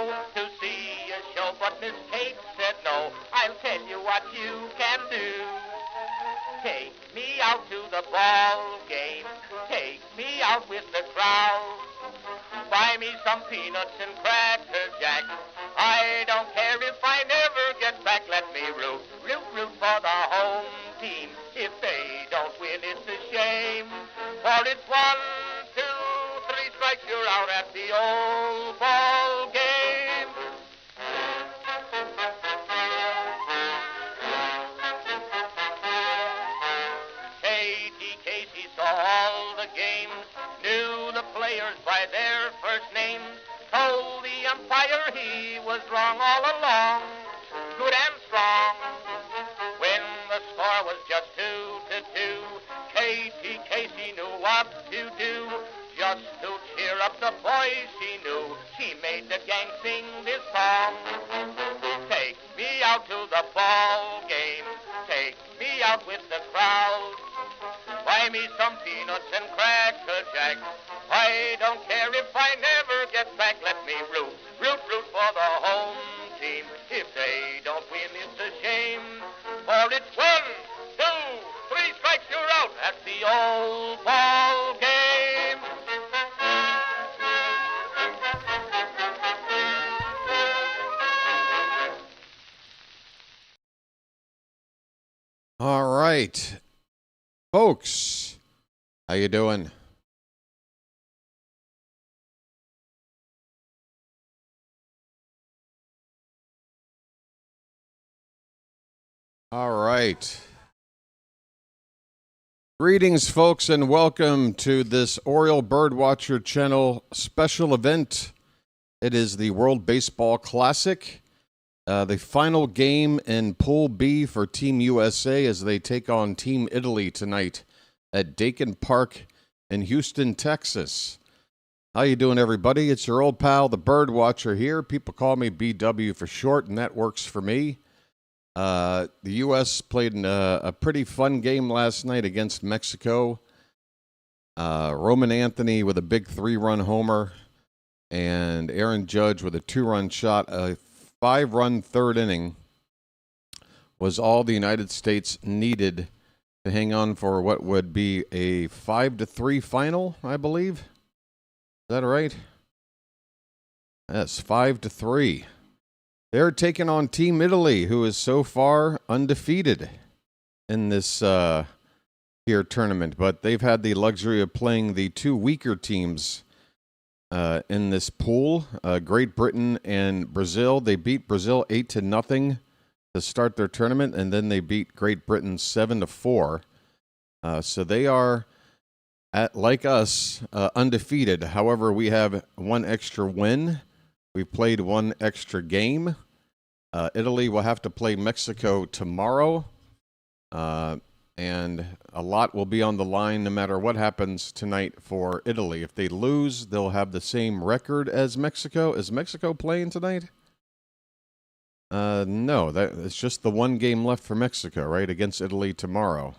go to see a show, but Miss Kate said no. I'll tell you what you can do. Take me out to the ball game. Take me out with the crowd. Buy me some peanuts and cracker jack. I don't care if I never get back. Let me root for the home team. If they don't win, it's a shame. For it's 1, 2, 3 strikes, you're out at the old ball game. Katie Casey saw all the games, knew the players by their first names, told the umpire he was wrong all along, good and strong. When the score was just 2-2, Katie Casey knew what to do. Just to cheer up the boys she knew, she made the gang sing this song. Take me out to the ball game, take me out with the crowd. Buy me some peanuts and cracker jack. I don't care if I never get back. Let me root for the home team. If they don't win, it's a shame. For it's 1, 2, 3 strikes, you're out at the old ball game. All right, folks, how you doing? All right. Greetings, folks, and welcome to this Oriole BirdWatcher Channel special event. It is the World Baseball Classic. The final game in Pool B for Team USA as they take on Team Italy tonight at Daikin Park in Houston, Texas. How you doing, everybody? It's your old pal, the BirdWatcher here. People call me BW for short, and that works for me. The U.S. played a pretty fun game last night against Mexico. Roman Anthony with a big 3-run homer, and Aaron Judge with a 2-run shot. A 5-run third inning was all the United States needed to hang on for what would be a 5-3 final, I believe. Is that right? Yes, 5-3. They're taking on Team Italy, who is so far undefeated in this here tournament. But they've had the luxury of playing the two weaker teams in this pool, Great Britain and Brazil. They beat Brazil 8-0 to start their tournament, and then they beat Great Britain 7-4. So they are, like us, undefeated. However, we have one extra win. We've played one extra game. Italy will have to play Mexico tomorrow, and a lot will be on the line no matter what happens tonight for Italy. If they lose, they'll have the same record as Mexico. Is Mexico playing tonight? No, it's just the one game left for Mexico, right, against Italy tomorrow.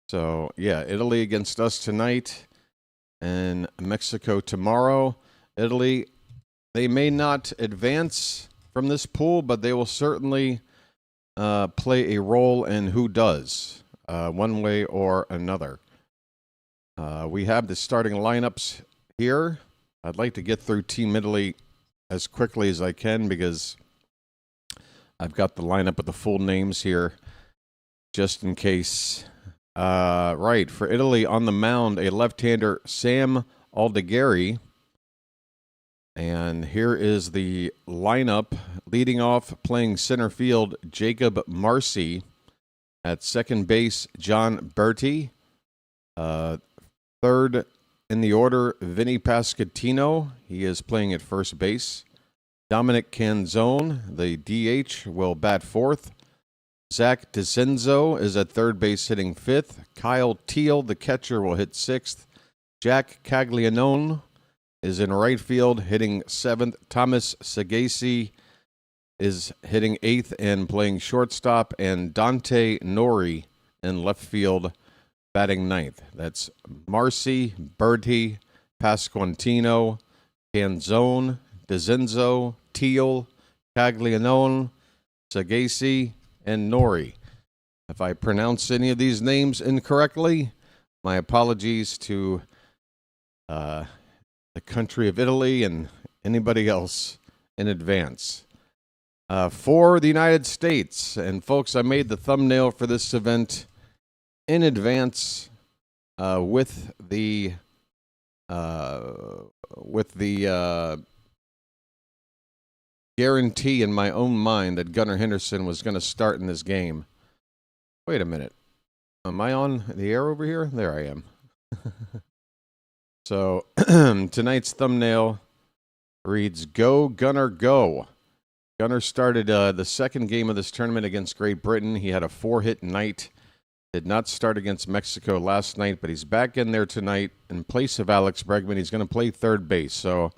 So, yeah, Italy against us tonight and Mexico tomorrow. Italy, they may not advance from this pool, but they will certainly play a role in who does, one way or another. We have the starting lineups here. I'd like to get through Team Italy as quickly as I can because I've got the lineup with the full names here just in case. Right, for Italy on the mound, a left-hander, Sam Aldegheri. And here is the lineup. Leading off, playing center field, Jacob Marcy. At second base, John Berti. Third in the order, Vinny Pasquantino. He is playing at first base. Dominic Canzone, the DH, will bat fourth. Zach DeCenzo is at third base hitting fifth. Kyle Teal, the catcher, will hit sixth. Jack Caglianone is in right field hitting seventh. Thomas Sagasi is hitting eighth and playing shortstop. And Dante Nori in left field batting ninth. That's Marcy, Berti, Pasquantino, Canzone, DeZenzo, Teal, Caglianone, Sagasi, and Nori. If I pronounce any of these names incorrectly, my apologies to the country of Italy and anybody else in advance. For the United States, and folks, I made the thumbnail for this event in advance with the guarantee in my own mind that Gunnar Henderson was going to start in this game. Wait a minute. Am I on the air over here? There I am. So tonight's thumbnail reads, Go, Gunnar, go. Gunnar started the second game of this tournament against Great Britain. He had a 4-hit night. Did not start against Mexico last night, but he's back in there tonight in place of Alex Bregman. He's going to play third base. So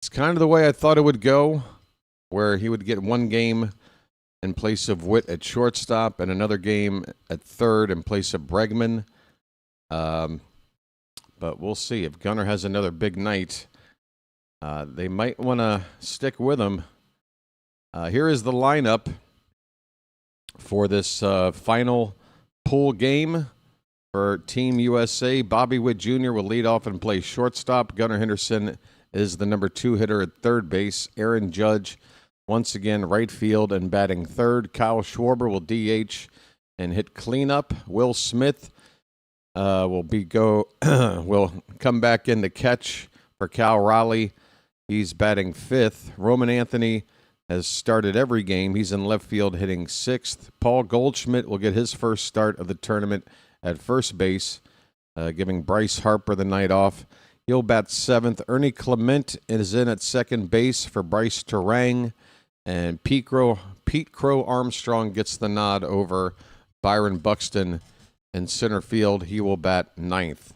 it's kind of the way I thought it would go, where he would get one game in place of Witt at shortstop and another game at third in place of Bregman. But we'll see. If Gunnar has another big night, they might want to stick with him. Here is the lineup for this final pool game for Team USA. Bobby Witt Jr. will lead off and play shortstop. Gunnar Henderson is the number 2 hitter at third base. Aaron Judge, once again, right field and batting third. Kyle Schwarber will DH and hit cleanup. Will Smith will come back in to catch for Cal Raleigh. He's batting fifth. Roman Anthony has started every game. He's in left field hitting sixth. Paul Goldschmidt will get his first start of the tournament at first base, giving Bryce Harper the night off. He'll bat seventh. Ernie Clement is in at second base for Bryce Terang. And Pete Crow Armstrong gets the nod over Byron Buxton in center field. He will bat ninth.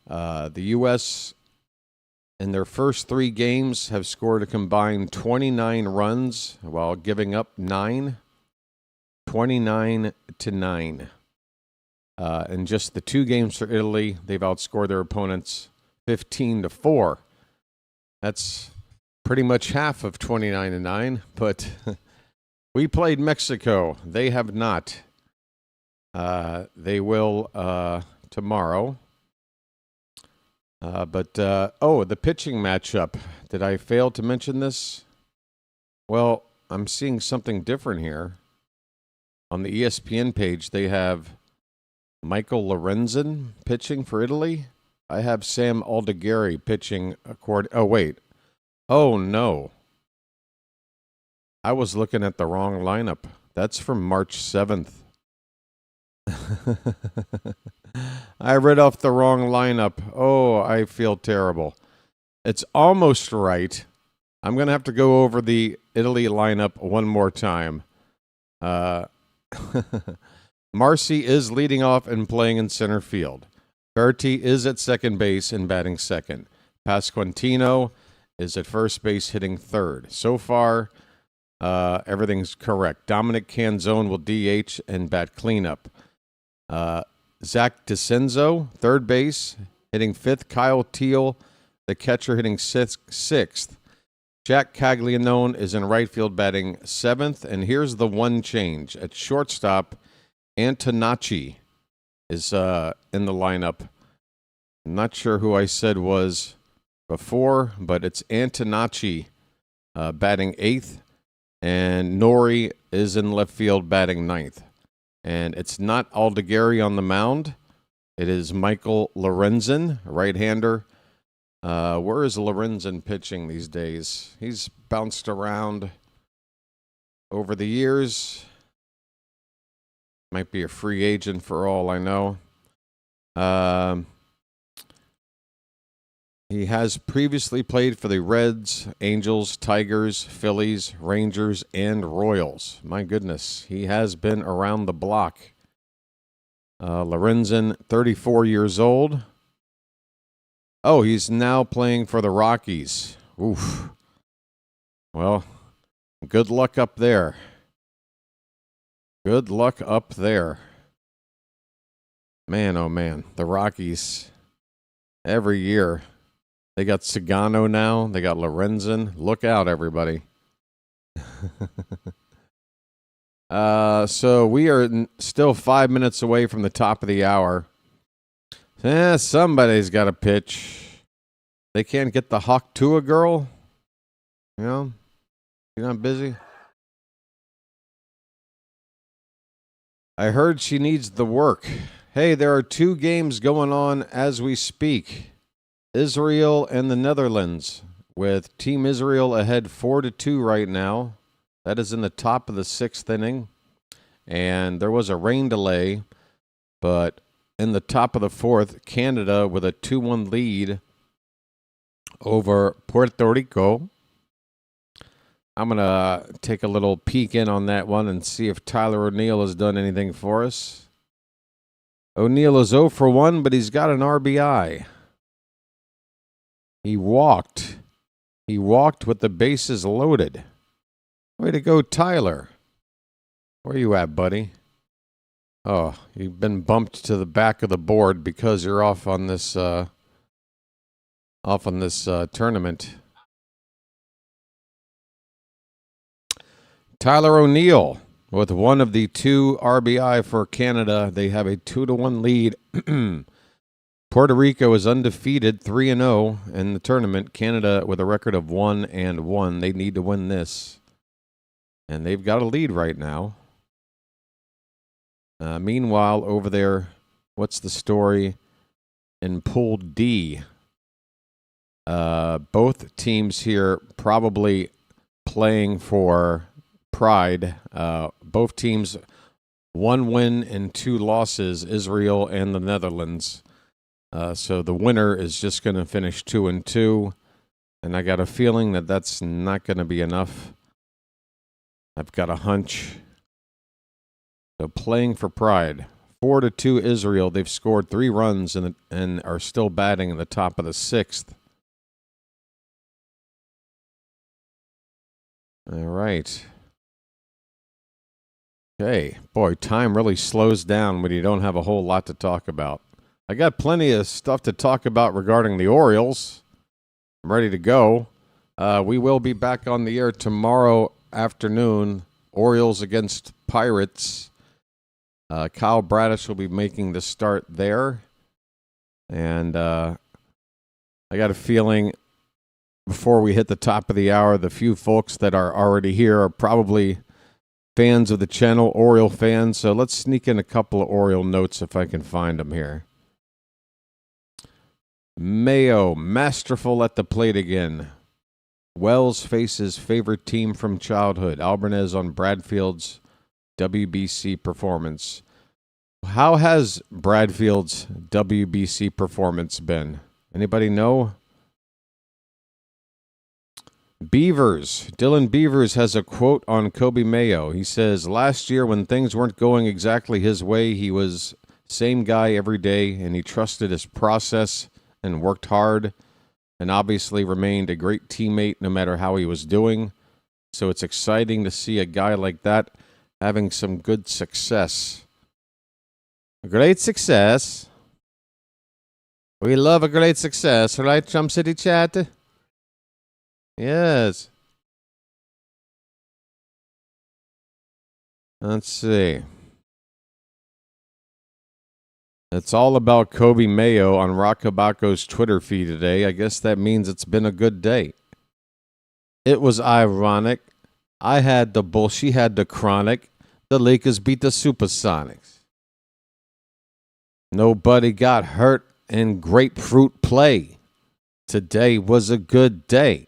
The U.S. in their first 3 games have scored a combined 29 runs while giving up 9. 29-9. In just the 2 games for Italy, they've outscored their opponents 15-4. That's pretty much half of 29-9, but we played Mexico. They have not. They will tomorrow. The pitching matchup. Did I fail to mention this? Well, I'm seeing something different here. On the ESPN page, they have Michael Lorenzen pitching for Italy. I have Sam Aldegheri pitching Oh, no. I was looking at the wrong lineup. That's from March 7th. I read off the wrong lineup. Oh, I feel terrible. It's almost right. I'm going to have to go over the Italy lineup one more time. Marcy is leading off and playing in center field. Berti is at second base and batting second. Pasquantino is at first base hitting third. So far, everything's correct. Dominic Canzone will DH and bat cleanup. Zach DeCenzo, third base, hitting fifth. Kyle Teal, the catcher, hitting sixth. Jack Caglianone is in right field batting seventh. And here's the one change. At shortstop, Antonacci is in the lineup. I'm not sure who I said was before, but it's Antonacci batting eighth. And Nori is in left field batting ninth. And it's not Aldegheri on the mound. It is Michael Lorenzen, right-hander. Where is Lorenzen pitching these days? He's bounced around over the years. Might be a free agent for all I know. He has previously played for the Reds, Angels, Tigers, Phillies, Rangers, and Royals. My goodness, he has been around the block. Lorenzen, 34 years old. Oh, he's now playing for the Rockies. Oof. Well, good luck up there. Good luck up there. Man, oh man, the Rockies every year They got Sagano now. They got Lorenzen. Look out, everybody. So we are still 5 minutes away from the top of the hour. Somebody's got to pitch. They can't get the Hawk Tua girl? You know? You're not busy? I heard she needs the work. Hey, there are 2 games going on as we speak. Israel and the Netherlands, with Team Israel ahead 4-2 right now. That is in the top of the 6th inning. And there was a rain delay, but in the top of the 4th, Canada with a 2-1 lead over Puerto Rico. I'm going to take a little peek in on that one and see if Tyler O'Neill has done anything for us. O'Neill is 0 for 1, but he's got an RBI. He walked. He walked with the bases loaded. Way to go, Tyler. Where you at, buddy? Oh, you've been bumped to the back of the board because you're off on this tournament. Tyler O'Neill with one of the 2 RBI for Canada. They have a 2-1 lead. Puerto Rico is undefeated, 3-0 in the tournament. Canada with a record of 1-1. They need to win this. And they've got a lead right now. Meanwhile, over there, what's the story in Pool D? Both teams here probably playing for pride. Both teams, 1 win and 2 losses, Israel and the Netherlands. So the winner is just going to finish 2-2. And I got a feeling that that's not going to be enough. I've got a hunch. So playing for pride. 4-2 Israel. They've scored 3 runs and are still batting in the top of the 6th. All right. Okay. Boy, time really slows down when you don't have a whole lot to talk about. I got plenty of stuff to talk about regarding the Orioles. I'm ready to go. We will be back on the air tomorrow afternoon. Orioles against Pirates. Kyle Bradish will be making the start there. And I got a feeling before we hit the top of the hour, the few folks that are already here are probably fans of the channel, Oriole fans. So let's sneak in a couple of Oriole notes if I can find them here. Mayo, masterful at the plate again. Wells faces favorite team from childhood. Albanez on Bradfield's WBC performance. How has Bradfield's WBC performance been? Anybody know? Beavers. Dylan Beavers has a quote on Kobe Mayo. He says, last year when things weren't going exactly his way, he was same guy every day, and he trusted his process and worked hard, and obviously remained a great teammate no matter how he was doing. So it's exciting to see a guy like that having some good success. Great success. We love a great success, right, Trump City Chat? Yes. Let's see. It's all about Kobe Mayo on Rockabaco's Twitter feed today. I guess that means it's been a good day. It was ironic. I had the bull. She had the chronic. The Lakers beat the Supersonics. Nobody got hurt in grapefruit play. Today was a good day.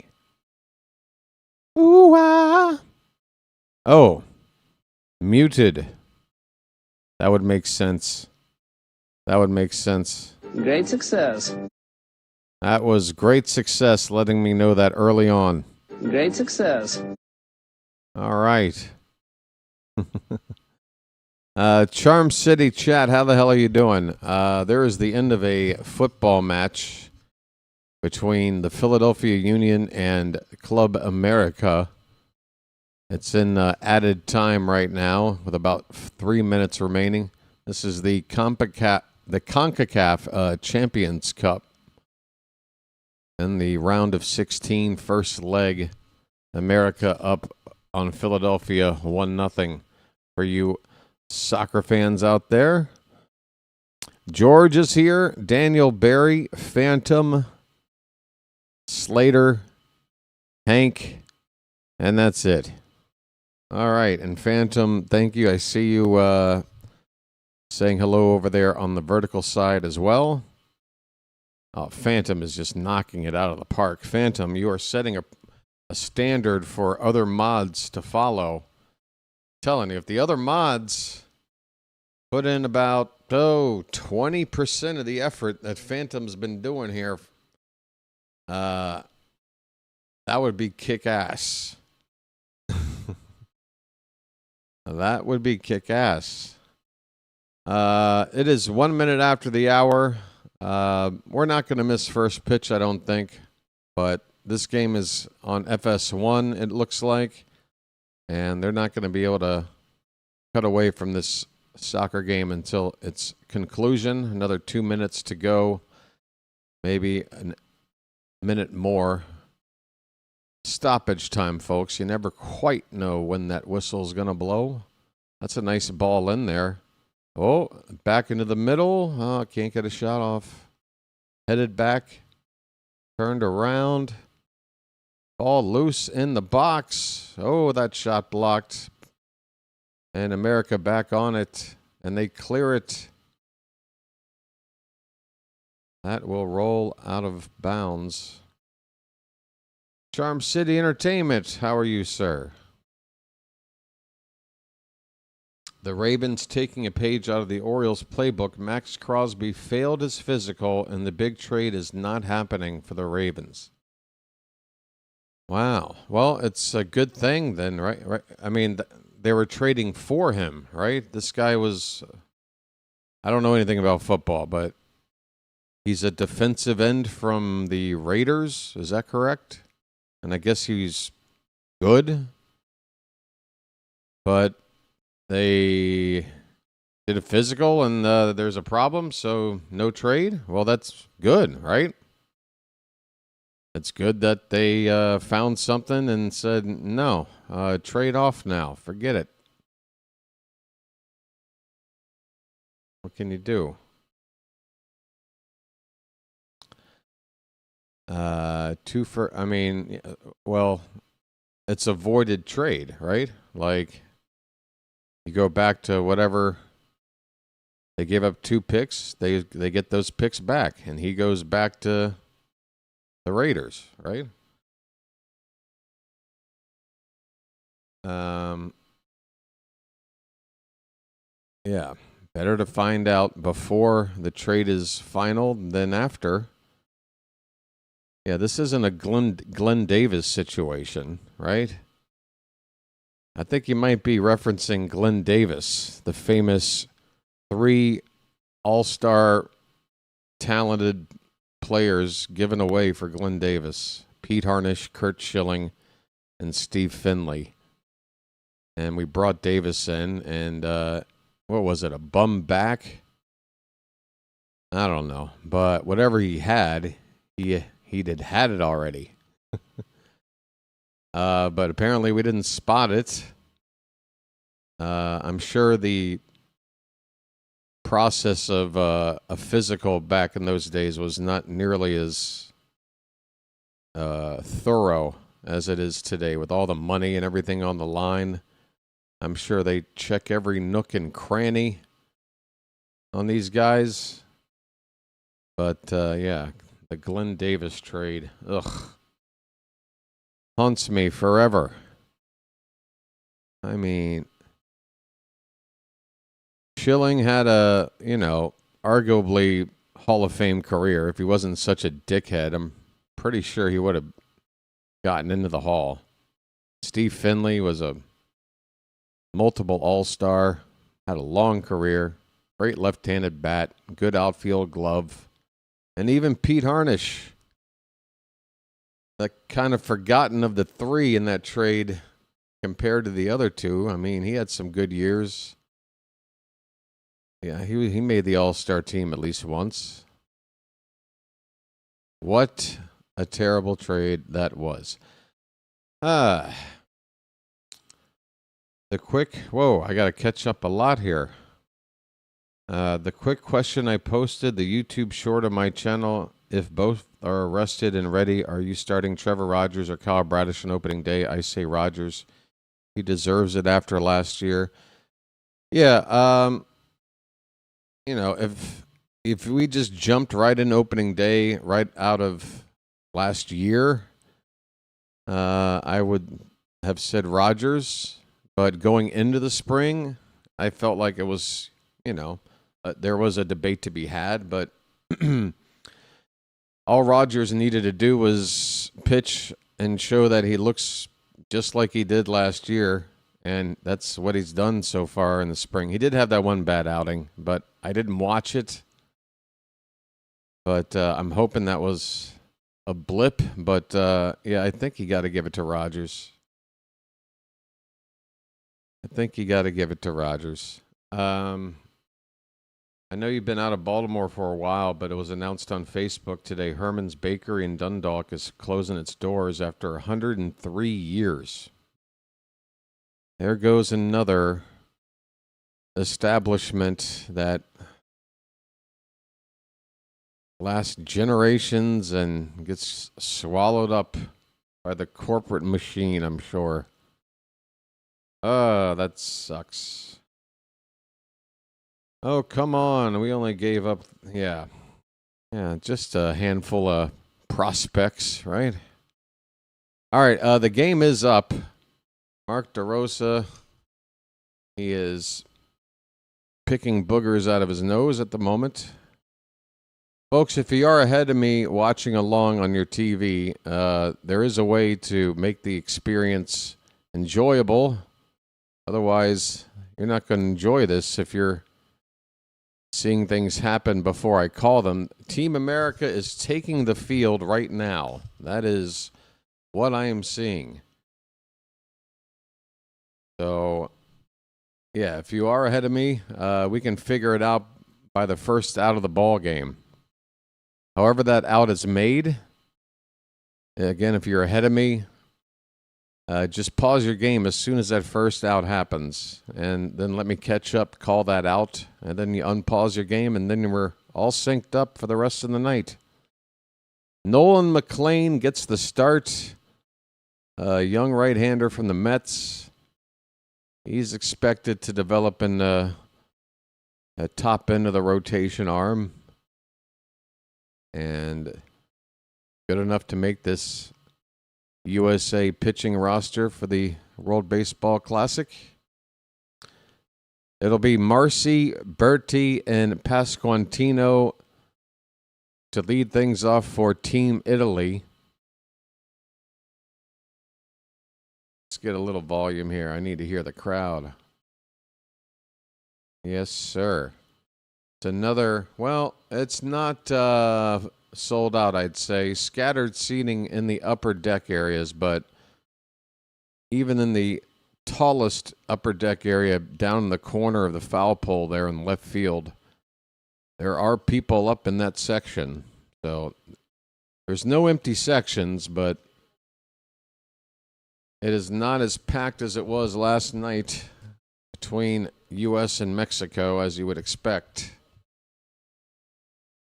Ooh, ah. Oh, muted. That would make sense. That would make sense. Great success. That was great success letting me know that early on. Great success. All right. Charm City Chat, how the hell are you doing? There is the end of a football match between the Philadelphia Union and Club America. It's in added time right now with about 3 minutes remaining. This is the CONCACAF Champions Cup. in the round of 16 first leg. America up on Philadelphia 1-0 for you soccer fans out there. George is here. Daniel, Barry, Phantom, Slater, Hank, and that's it. All right, and Phantom, thank you. I see you saying hello over there on the vertical side as well. Oh, Phantom is just knocking it out of the park. Phantom, you are setting a standard for other mods to follow. I'm telling you, if the other mods put in about 20% of the effort that Phantom's been doing here, that would be kick-ass. That would be kick-ass. It is 1 minute after the hour. We're not going to miss first pitch, I don't think. But this game is on FS1, it looks like. And they're not going to be able to cut away from this soccer game until its conclusion. Another 2 minutes to go. Maybe a minute more. Stoppage time, folks. You never quite know when that whistle's going to blow. That's a nice ball in there. Oh, back into the middle. Oh, can't get a shot off. Headed back. Turned around. Ball loose in the box. Oh, that shot blocked. And America back on it. And they clear it. That will roll out of bounds. Charm City Entertainment, how are you, sir? The Ravens taking a page out of the Orioles playbook. Max Crosby failed his physical, and the big trade is not happening for the Ravens. Wow. Well, it's a good thing then, right? I mean, they were trading for him, right? This guy was, I don't know anything about football, but he's a defensive end from the Raiders. Is that correct? And I guess he's good, but they did a physical and there's a problem, so no trade. Well, that's good, right? It's good that they found something and said, no, trade off now. Forget it. What can you do? Well, it's a voided trade, right? Like, you go back to whatever, they gave up 2 picks, they get those picks back, and he goes back to the Raiders, right? Yeah, better to find out before the trade is final than after. Yeah, this isn't a Glenn Davis situation, right? I think you might be referencing Glenn Davis, the famous 3 all-star talented players given away for Glenn Davis. Pete Harnisch, Kurt Schilling, and Steve Finley. And we brought Davis in, and what was it, a bum back? I don't know. But whatever he had, he had it already. But apparently we didn't spot it. I'm sure the process of a physical back in those days was not nearly as thorough as it is today with all the money and everything on the line. I'm sure they check every nook and cranny on these guys. But, yeah, the Glenn Davis trade, haunts me forever. I mean, Schilling had a, arguably Hall of Fame career. If he wasn't such a dickhead, I'm pretty sure he would have gotten into the Hall. Steve Finley was a multiple all-star, had a long career, great left-handed bat, good outfield glove. And even Pete Harnisch, the kind of forgotten of the 3 in that trade compared to the other 2. I mean, he had some good years. Yeah, he made the all-star team at least once. What a terrible trade that was. The quick, whoa, I got to catch up a lot here. The quick question I posted, the YouTube short of my channel, if both are arrested and ready, are you starting Trevor Rogers or Kyle Bradish on opening day? I say Rogers. He deserves it after last year. Yeah, if we just jumped right in opening day, right out of last year, I would have said Rogers. But going into the spring, I felt like it was, there was a debate to be had. But all Rogers needed to do was pitch and show that he looks just like he did last year. And that's what he's done so far in the spring. He did have that one bad outing, but I didn't watch it. But I'm hoping that was a blip. But, yeah, I think you got to give it to Rogers. I know you've been out of Baltimore for a while, but it was announced on Facebook today Herman's Bakery in Dundalk is closing its doors after 103 years. There goes another establishment that lasts generations and gets swallowed up by the corporate machine, I'm sure. Oh, that sucks. Oh, come on. We only gave up, yeah, just a handful of prospects, right? All right, the game is up. Mark DeRosa, he is picking boogers out of his nose at the moment. Folks, if you are ahead of me watching along on your TV, there is a way to make the experience enjoyable. Otherwise, you're not going to enjoy this if you're seeing things happen before I call them. Team America is taking the field right now. That is what I am seeing. So, yeah, if you are ahead of me, we can figure it out by the first out of the ball game. However that out is made, again, if you're ahead of me, just pause your game as soon as that first out happens, and then let me catch up, call that out, and then you unpause your game, and then we're all synced up for the rest of the night. Nolan McLean gets the start. Young right-hander from the Mets. He's expected to develop in a top end of the rotation arm. And good enough to make this USA pitching roster for the World Baseball Classic. It'll be Marcy, Berti, and Pasquantino to lead things off for Team Italy. Let's get a little volume here. I need to hear the crowd. Yes, sir. It's another, well, it's not sold out, I'd say. Scattered seating in the upper deck areas, but even in the tallest upper deck area down in the corner of the foul pole there in left field, there are people up in that section. So there's no empty sections, but it is not as packed as it was last night between U.S. and Mexico, as you would expect.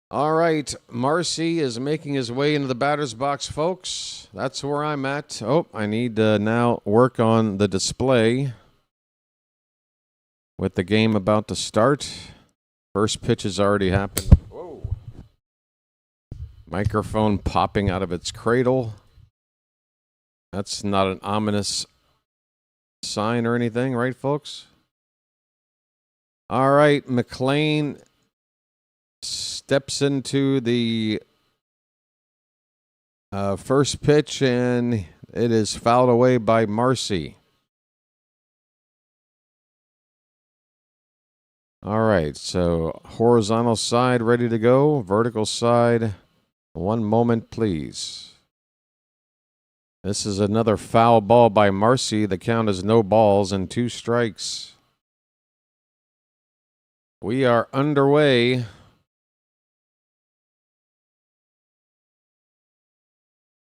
All right, Marcy is making his way into the batter's box, folks. That's where I'm at. Oh, I need to now work on the display with the game about to start. First pitch has already happened. Whoa. Microphone popping out of its cradle. That's not an ominous sign or anything, right, folks? All right, McLean steps into the first pitch, and it is fouled away by Marcy. All right, so horizontal side ready to go, vertical side. One moment, please. This is another foul ball by Marcy. The count is no balls and 2 strikes. We are underway.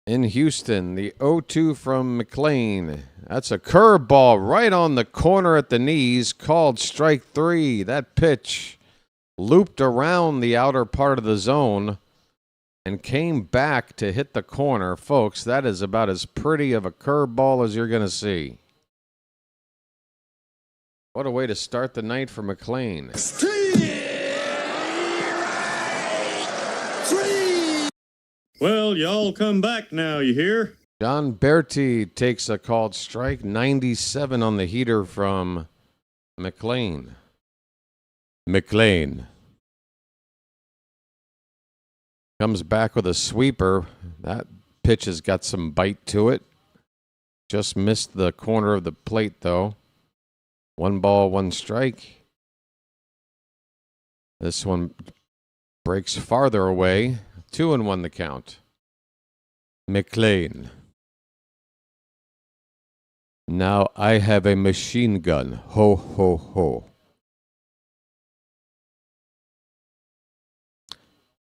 In Houston, the 0-2 from McLean. That's a curveball right on the corner at the knees, called strike 3. That pitch looped around the outer part of the zone and came back to hit the corner. Folks, that is about as pretty of a curveball as you're going to see. What a way to start the night for McLean. Well, y'all come back now, you hear? John Berti takes a called strike. 97 on the heater from McLean. McLean comes back with a sweeper. That pitch has got some bite to it. Just missed the corner of the plate, though. 1 ball, 1 strike. This one breaks farther away. 2-1 the count. McLean. Now I have a machine gun. Ho, ho, ho.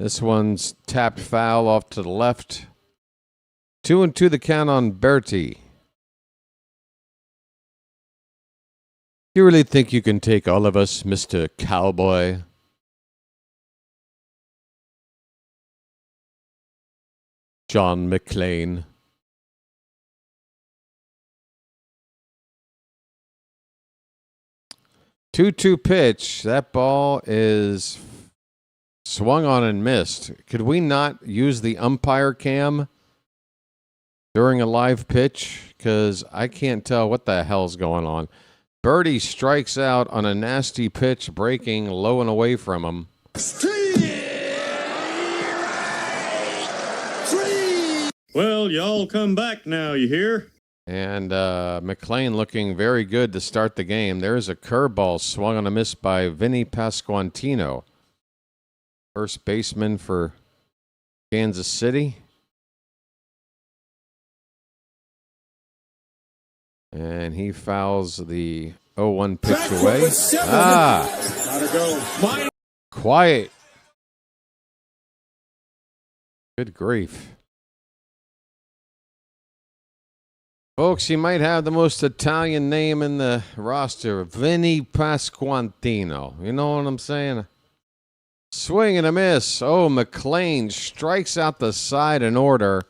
This one's tapped foul off to the left. 2-2 the count on Berti. You really think you can take all of us, Mr. Cowboy? John McLean. Two-two pitch. That ball is swung on and missed. Could we not use the umpire cam during a live pitch? Because I can't tell what the hell's going on. Berti strikes out on a nasty pitch, breaking low and away from him. Well, y'all come back now, you hear? And McLean looking very good to start the game. There's a curveball swung on a miss by Vinny Pasquantino, first baseman for Kansas City. And he fouls the 0-1 pitch away. Quiet. Good grief. Folks, he might have the most Italian name in the roster, Vinny Pasquantino. You know what I'm saying? Swing and a miss. Oh, McLean strikes out the side in order.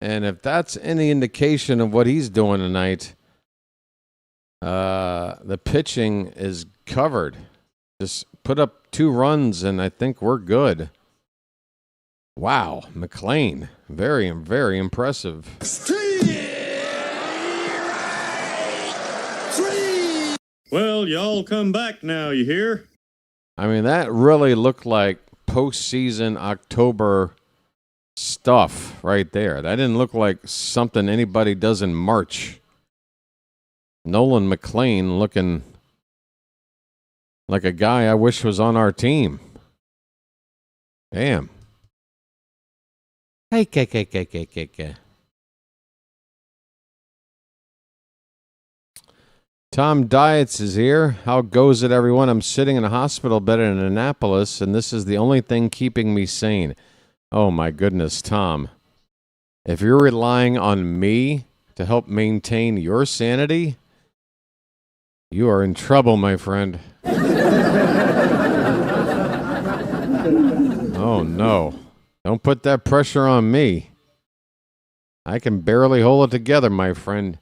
And if that's any indication of what he's doing tonight, the pitching is covered. Just put up 2 runs, and I think we're good. Wow, McLean. Very, very impressive. Well, y'all come back now, you hear? I mean, that really looked like postseason October stuff right there. That didn't look like something anybody does in March. Nolan McLean looking like a guy I wish was on our team. Damn. Hey, Tom Dietz is here. How goes it, everyone? I'm sitting in a hospital bed in Annapolis, and this is the only thing keeping me sane. Oh, my goodness, Tom. If you're relying on me to help maintain your sanity, you are in trouble, my friend. Oh, no. Don't put that pressure on me. I can barely hold it together, my friend.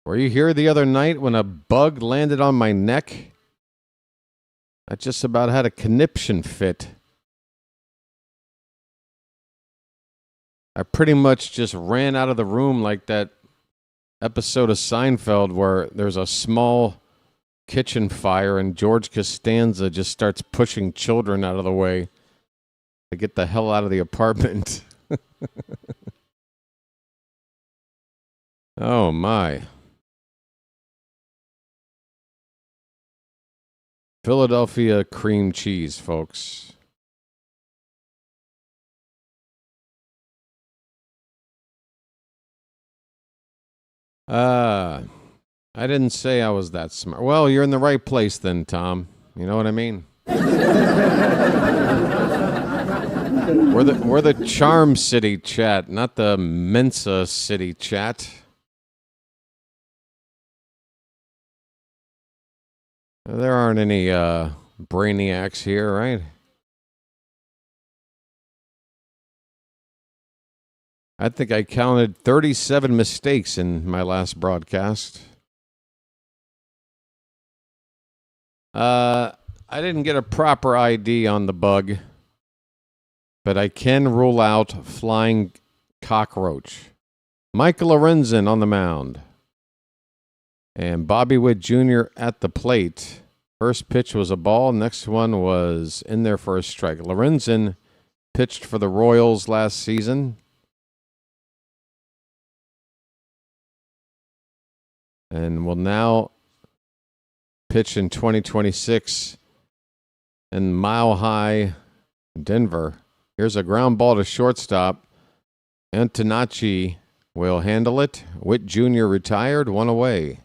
Were you here the other night when a bug landed on my neck? I just about had a conniption fit. I pretty much just ran out of the room like that episode of Seinfeld where there's a small kitchen fire and George Costanza just starts pushing children out of the way to get the hell out of the apartment. Oh, my. Philadelphia cream cheese, folks. I didn't say I was that smart. Well, you're in the right place then, Tom. You know what I mean? We're the Charm City chat, not the Mensa City chat. There aren't any brainiacs here, right? I think I counted 37 mistakes in my last broadcast. I didn't get a proper ID on the bug, but I can rule out flying cockroach. Michael Lorenzen on the mound. And Bobby Witt Jr. at the plate. First pitch was a ball. Next one was in there for a strike. Lorenzen pitched for the Royals last season. And will now pitch in 2026 in Mile High, Denver. Here's a ground ball to shortstop. Antonacci will handle it. Witt Jr. retired, one away.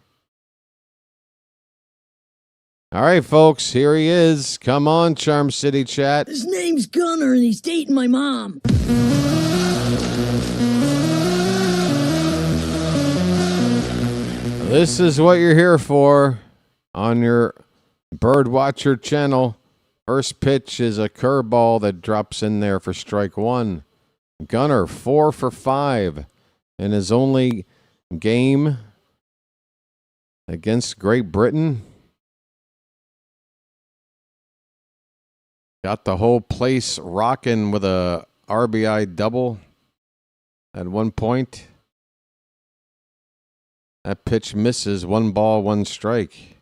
All right, folks, here he is. Come on, Charm City chat. His name's Gunner, and he's dating my mom. This is what you're here for on your BirdWatcher Channel. First pitch is a curveball that drops in there for strike one. Gunner 4 for 5 in his only game against Great Britain. Got the whole place rocking with a RBI double at one point. That pitch misses. 1 ball, 1 strike.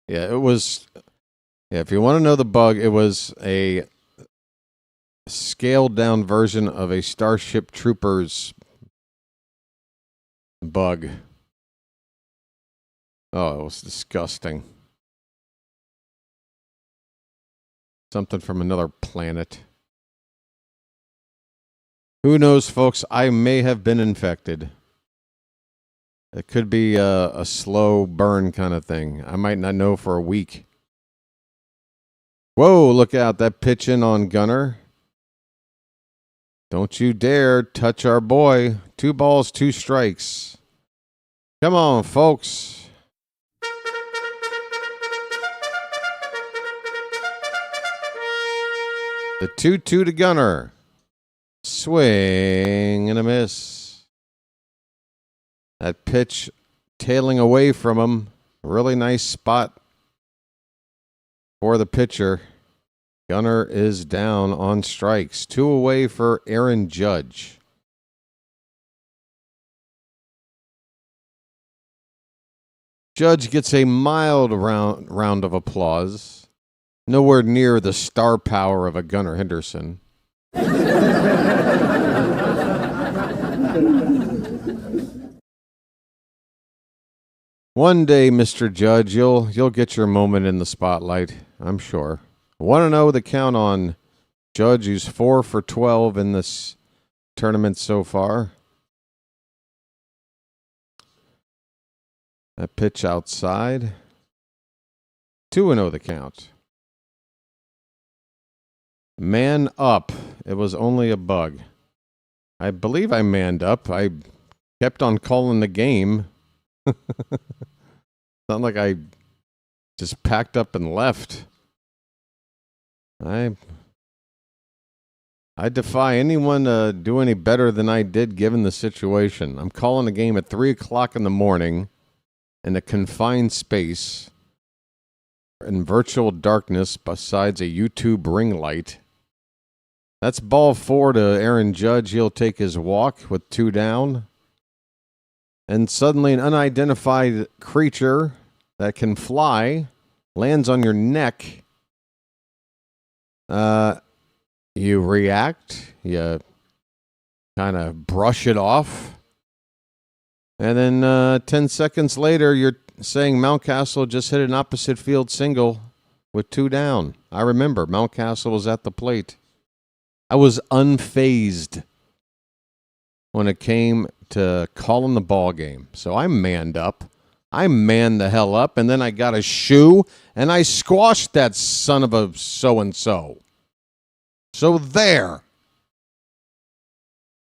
Yeah, it was. Yeah, if you want to know the bug, it was a scaled down version of a Starship Troopers bug. Oh, it was disgusting. Something from another planet. Who knows, folks? I may have been infected. It could be a slow burn kind of thing. I might not know for a week. Whoa, look out. That pitch in on Gunner. Don't you dare touch our boy. 2 balls, 2 strikes. Come on, folks. The 2-2 to Gunner. Swing and a miss. That pitch tailing away from him. Really nice spot for the pitcher. Gunner is down on strikes. 2 away for Aaron Judge. Judge gets a mild round of applause. Nowhere near the star power of a Gunnar Henderson. One day, Mr. Judge, you'll get your moment in the spotlight, I'm sure. Want to know the count on Judge, who's 4 for 12 in this tournament so far? That pitch outside. 2-0 the count. Man up. It was only a bug. I believe I manned up. I kept on calling the game. It's not like I just packed up and left. I defy anyone to do any better than I did given the situation. I'm calling the game at 3 o'clock in the morning in a confined space in virtual darkness besides a YouTube ring light. That's ball 4 to Aaron Judge. He'll take his walk with 2 down. And suddenly an unidentified creature that can fly lands on your neck. You react. You kind of brush it off. And then 10 seconds later, you're saying Mountcastle just hit an opposite field single with 2 down. I remember Mountcastle was at the plate. I was unfazed when it came to calling the ball game. So I manned up. I manned the hell up, and then I got a shoe, and I squashed that son of a so-and-so. So there.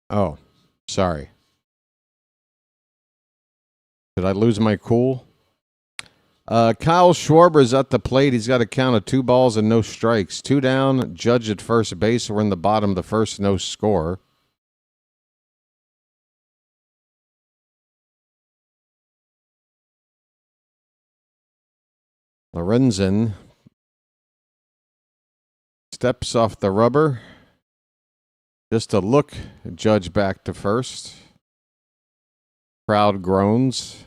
Oh, sorry. Did I lose my cool? Kyle Schwarber's at the plate. He's got a count of 2 balls and no strikes. 2 down, Judge at first base. We're in the bottom of the first, no score. Lorenzen steps off the rubber. Just a look, Judge back to first. Crowd groans.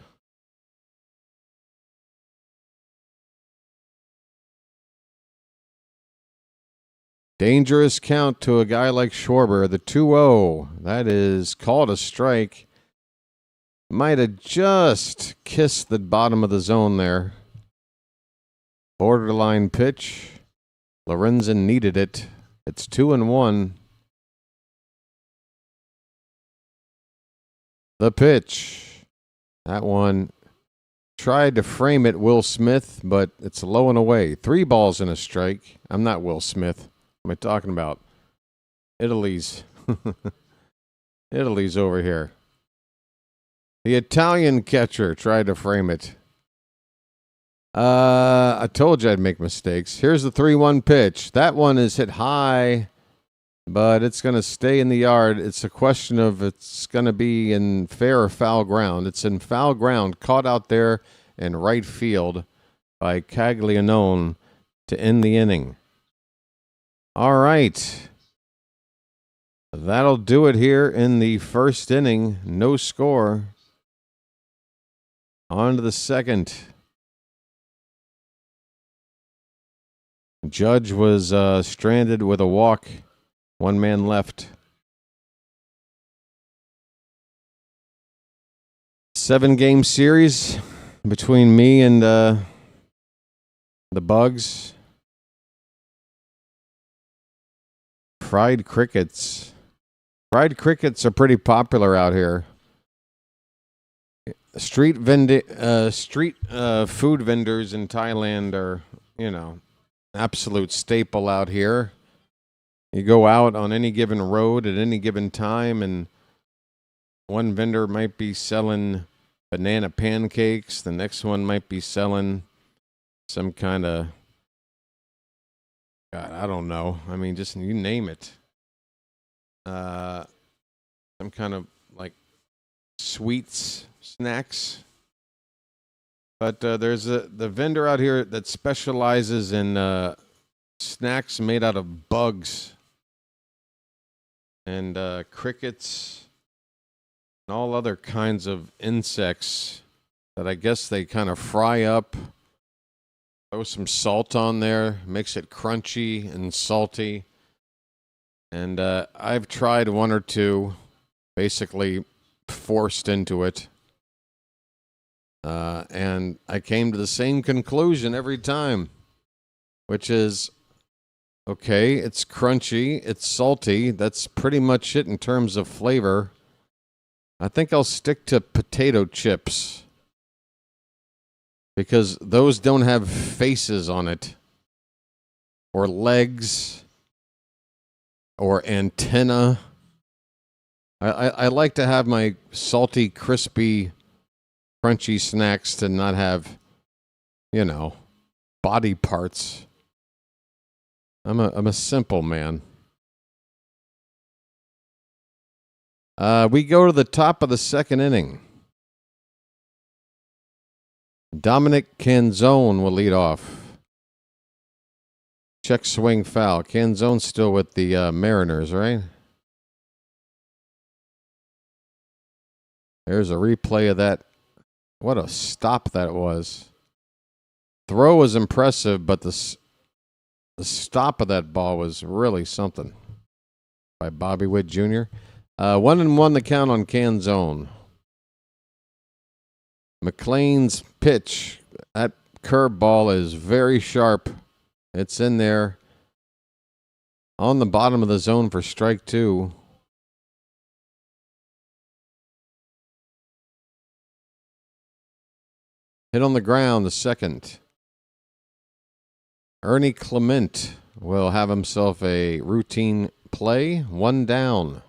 Dangerous count to a guy like Schwarber. The 2-0. That is called a strike. Might have just kissed the bottom of the zone there. Borderline pitch. Lorenzen needed it. It's 2-1. The pitch. That one tried to frame it, Will Smith, but it's low and away. 3 balls and a strike. I'm not Will Smith. What am I talking about? Italy's over here. The Italian catcher tried to frame it. I told you I'd make mistakes. Here's the 3-1 pitch. That one is hit high, but it's going to stay in the yard. It's a question of it's going to be in fair or foul ground. It's in foul ground, caught out there in right field by Caglianone to end the inning. All right. That'll do it here in the first inning. No score. On to the second. Judge was stranded with a walk. 1 man left. 7-game series between me and the Bugs. Fried crickets. Fried crickets are pretty popular out here. Street food vendors in Thailand are, absolute staple out here. You go out on any given road at any given time, and one vendor might be selling banana pancakes. The next one might be selling some kind of, God, I don't know. I mean, just you name it. Some kind of like sweets, snacks. But there's the vendor out here that specializes in snacks made out of bugs and crickets and all other kinds of insects that I guess they kind of fry up. Throw some salt on there, makes it crunchy and salty. And I've tried 1 or 2, basically forced into it. And I came to the same conclusion every time, which is, okay, it's crunchy, it's salty. That's pretty much it in terms of flavor. I think I'll stick to potato chips because those don't have faces on it or legs or antenna. I like to have my salty, crispy, crunchy snacks to not have, body parts. I'm a simple man. We go to the top of the second inning. Dominic Canzone will lead off. Check swing foul. Canzone's still with the Mariners, right? There's a replay of that. What a stop that was. Throw was impressive, but the stop of that ball was really something. By Bobby Witt Jr. 1-1 the count on Canzone. McLean's pitch. That curve ball is very sharp. It's in there on the bottom of the zone for strike 2. Hit on the ground, the second. Ernie Clement will have himself a routine play. 1 down.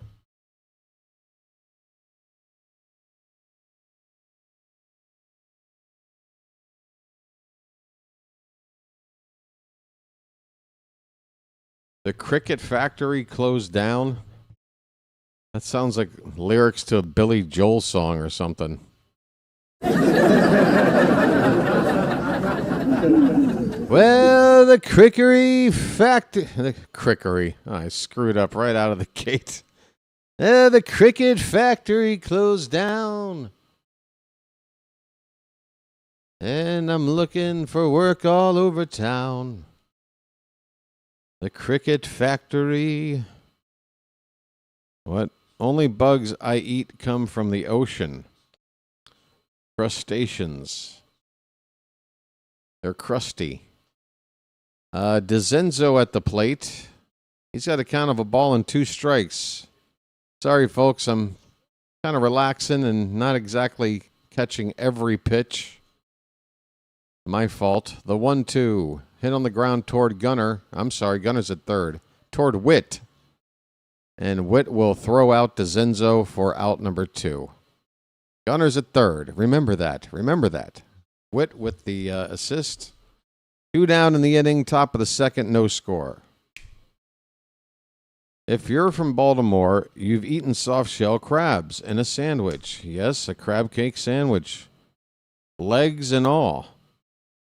The Cricket Factory closed down. That sounds like lyrics to a Billy Joel song or something. Well, the Crickery. Oh, I screwed up right out of the gate. The Cricket Factory closed down. And I'm looking for work all over town. The Cricket Factory. What? Only bugs I eat come from the ocean. Crustaceans. They're crusty. DeZenzo at the plate. He's got a count of 1-2 strikes. Sorry, folks. I'm kind of relaxing and not exactly catching every pitch. My fault. The 1-2. Hit on the ground toward Gunner. I'm sorry, Gunner's at third. Toward Witt. And Witt will throw out DeZenzo for out number 2. Gunner's at third. Remember that. Witt with the assist. 2 down in the inning, top of the second, no score. If you're from Baltimore, you've eaten soft-shell crabs in a sandwich. Yes, a crab cake sandwich. Legs and all.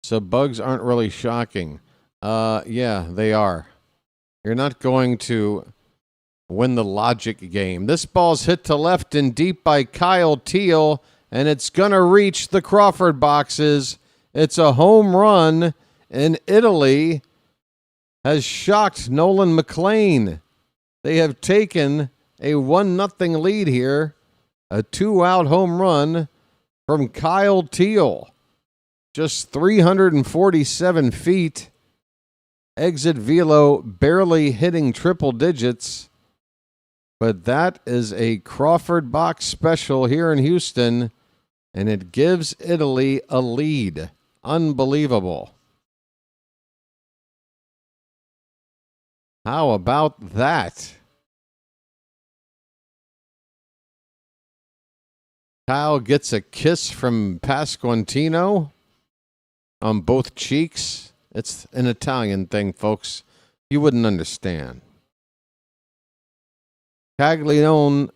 So bugs aren't really shocking. Yeah, they are. You're not going to win the logic game. This ball's hit to left and deep by Kyle Teal, and it's going to reach the Crawford boxes. It's a home run, and Italy has shocked Nolan McLean. They have taken a 1-0 lead here. A 2-out home run from Kyle Teal. Just 347 feet. Exit velo barely hitting triple digits. But that is a Crawford box special here in Houston, and it gives Italy a lead. Unbelievable. How about that? Kyle gets a kiss from Pasquantino on both cheeks. It's an Italian thing, folks. You wouldn't understand. Caglianone.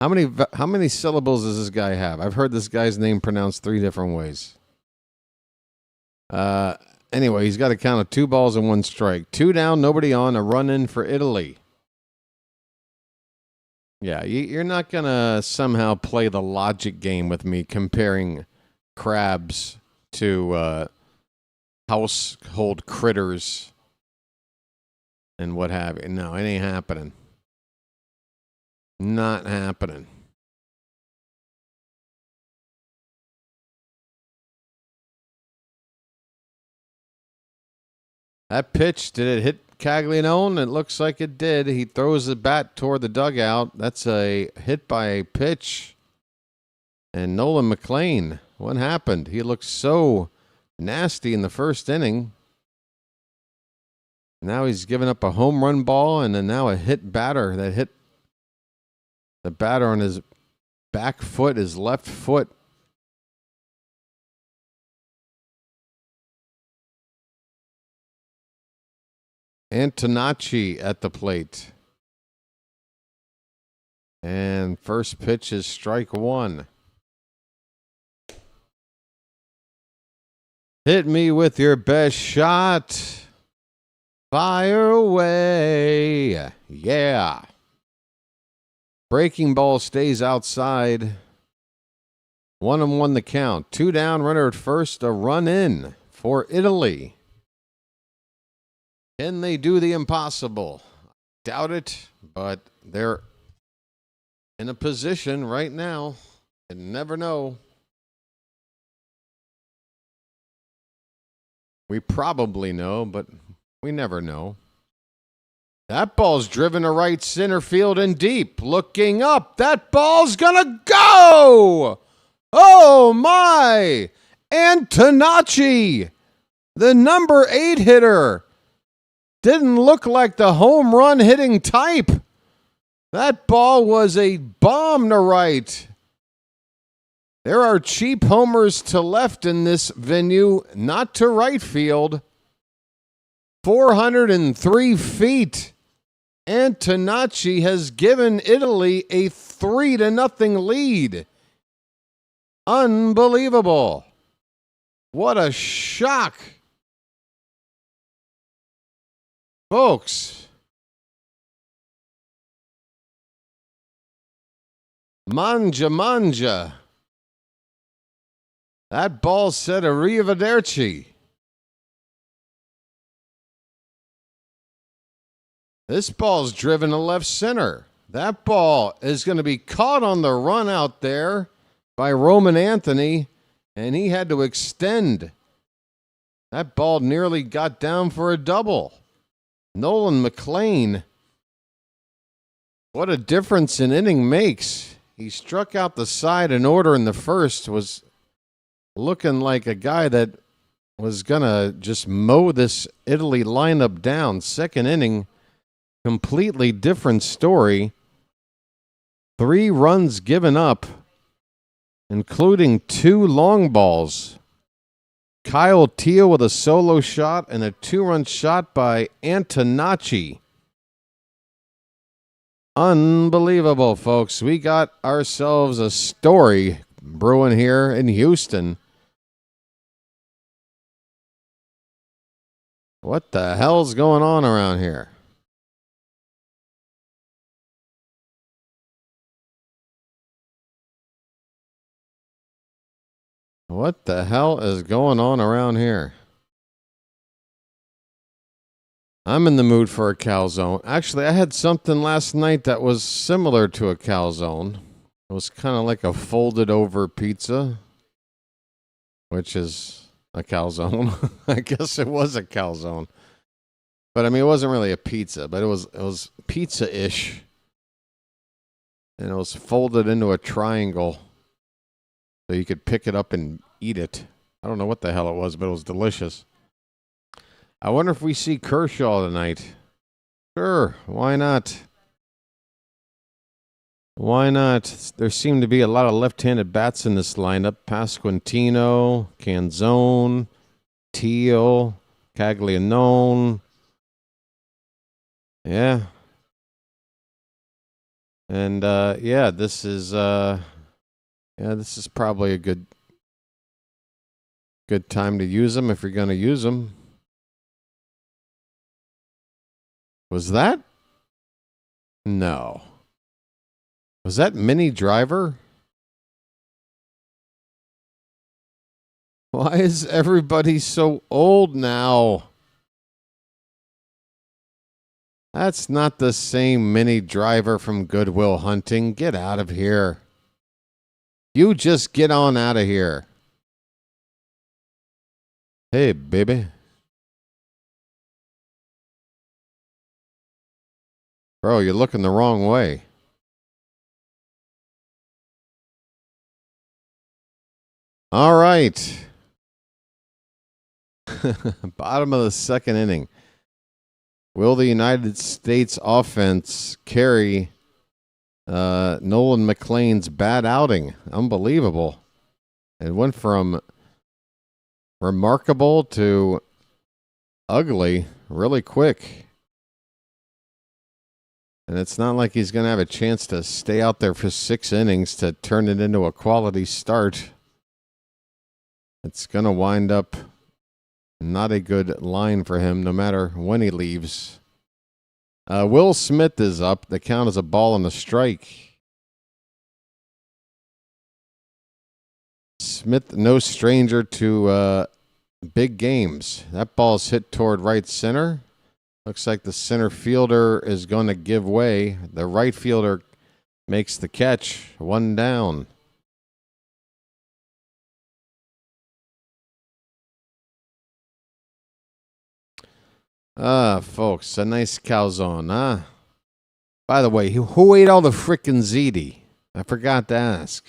How many syllables does this guy have? I've heard this guy's name pronounced 3 different ways. Anyway, he's got a count of 2 balls and 1 strike. 2 down, nobody on, a run in for Italy. Yeah, you're not going to somehow play the logic game with me comparing crabs to household critters and what have you. No, it ain't happening. Not happening. That pitch, did it hit Caglianone? It looks like it did. He throws the bat toward the dugout. That's a hit by a pitch. And Nolan McLean, what happened? He looked so nasty in the first inning. Now he's given up a home run ball and then now a hit batter that hit the batter on his back foot, his left foot. Antonacci at the plate. And first pitch is strike 1. Hit me with your best shot. Fire away. Yeah. Breaking ball stays outside. 1-1 the count. 2 down, runner at first, a run in for Italy. Can they do the impossible? Doubt it, but they're in a position right now. You never know. We probably know, but we never know. That ball's driven to right center field and deep. Looking up. That ball's gonna go! Oh my! Antonacci, the number 8 hitter. Didn't look like the home run hitting type. That ball was a bomb to right. There are cheap homers to left in this venue, not to right field. 403 feet. Antonacci has given Italy a 3-0 lead. Unbelievable. What a shock. Folks, Manja. That ball said arrivederci. This ball's driven to left center. That ball is going to be caught on the run out there by Roman Anthony, and he had to extend. That ball nearly got down for a double. Nolan McLean, what a difference an inning makes. He struck out the side in order in the first, was looking like a guy that was going to just mow this Italy lineup down. Second inning, completely different story. 3 runs given up, including 2 long balls. Kyle Teal with a solo shot and a 2-run shot by Antonacci. Unbelievable, folks. We got ourselves a story brewing here in Houston. What the hell's going on around here? What the hell is going on around here? I'm in the mood for a calzone. Actually, I had something last night that was similar to a calzone. It was kind of like a folded over pizza, which is a calzone. I guess it was a calzone. But I mean, it wasn't really a pizza, but it was pizza-ish. And it was folded into a triangle so you could pick it up and eat it. I don't know what the hell it was, but it was delicious. I wonder if we see Kershaw tonight. Sure, why not? Why not? There seem to be a lot of left-handed bats in this lineup. Pasquantino, Canzone, Teal, Caglianone. Yeah. And this is probably a good time to use them if you're going to use them. Was that? No. Was that Mini Driver? Why is everybody so old now? That's not the same Mini Driver from Good Will Hunting. Get out of here. You just get on out of here. Hey, baby. Bro, you're looking the wrong way. All right. Bottom of the second inning. Will the United States offense carry Nolan McLean's bad outing? Unbelievable. It went from remarkable to ugly really quick. And it's not like he's going to have a chance to stay out there for 6 innings to turn it into a quality start. It's going to wind up not a good line for him no matter when he leaves. Will Smith is up. The count is a ball and a strike. Smith, no stranger to big games. That ball's hit toward right center. Looks like the center fielder is going to give way. The right fielder makes the catch. 1 down. Folks, a nice calzone, huh? By the way, who ate all the frickin' ziti? I forgot to ask.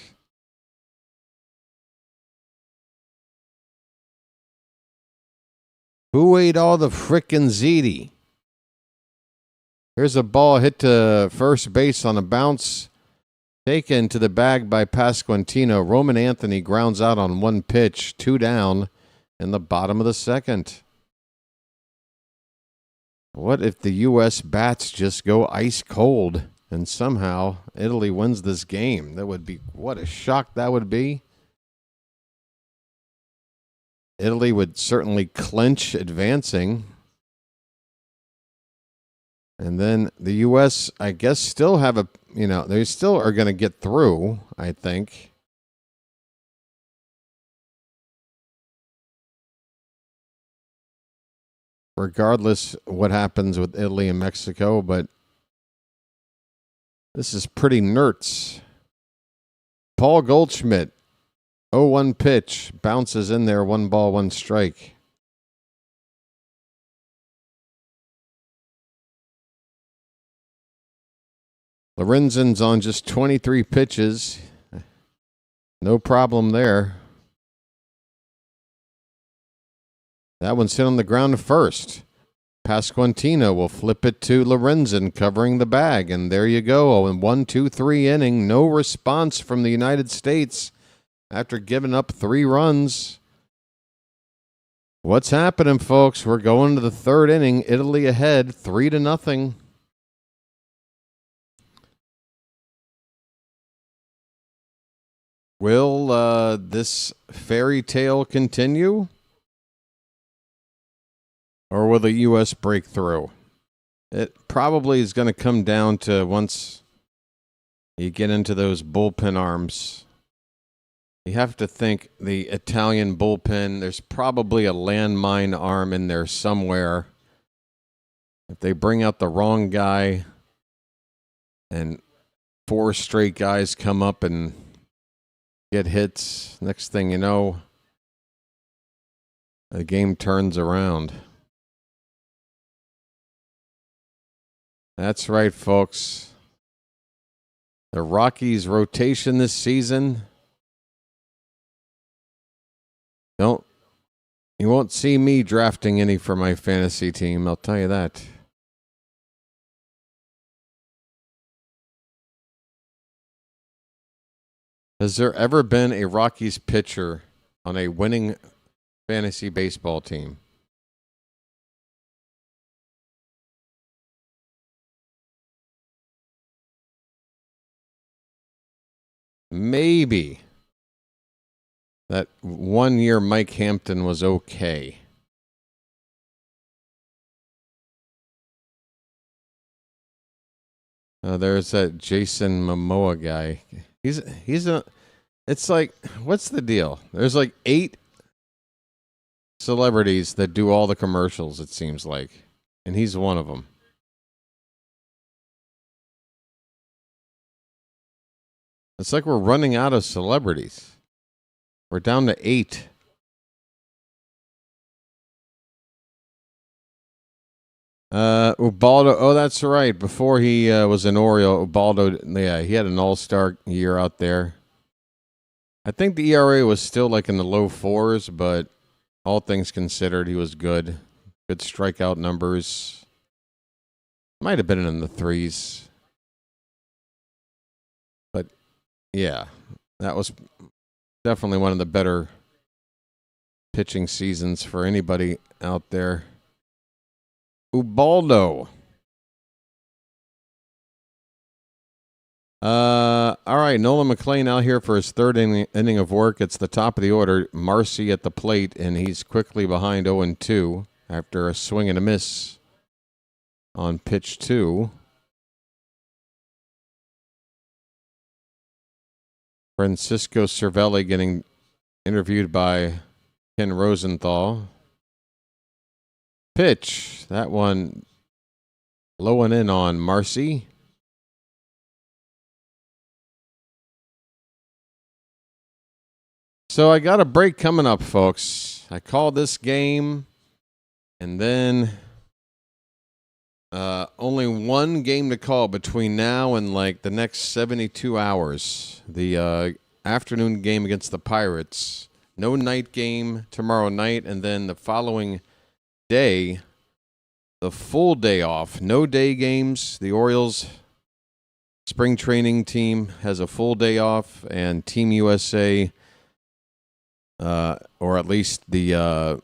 Who ate all the frickin' ziti? Here's a ball hit to first base on a bounce. Taken to the bag by Pasquantino. Roman Anthony grounds out on one pitch. 2 down in the bottom of the second. What if the U.S. bats just go ice cold and somehow Italy wins this game? That would be, what a shock that would be. Italy would certainly clinch advancing. And then the U.S., I guess, still have a, they still are going to get through, I think. Regardless what happens with Italy and Mexico, but this is pretty nerds. Paul Goldschmidt, 0-1 pitch, bounces in there, 1 ball, 1 strike. Lorenzen's on just 23 pitches. No problem there. That one's hit on the ground to first. Pasquantino will flip it to Lorenzen, covering the bag. And there you go. In 1-2-3 inning, no response from the United States after giving up 3 runs. What's happening, folks? We're going to the 3rd inning. Italy ahead, 3-0. Will this fairy tale continue? Or will the U.S. break through? It probably is going to come down to once you get into those bullpen arms. You have to think the Italian bullpen, there's probably a landmine arm in there somewhere. If they bring out the wrong guy and 4 straight guys come up and get hits, next thing you know, the game turns around. That's right, folks. The Rockies' rotation this season. You won't see me drafting any for my fantasy team, I'll tell you that. Has there ever been a Rockies pitcher on a winning fantasy baseball team? Maybe. That 1 year Mike Hampton was okay. There's that Jason Momoa guy. It's like, what's the deal? There's like 8 celebrities that do all the commercials, it seems like. And he's one of them. It's like we're running out of celebrities. We're down to 8. Ubaldo. Oh, that's right. Before he was an Oriole, Ubaldo, yeah, he had an all-star year out there. I think the ERA was still like in the low 4s, but all things considered, he was good. Good strikeout numbers. Might have been in the 3s. But, yeah, that was definitely one of the better pitching seasons for anybody out there. Ubaldo. All right, Nolan McLean out here for his 3rd inning of work. It's the top of the order. Marcy at the plate, and he's quickly behind 0-2 after a swing and a miss on pitch 2. Francisco Cervelli getting interviewed by Ken Rosenthal. Pitch. That one low and in on Marcy. So I got a break coming up, folks. I called this game, and then Only one game to call between now and like the next 72 hours. The afternoon game against the Pirates. No night game tomorrow night, and then the following day, the full day off. No day games. The Orioles spring training team has a full day off, and Team USA, or at least the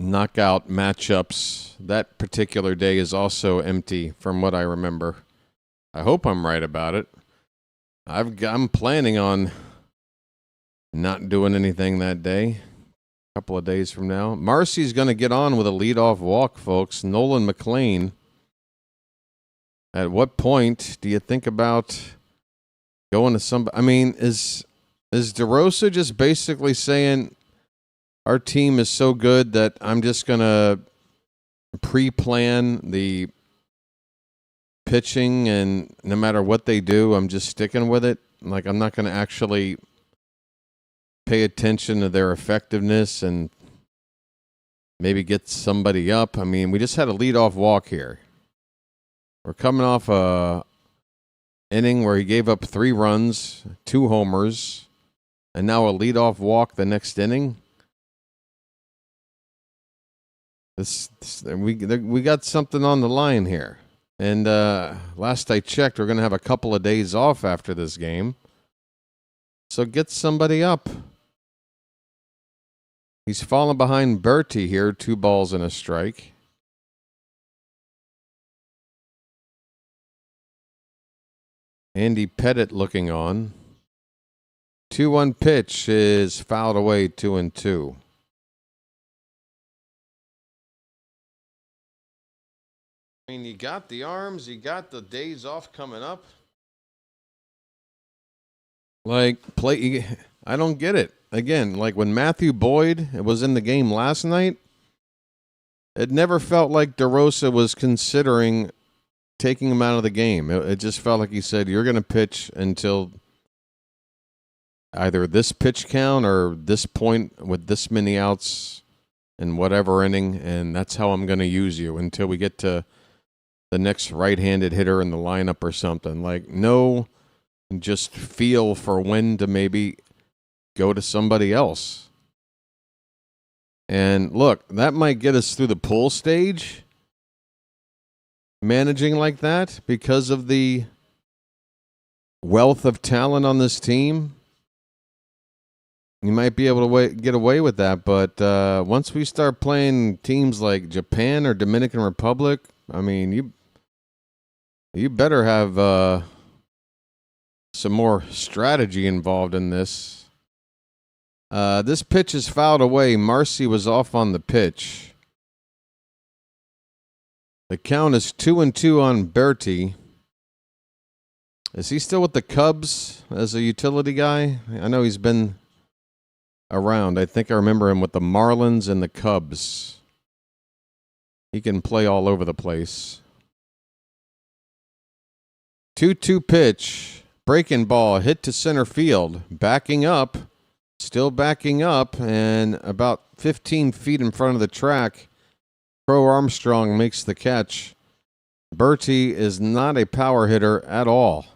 knockout matchups, that particular day is also empty from what I remember. I hope I'm right about it. I'm planning on not doing anything that day. A couple of days from now. Marcy's going to get on with a leadoff walk, folks. Nolan McLean. At what point do you think about going to somebody? I mean, is DeRosa just basically saying our team is so good that I'm just going to pre-plan the pitching, and no matter what they do, I'm just sticking with it? Like, I'm not going to actually pay attention to their effectiveness and maybe get somebody up. I mean, we just had a leadoff walk here. We're coming off a inning where he gave up 3 runs, 2 homers, and now a leadoff walk the next inning. We got something on the line here. And last I checked, we're going to have a couple of days off after this game. So get somebody up. He's fallen behind Bertie here, 2 balls and a strike. Andy Pettit looking on. 2-1 pitch is fouled away, 2-2. I mean, you got the arms, you got the days off coming up. Like, I don't get it. Again, like when Matthew Boyd was in the game last night, it never felt like DeRosa was considering taking him out of the game. It just felt like he said, you're going to pitch until either this pitch count or this point with this many outs in whatever inning, and that's how I'm going to use you until we get to the next right-handed hitter in the lineup or something. Like, no, just feel for when to maybe go to somebody else. And look, that might get us through the pull stage, managing like that, because of the wealth of talent on this team. You might be able to get away with that, but once we start playing teams like Japan or Dominican Republic, I mean, you better have some more strategy involved in this. This pitch is fouled away. Marcy was off on the pitch. The count is 2-2 on Bertie. Is he still with the Cubs as a utility guy? I know he's been around. I think I remember him with the Marlins and the Cubs. He can play all over the place. 2-2 pitch. Breaking ball. Hit to center field. Backing up. Still backing up. And about 15 feet in front of the track, Crow Armstrong makes the catch. Bertie is not a power hitter at all.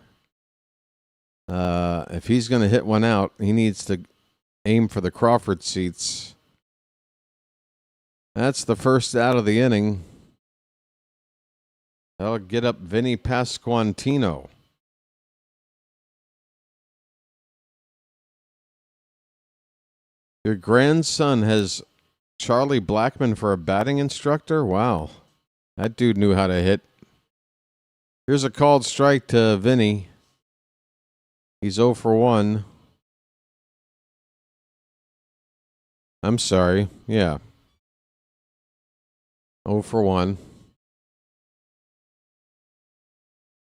If he's going to hit one out, he needs to aim for the Crawford seats. That's the first out of the inning. That'll get up Vinny Pasquantino. Your grandson has Charlie Blackmon for a batting instructor? Wow. That dude knew how to hit. Here's a called strike to Vinny. He's 0 for 1. I'm sorry. Yeah. 0 for 1.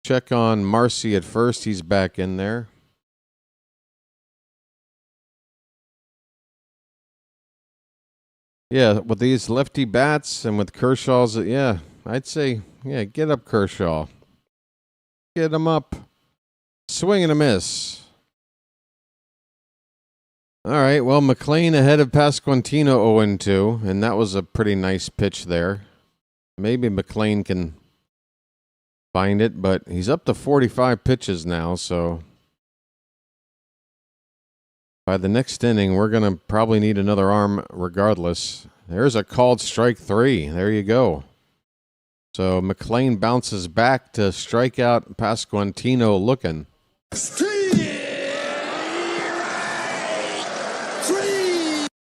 Check on Marcy at first. He's back in there. Yeah, with these lefty bats and with Kershaw's, yeah, I'd say, yeah, get up Kershaw. Get 'em up. Get him up. Swing and a miss. All right, well, McLean ahead of Pasquantino 0-2, and that was a pretty nice pitch there. Maybe McLean can find it, but he's up to 45 pitches now, so by the next inning, we're going to probably need another arm regardless. There's a called strike 3. There you go. So McLean bounces back to strike out Pasquantino looking.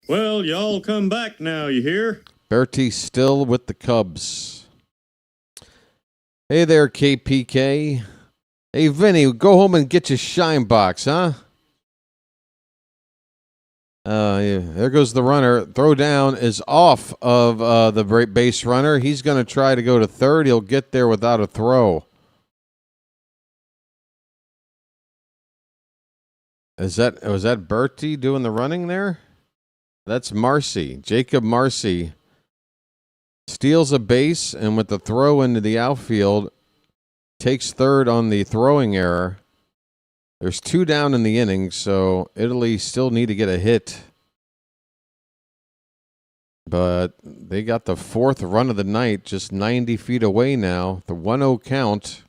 Well, y'all come back now, you hear? Bertie still with the Cubs. Hey there, KPK. Hey, Vinny, go home and get your shine box, huh? Yeah, there goes the runner. Throw down is off of the base runner. He's going to try to go to third. He'll get there without a throw. Was that Bertie doing the running there? That's Marcy. Jacob Marcy steals a base, and with the throw into the outfield, takes third on the throwing error. There's 2 down in the inning, so Italy still need to get a hit. But they got the 4th run of the night, just 90 feet away now. The 1-0 count.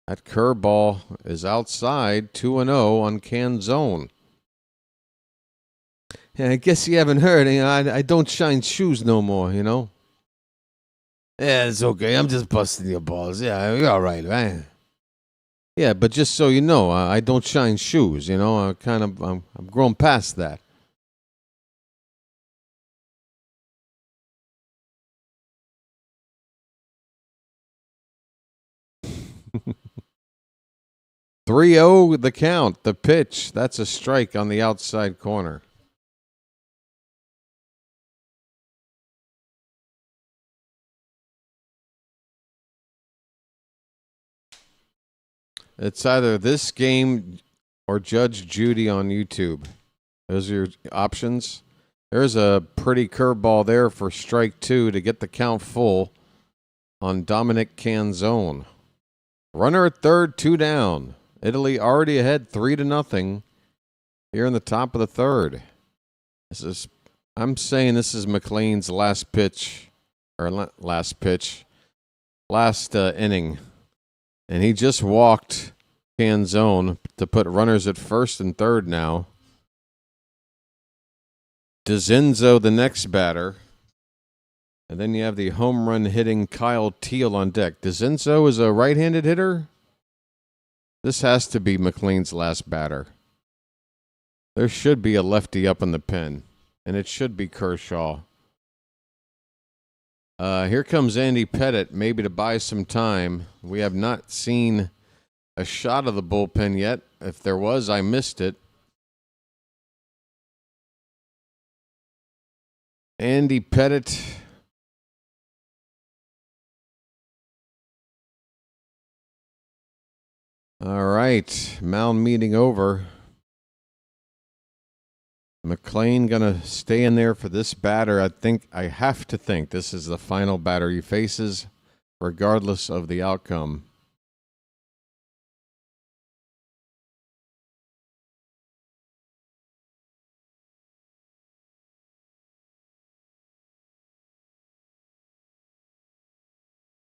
That curveball is outside, 2-0 on Canzone. Yeah, I guess you haven't heard. You know, I don't shine shoes no more, you know. Yeah, it's okay. I'm just busting your balls. Yeah, you're all right? Yeah, but just so you know, I don't shine shoes, you know. I'm grown past that. (3-0) the count, the pitch. That's a strike on the outside corner. It's either this game or Judge Judy on YouTube. Those are your options. There's a pretty curveball there for strike 2 to get the count full on Dominic Canzone. Runner at third, 2 down. Italy already ahead 3-0 here in the top of the third. I'm saying this is McLean's last pitch, last inning. And he just walked Canzone to put runners at first and third now. DeZenzo, the next batter. And then you have the home run hitting Kyle Teal on deck. DeZenzo is a right-handed hitter. This has to be McLean's last batter. There should be a lefty up in the pen, and it should be Kershaw. Here comes Andy Pettit, maybe to buy some time. We have not seen a shot of the bullpen yet. If there was, I missed it. Andy Pettit. All right, mound meeting over. McLean going to stay in there for this batter. I have to think this is the final batter he faces, regardless of the outcome.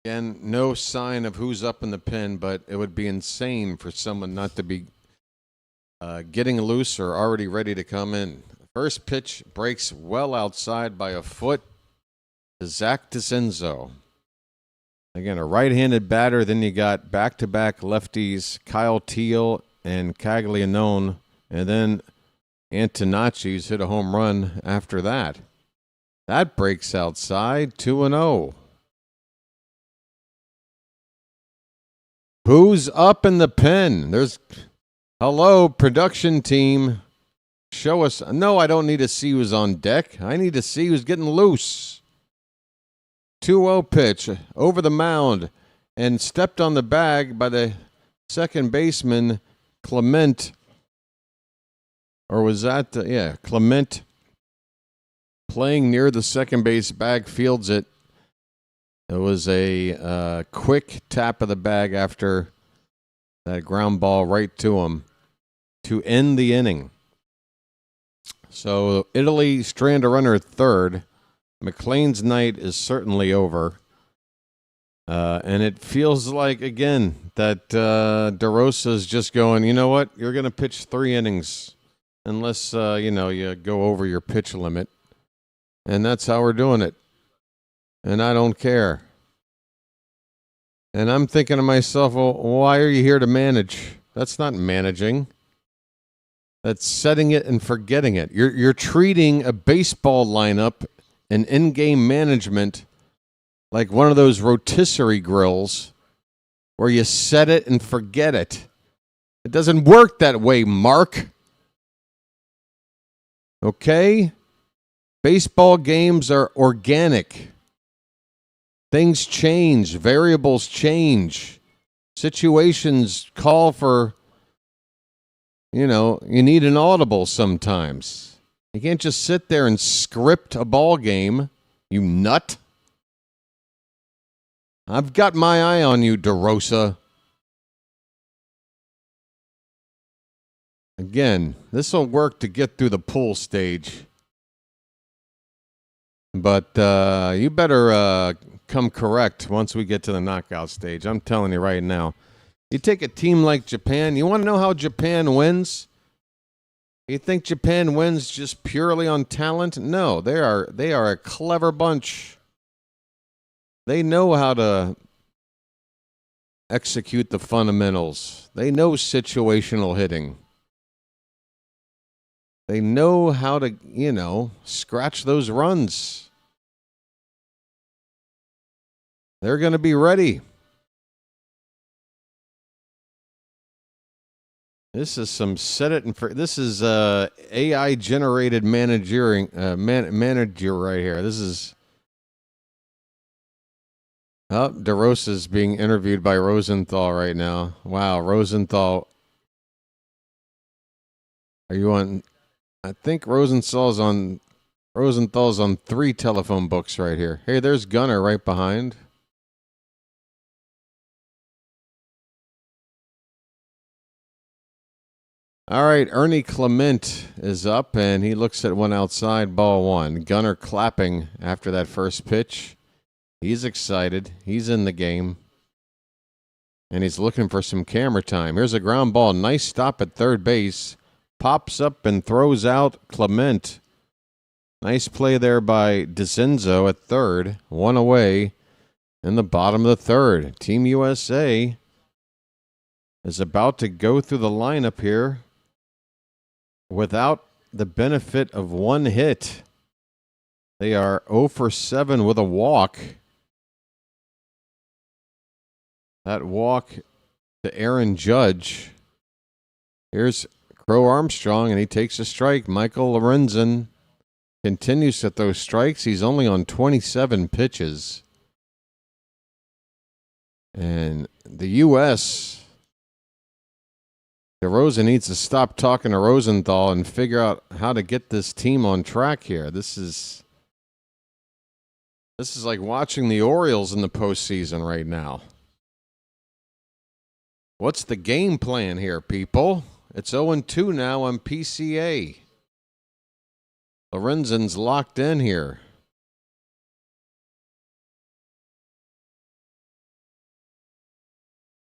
Again, no sign of who's up in the pen, but it would be insane for someone not to be getting loose or already ready to come in. First pitch breaks well outside by a foot to Zach DeCenzo. Again, a right-handed batter. Then you got back-to-back lefties, Kyle Teal and Caglianone. And then Antonacci's hit a home run after that. That breaks outside, 2-0. Who's up in the pen? Hello, production team. Show us. No, I don't need to see who's on deck. I need to see who's getting loose. 2-0 pitch over the mound and stepped on the bag by the second baseman, Clement. Or was that, Clement playing near the second base bag, fields it. It was a quick tap of the bag after that ground ball right to him to end the inning. So Italy strand a runner at third. McLean's night is certainly over. And it feels like, again, that DeRosa's just going, you know what? You're going to pitch 3 innings unless, you go over your pitch limit. And that's how we're doing it. And I don't care. And I'm thinking to myself, well, why are you here to manage? That's not managing. That's setting it and forgetting it. You're treating a baseball lineup and in-game management like one of those rotisserie grills where you set it and forget it. It doesn't work that way, Mark. Okay? Baseball games are organic. Things change. Variables change. Situations call for, you need an audible sometimes. You can't just sit there and script a ball game, you nut. I've got my eye on you, DeRosa. Again, this will work to get through the pool stage. But you better come correct once we get to the knockout stage. I'm telling you right now. You take a team like Japan. You want to know how Japan wins? You think Japan wins just purely on talent? No, they are a clever bunch. They know how to execute the fundamentals. They know situational hitting. They know how to, scratch those runs. They're going to be ready. This is some this is AI generated manager right here. This is DeRosa's being interviewed by Rosenthal right now. Wow, Rosenthal. Are you on? I think Rosenthal's on 3 telephone books right here. Hey, there's Gunner right behind. All right, Ernie Clement is up, and he looks at one outside, ball 1. Gunner clapping after that first pitch. He's excited. He's in the game. And he's looking for some camera time. Here's a ground ball. Nice stop at third base. Pops up and throws out Clement. Nice play there by DeCenzo at third. 1 away in the bottom of the third. Team USA is about to go through the lineup here without the benefit of 1 hit. They are 0 for 7 with a walk. That walk to Aaron Judge. Here's Crow Armstrong, and he takes a strike. Michael Lorenzen continues to throw strikes. He's only on 27 pitches. And the U.S., DeRosa needs to stop talking to Rosenthal and figure out how to get this team on track here. This is like watching the Orioles in the postseason right now. What's the game plan here, people? It's 0-2 now on PCA. Lorenzen's locked in here.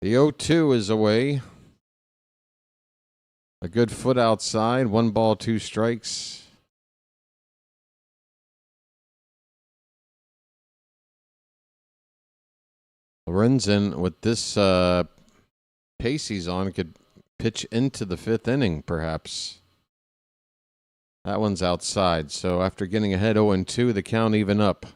The 0-2 is away. A good foot outside. 1 ball, 2 strikes. Lorenzen, with this pace he's on, could pitch into the 5th inning, perhaps. That one's outside. So after getting ahead 0-2, the count even up.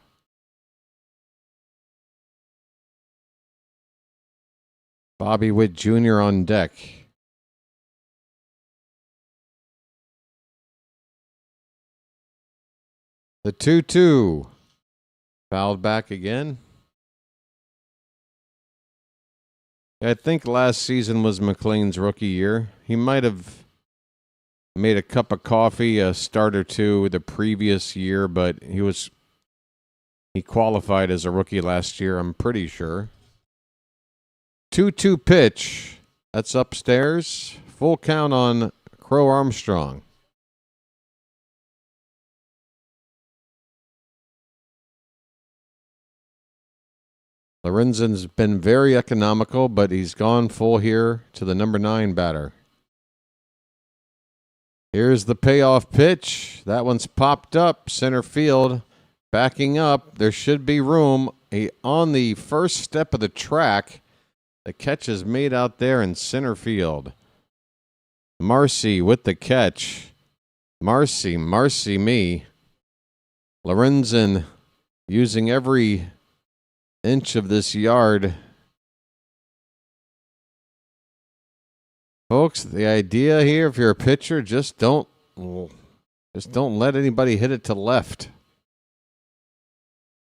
Bobby Witt Jr. on deck. The 2-2. Fouled back again. I think last season was McLean's rookie year. He might have made a cup of coffee, a start or two the previous year, but he qualified as a rookie last year, I'm pretty sure. 2-2 pitch. That's upstairs. Full count on Crow Armstrong. Lorenzen's been very economical, but he's gone full here to the number 9 batter. Here's the payoff pitch. That one's popped up. Center field. Backing up. There should be room. On the first step of the track, the catch is made out there in center field. Marcy with the catch. Marcy me. Lorenzen using every inch of this yard. Folks, the idea here, if you're a pitcher, just don't let anybody hit it to left.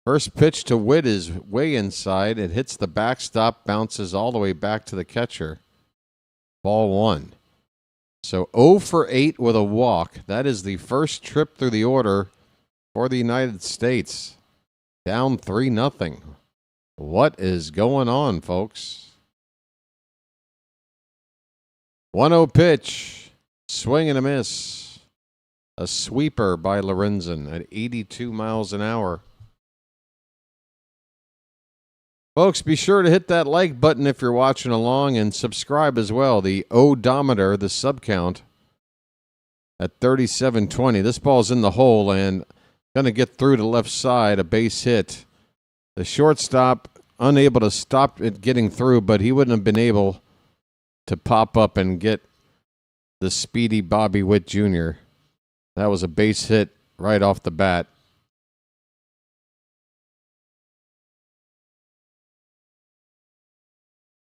First pitch to Witt is way inside. It hits the backstop, bounces all the way back to the catcher. Ball 1. So 0 for 8 with a walk. That is the first trip through the order for the United States. Down 3-0. What is going on, folks? 1-0 pitch. Swing and a miss. A sweeper by Lorenzen at 82 miles an hour. Folks, be sure to hit that like button if you're watching along and subscribe as well. The odometer, the sub count, at 37:20. This ball's in the hole and going to get through to left side, a base hit. The shortstop unable to stop it getting through, but he wouldn't have been able to pop up and get the speedy Bobby Witt Jr. That was a base hit right off the bat.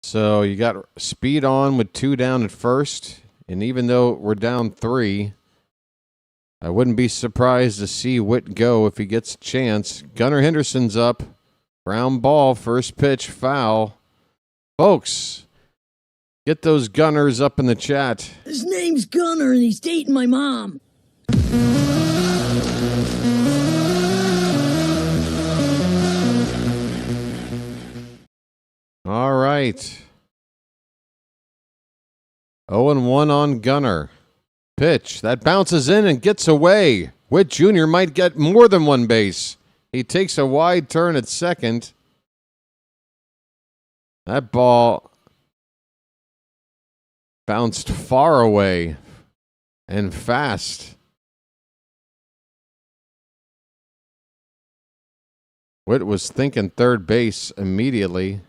So you got speed on with 2 down at first, and even though we're down 3, I wouldn't be surprised to see Witt go if he gets a chance. Gunnar Henderson's up. Ground ball, first pitch, foul. Folks, get those Gunners up in the chat. His name's Gunner and he's dating my mom. All right. 0-1 on Gunner. Pitch. That bounces in and gets away. Witt Jr. might get more than one base. He takes a wide turn at second. That ball bounced far away and fast. Witt was thinking third base immediately.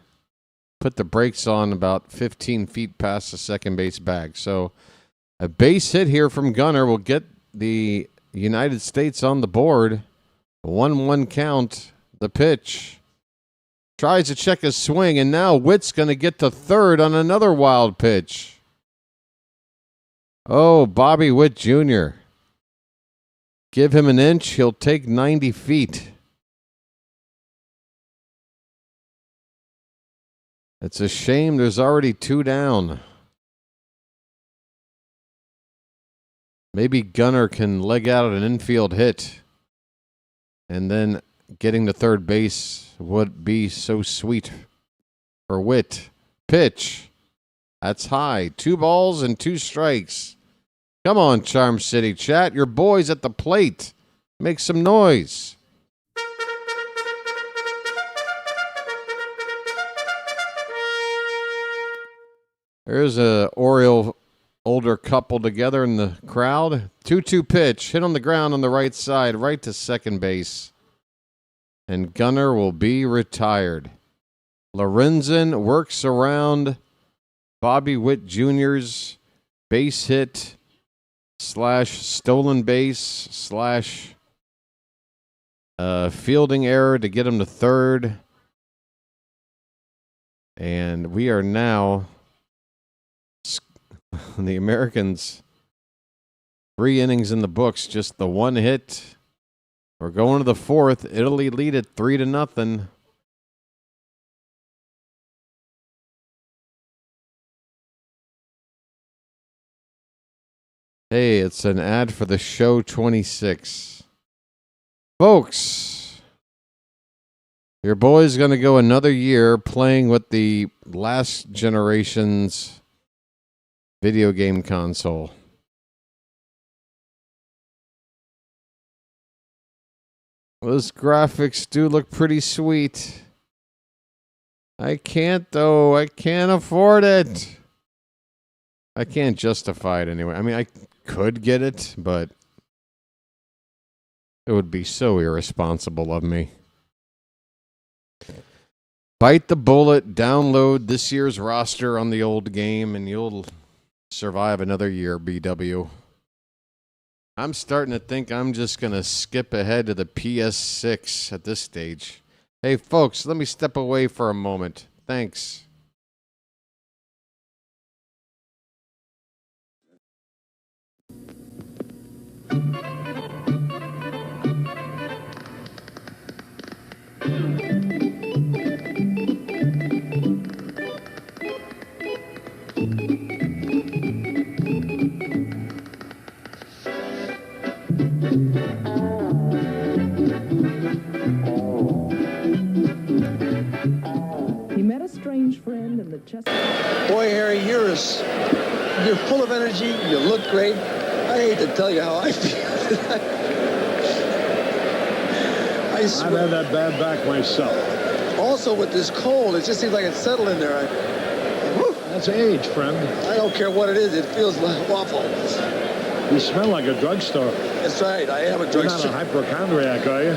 Put the brakes on about 15 feet past the second base bag. So a base hit here from Gunner will get the United States on the board. 1-1 count. The pitch. Tries to check his swing, and now Witt's going to get to third on another wild pitch. Oh, Bobby Witt Jr. Give him an inch, he'll take 90 feet. It's a shame there's already 2 down. Maybe Gunner can leg out an infield hit. And then getting to third base would be so sweet for Witt. Pitch. That's high. 2 balls and 2 strikes. Come on, Charm City chat. Your boy's at the plate. Make some noise. There's a Oriole older couple together in the crowd. 2-2 pitch. Hit on the ground on the right side, right to second base. And Gunner will be retired. Lorenzen works around Bobby Witt Jr.'s base hit / stolen base / fielding error to get him to third. And we are now, the Americans, 3 innings in the books, just the 1 hit. We're going to the 4th. Italy lead it 3-0. Hey, it's an ad for the show 26. Folks, your boy's going to go another year playing with the last generation's video game console. Those graphics do look pretty sweet. I can't, though. I can't afford it. I can't justify it anyway. I mean, I could get it, but it would be so irresponsible of me. Bite the bullet, download this year's roster on the old game, and you'll survive another year, BW. I'm starting to think I'm just going to skip ahead to the PS6 at this stage. Hey, folks, let me step away for a moment. Thanks. He met a strange friend in the chest. Boy, Harry, you're full of energy. You look great. I hate to tell you how I feel. I I've swear. had that bad back myself. Also, with this cold, it just seems like it's settled in there. That's age, friend. I don't care what it is. It feels awful. You smell like a drugstore. That's right. I am a You're not a drugstore. hypochondriac, are you?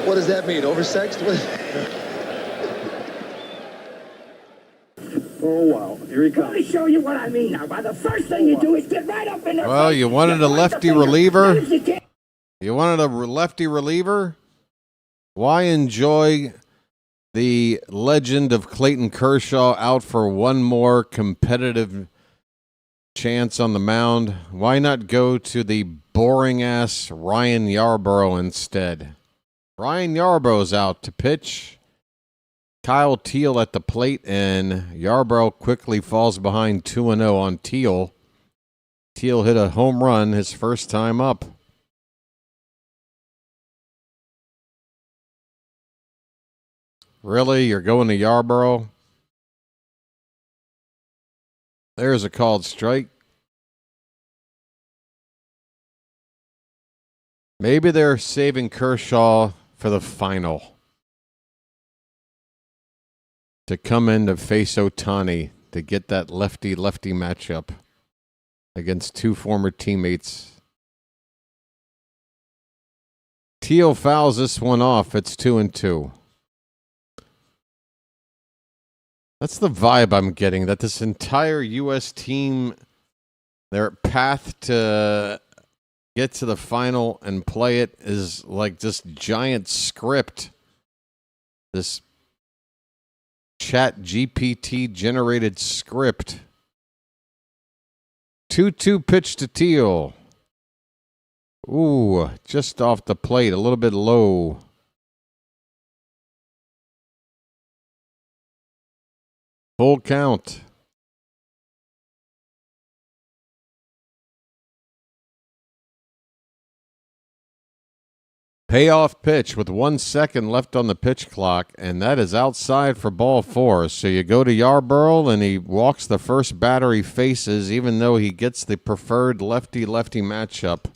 What does that mean? Oversexed? Oh, wow. Here he Let comes. me show you what I mean now. By the first thing you do is get right up in there. Well, you wanted a lefty reliever? You wanted a lefty reliever? Why enjoy the legend of Clayton Kershaw out for one more competitive chance on the mound? Why not go to the boring-ass Ryan Yarbrough instead? Ryan Yarborough's out to pitch. Kyle Teal at the plate, and Yarbrough quickly falls behind 2-0 on Teal. Teal hit a home run his first time up. Really? You're going to Yarbrough? There's a called strike. Maybe they're saving Kershaw for the final, to come in to face Ohtani to get that lefty-lefty matchup against two former teammates. Teal fouls this one off. It's 2-2. That's the vibe I'm getting, that this entire U.S. team, their path to get to the final and play it is like this giant script. This Chat GPT generated script. 2-2 pitch to Teal. Ooh, just off the plate, a little bit low. Full count. Payoff pitch with 1 second left on the pitch clock, and that is outside for ball 4. So you go to Yarbrough, and he walks the first batter he faces, even though he gets the preferred lefty-lefty matchup.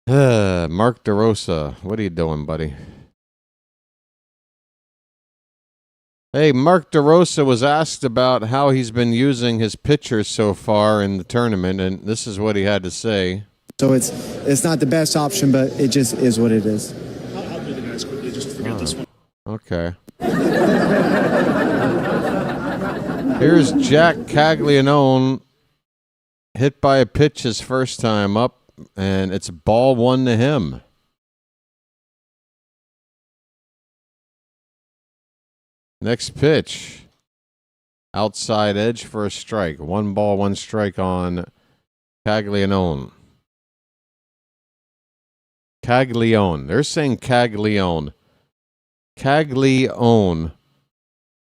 Mark DeRosa, what are you doing, buddy? Hey, Mark DeRosa was asked about how he's been using his pitchers so far in the tournament, and this is what he had to say. So it's not the best option, but it just is what it is. I'll do the guys quickly just to forget this one. Okay. Here's Jack Caglianone, hit by a pitch his first time up, and it's ball 1 to him. Next pitch, outside edge for a strike. 1 ball, 1 strike on Caglianone. Caglione. They're saying Caglione. Caglione.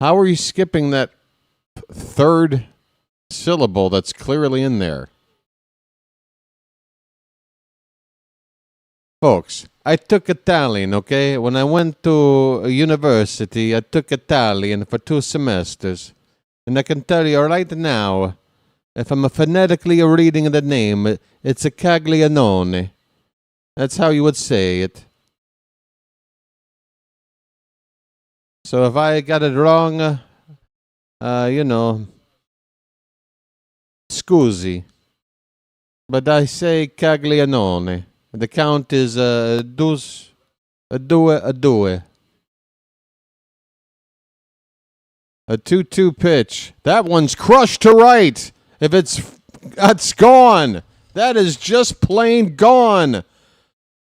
How are you skipping that third syllable that's clearly in there? Folks, I took Italian, okay? When I went to university, I took Italian for 2 semesters. And I can tell you right now, if I'm phonetically reading the name, it's a Caglianone. That's how you would say it. So if I got it wrong, scusi. But I say Caglianone. The count is a due. A 2-2 pitch. That one's crushed to right. That's gone. That is just plain gone.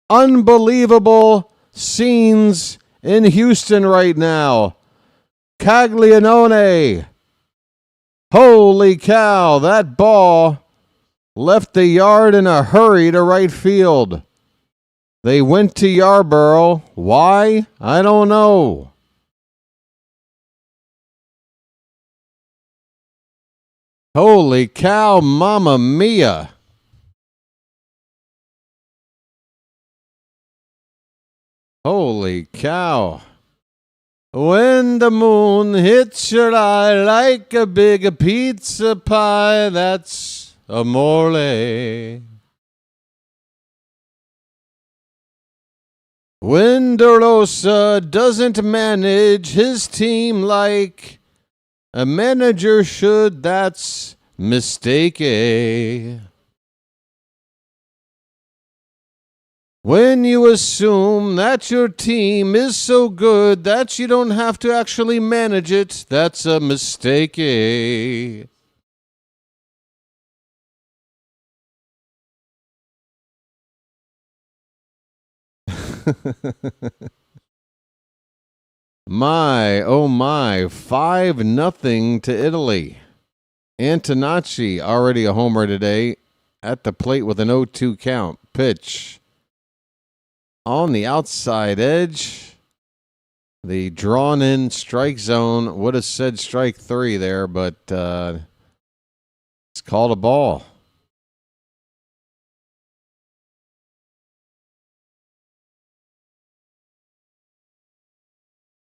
Unbelievable scenes in Houston right now. Caglianone. Holy cow, that ball left the yard in a hurry to right field. They went to Yarborough. Why? I don't know. Holy cow, mamma mia. Holy cow. When the moon hits your eye like a big pizza pie, that's amore. When DeRosa doesn't manage his team like a manager should, that's mistake. When you assume that your team is so good that you don't have to actually manage it, that's a mistake. My, oh my, 5-0 to Italy. Antonacci, already a homer today, at the plate with an 0-2 count. Pitch. On the outside edge. The drawn-in strike zone. Would have said strike 3 there, but it's called a ball.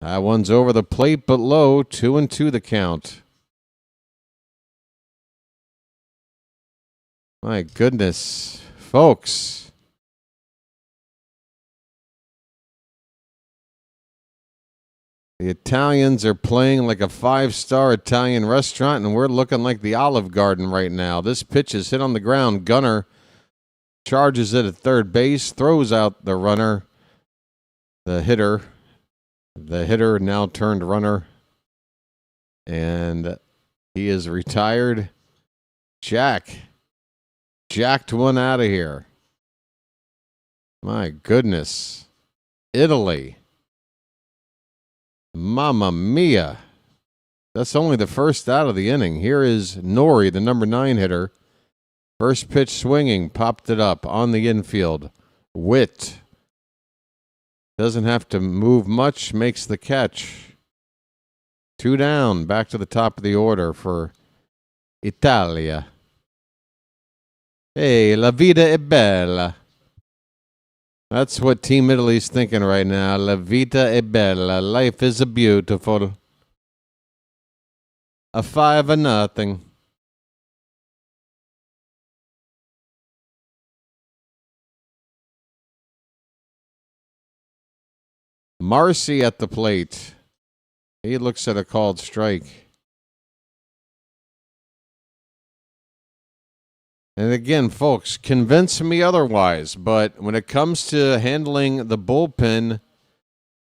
That one's over the plate, but low. 2-2 the count. My goodness, folks. The Italians are playing like a 5-star Italian restaurant, and we're looking like the Olive Garden right now. This pitch is hit on the ground. Gunner charges it at third base, throws out the runner, the hitter. The hitter now turned runner, and he is retired. Jacked one out of here. My goodness. Italy. Mamma mia. That's only the first out of the inning. Here is Nori, the number 9 hitter. First pitch swinging, popped it up on the infield. Witt. Doesn't have to move much, makes the catch. 2 down, back to the top of the order for Italia. Hey, la vita è bella. That's what Team Italy's thinking right now. La vita è bella. Life is beautiful. A 5-0. Marcy at the plate. He looks at a called strike. And again, folks, convince me otherwise, but when it comes to handling the bullpen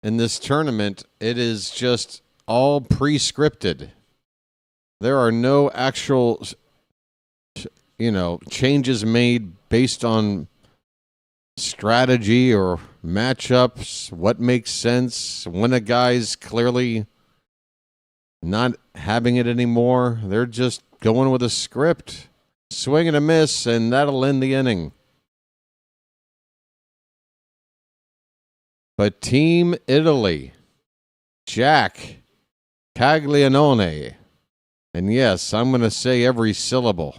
in this tournament, it is just all pre-scripted. There are no actual, changes made based on strategy or matchups, what makes sense, when a guy's clearly not having it anymore. They're just going with a script. Swing and a miss, and that'll end the inning. But Team Italy, Jack Caglianone, and yes, I'm going to say every syllable.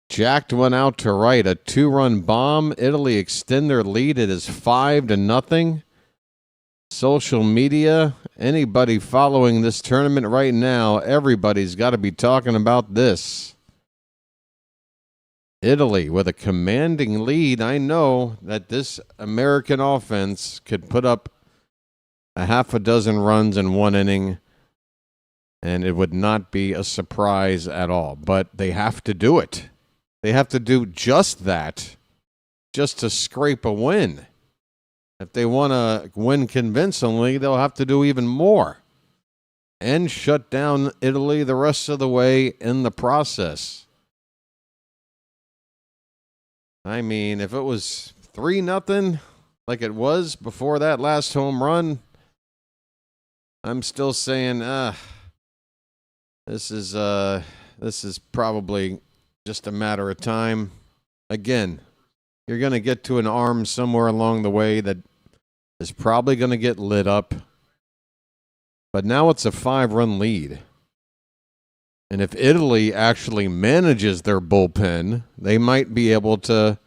Jacked one out to right, a 2-run bomb. Italy extend their lead. It is 5-0. Social media, anybody following this tournament right now, everybody's got to be talking about this. Italy with a commanding lead. I know that this American offense could put up a half a dozen runs in one inning, and it would not be a surprise at all. But they have to do it. They have to do just that, just to scrape a win. If they want to win convincingly, they'll have to do even more and shut down Italy the rest of the way in the process. I mean, if it was 3-0 like it was before that last home run, I'm still saying, this is probably just a matter of time. Again, you're going to get to an arm somewhere along the way that is probably going to get lit up. But now it's a 5-run lead. And if Italy actually manages their bullpen, they might be able to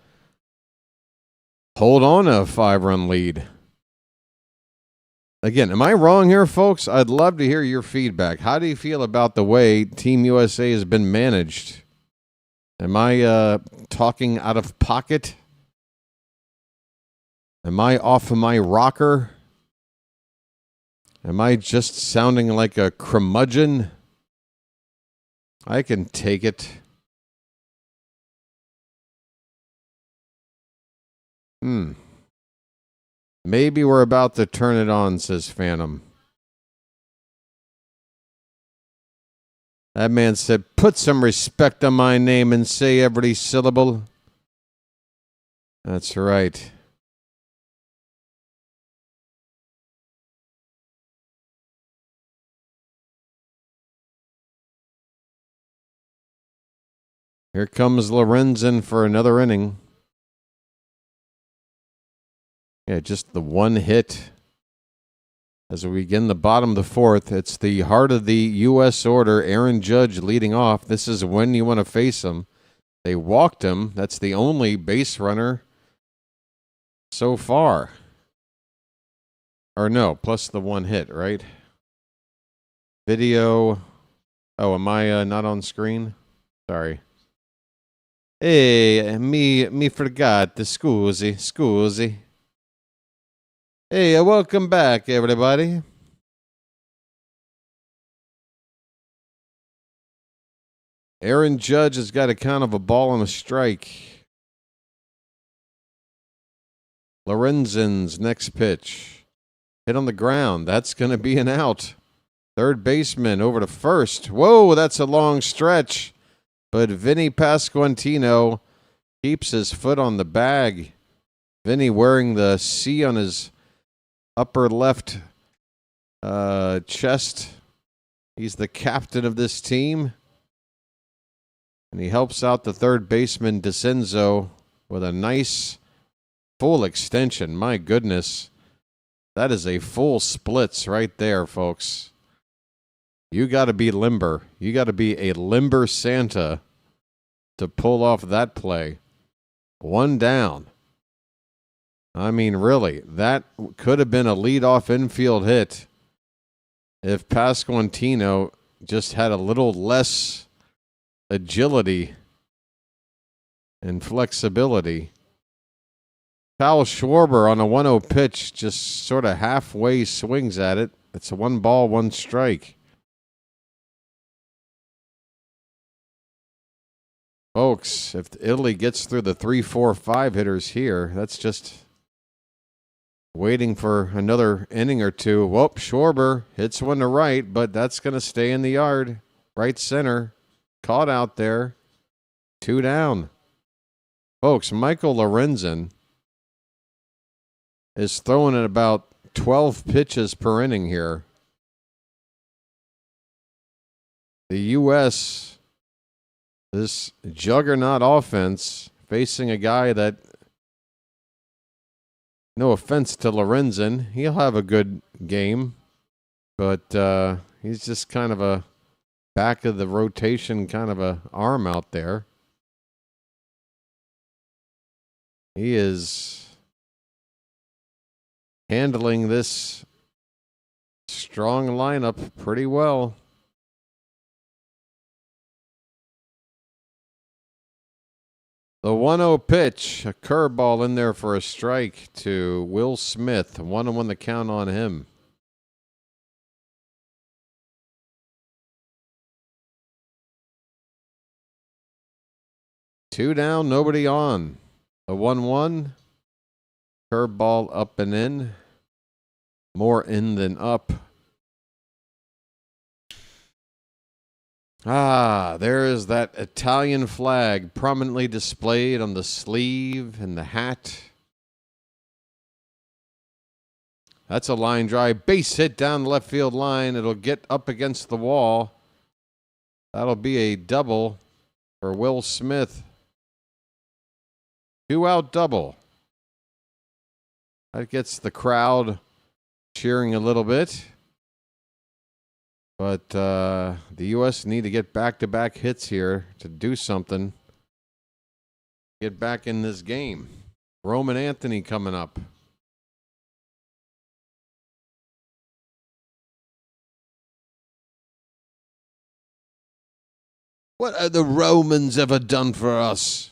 hold on to a 5-run lead. Again, am I wrong here, folks? I'd love to hear your feedback. How do you feel about the way Team USA has been managed? Am I talking out of pocket? Am I off of my rocker? Am I just sounding like a curmudgeon? I can take it. Maybe we're about to turn it on, says Phantom. That man said, put some respect on my name and say every syllable. That's right. Here comes Lorenzen for another inning. Yeah, just the one hit. As we begin the bottom of the fourth, it's the heart of the U.S. order. Aaron Judge leading off. This is when you want to face him. They walked him. That's the only base runner so far. Or no, plus the one hit, right? Video. Oh, am I not on screen? Sorry. Hey, me forgot. Scusi. Hey, welcome back, everybody. Aaron Judge has got a count of a ball and a strike. Lorenzen's next pitch. Hit on the ground. That's going to be an out. Third baseman over to first. Whoa, that's a long stretch. But Vinny Pasquantino keeps his foot on the bag. Vinny wearing the C on his upper left chest. He's the captain of this team. And he helps out the third baseman, DeCenzo, with a nice full extension. My goodness. That is a full splits right there, folks. You got to be limber. You got to be a limber Santa to pull off that play. One down. I mean, really, that could have been a leadoff infield hit if Pasquantino just had a little less agility and flexibility. Kyle Schwarber on a 1-0 pitch just sort of halfway swings at it. It's a 1 ball, 1 strike. Folks, if Italy gets through the 3, 4, 5 hitters here, that's just waiting for another inning or two. Whoop, Schwarber hits one to right, but that's going to stay in the yard. Right center. Caught out there. 2 down. Folks, Michael Lorenzen is throwing at about 12 pitches per inning here. The U.S., this juggernaut offense, facing a guy that, no offense to Lorenzen, he'll have a good game, but he's just kind of a back of the rotation kind of a arm out there. He is handling this strong lineup pretty well. The 1-0 pitch, a curveball in there for a strike to Will Smith. 1-1 the count on him. 2 down, nobody on. The 1-1. Curveball up and in. More in than up. Ah, there is that Italian flag prominently displayed on the sleeve and the hat. That's a line drive. Base hit down the left field line. It'll get up against the wall. That'll be a double for Will Smith. 2-out double. That gets the crowd cheering a little bit. But the U.S. need to get back-to-back hits here to do something. Get back in this game. Roman Anthony coming up. What have the Romans ever done for us?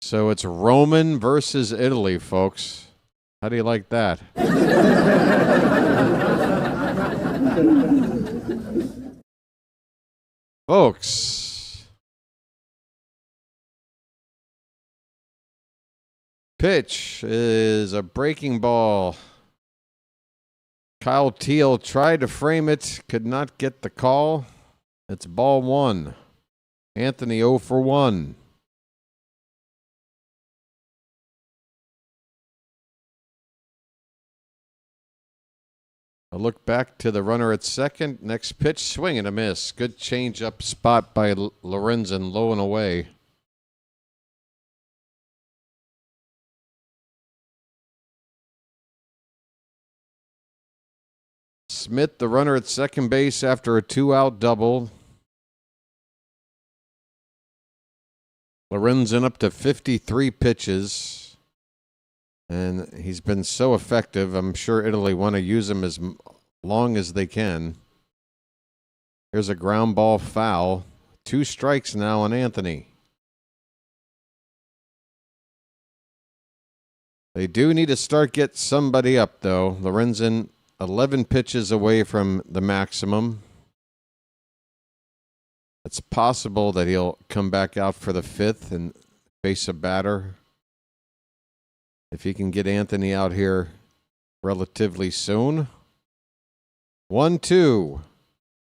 So it's Roman versus Italy, folks. How do you like that? Folks. Pitch is a breaking ball. Kyle Teal tried to frame it, could not get the call. It's ball 1. Anthony 0 for 1. A look back to the runner at second. Next pitch, swing and a miss. Good change-up spot by Lorenzen, low and away. Smith, the runner at second base after a 2-out double. Lorenzen up to 53 pitches. And he's been so effective. I'm sure Italy want to use him as long as they can. Here's a ground ball foul. 2 strikes now on Anthony. They do need to start get somebody up, though. Lorenzen, 11 pitches away from the maximum. It's possible that he'll come back out for the 5th and face a batter. If he can get Anthony out here relatively soon. 1-2.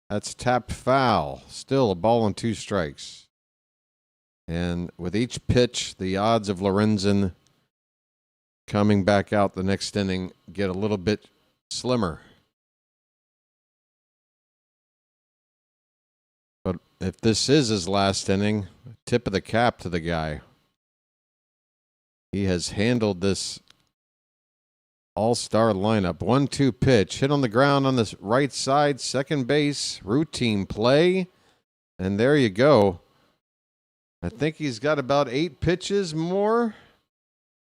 That's tapped foul. Still a ball and 2 strikes. And with each pitch, the odds of Lorenzen coming back out the next inning get a little bit slimmer. But if this is his last inning, tip of the cap to the guy. He has handled this all-star lineup. 1-2 pitch. Hit on the ground on the right side. Second base. Routine play. And there you go. I think he's got about 8 pitches more.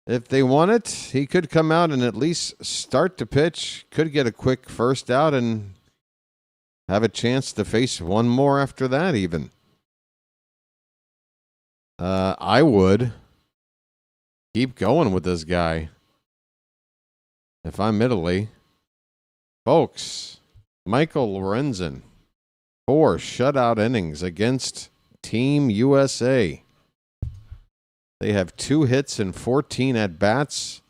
If they want it, he could come out and at least start to pitch. Could get a quick first out and have a chance to face one more after that even. I would keep going with this guy if I'm Italy. Folks, Michael Lorenzen, 4 shutout innings against Team USA. They have 2 hits and 14 at-bats.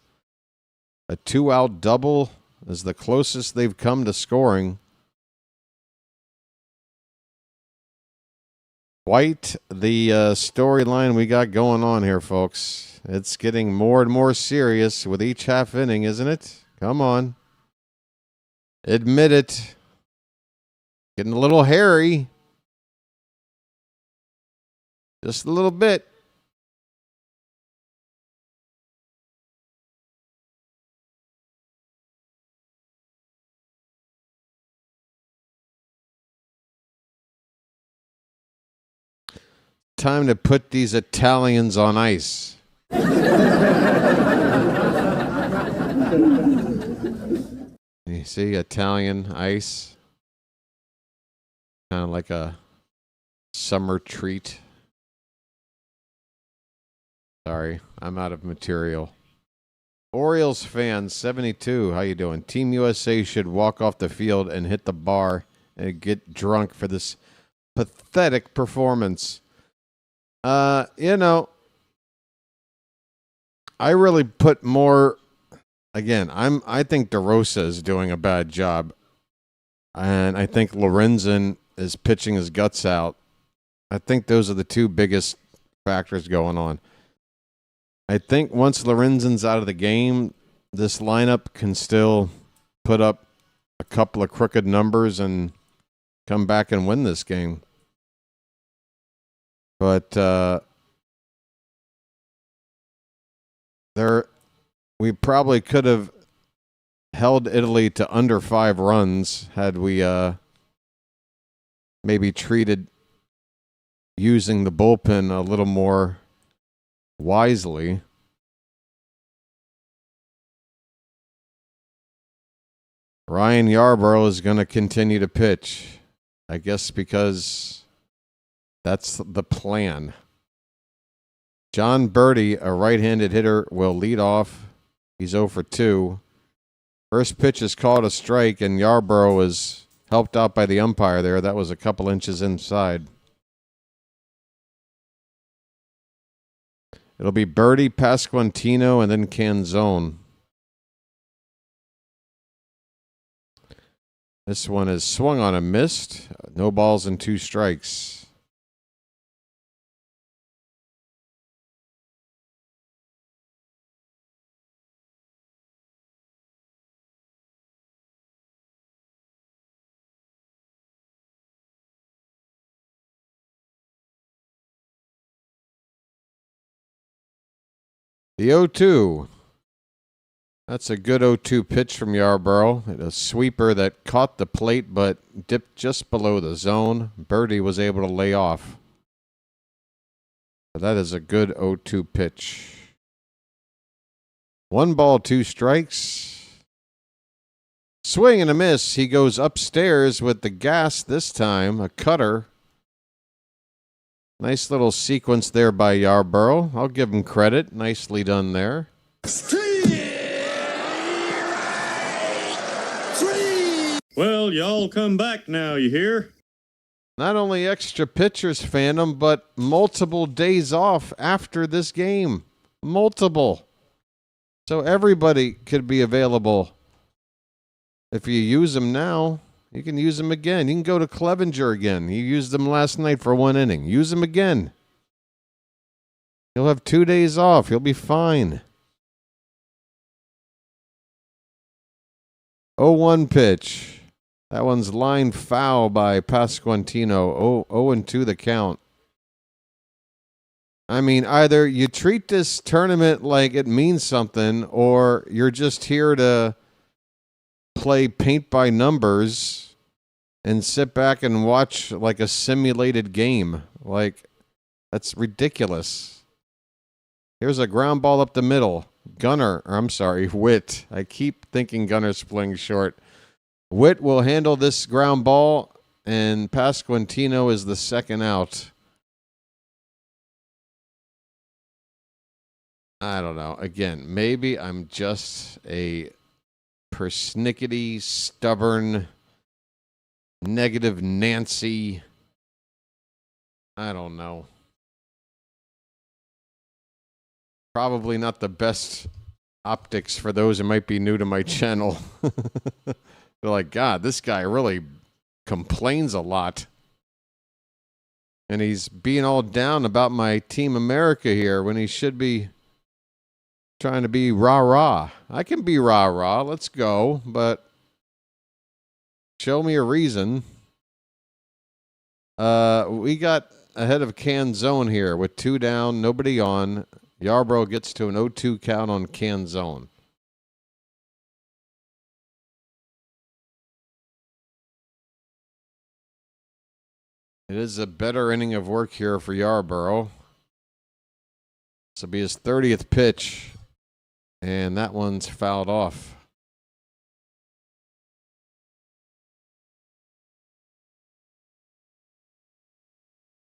A 2-out double is the closest they've come to scoring. Quite the storyline we got going on here, folks. It's getting more and more serious with each half inning, isn't it? Come on. Admit it. Getting a little hairy. Just a little bit. Time to put these Italians on ice. You see, Italian ice. Kind of like a summer treat. Sorry, I'm out of material. Orioles fans, 72. How you doing? Team USA should walk off the field and hit the bar get drunk for this pathetic performance. You know, I really put more. Again, I think DeRosa is doing a bad job, and I think Lorenzen is pitching his guts out. I think those are the two biggest factors going on. I think once Lorenzen's out of the game, this lineup can still put up a couple of crooked numbers and come back and win this game. But we probably could have held Italy to under 5 runs had we maybe treated using the bullpen a little more wisely. Ryan Yarbrough is going to continue to pitch, I guess, because that's the plan. John Birdie, a right-handed hitter, will lead off. He's 0 for 2. First pitch is called a strike, and Yarbrough is helped out by the umpire there. That was a couple inches inside. It'll be Birdie, Pasquantino, and then Canzone. This one is swung on and missed. No balls and 2 strikes. The 0-2. That's a good 0-2 pitch from Yarbrough. A sweeper that caught the plate but dipped just below the zone. Birdie was able to lay off. But that is a good 0-2 pitch. 1 ball, 2 strikes. Swing and a miss. He goes upstairs with the gas this time. A cutter. Nice little sequence there by Yarbrough. I'll give him credit. Nicely done there. Well, y'all come back now, you hear? Not only extra pitchers fandom, but multiple days off after this game. Multiple. So everybody could be available. If you use them now, you can use them again. You can go to Clevenger again. You used them last night for 1 inning. Use them again. You'll have 2 days off. You'll be fine. 0-1 pitch. That one's line foul by Pasquantino. 0-2 the count. I mean, either you treat this tournament like it means something, or you're just here to play paint by numbers and sit back and watch like a simulated game. Like, that's ridiculous. Here's a ground ball up the middle. Witt. I keep thinking Gunner's playing short. Witt will handle this ground ball, and Pasquantino is the second out. I don't know. Again, maybe I'm just a persnickety, stubborn, negative Nancy. I don't know. Probably not the best optics for those who might be new to my channel. They're like, God, this guy really complains a lot. And he's being all down about my Team America here when he should be trying to be rah-rah. I can be rah-rah. Let's go. But show me a reason. We got ahead of Canzone here with 2 down, nobody on. Yarbrough gets to an 0-2 count on Canzone. It is a better inning of work here for Yarbrough. This will be his 30th pitch, and that one's fouled off.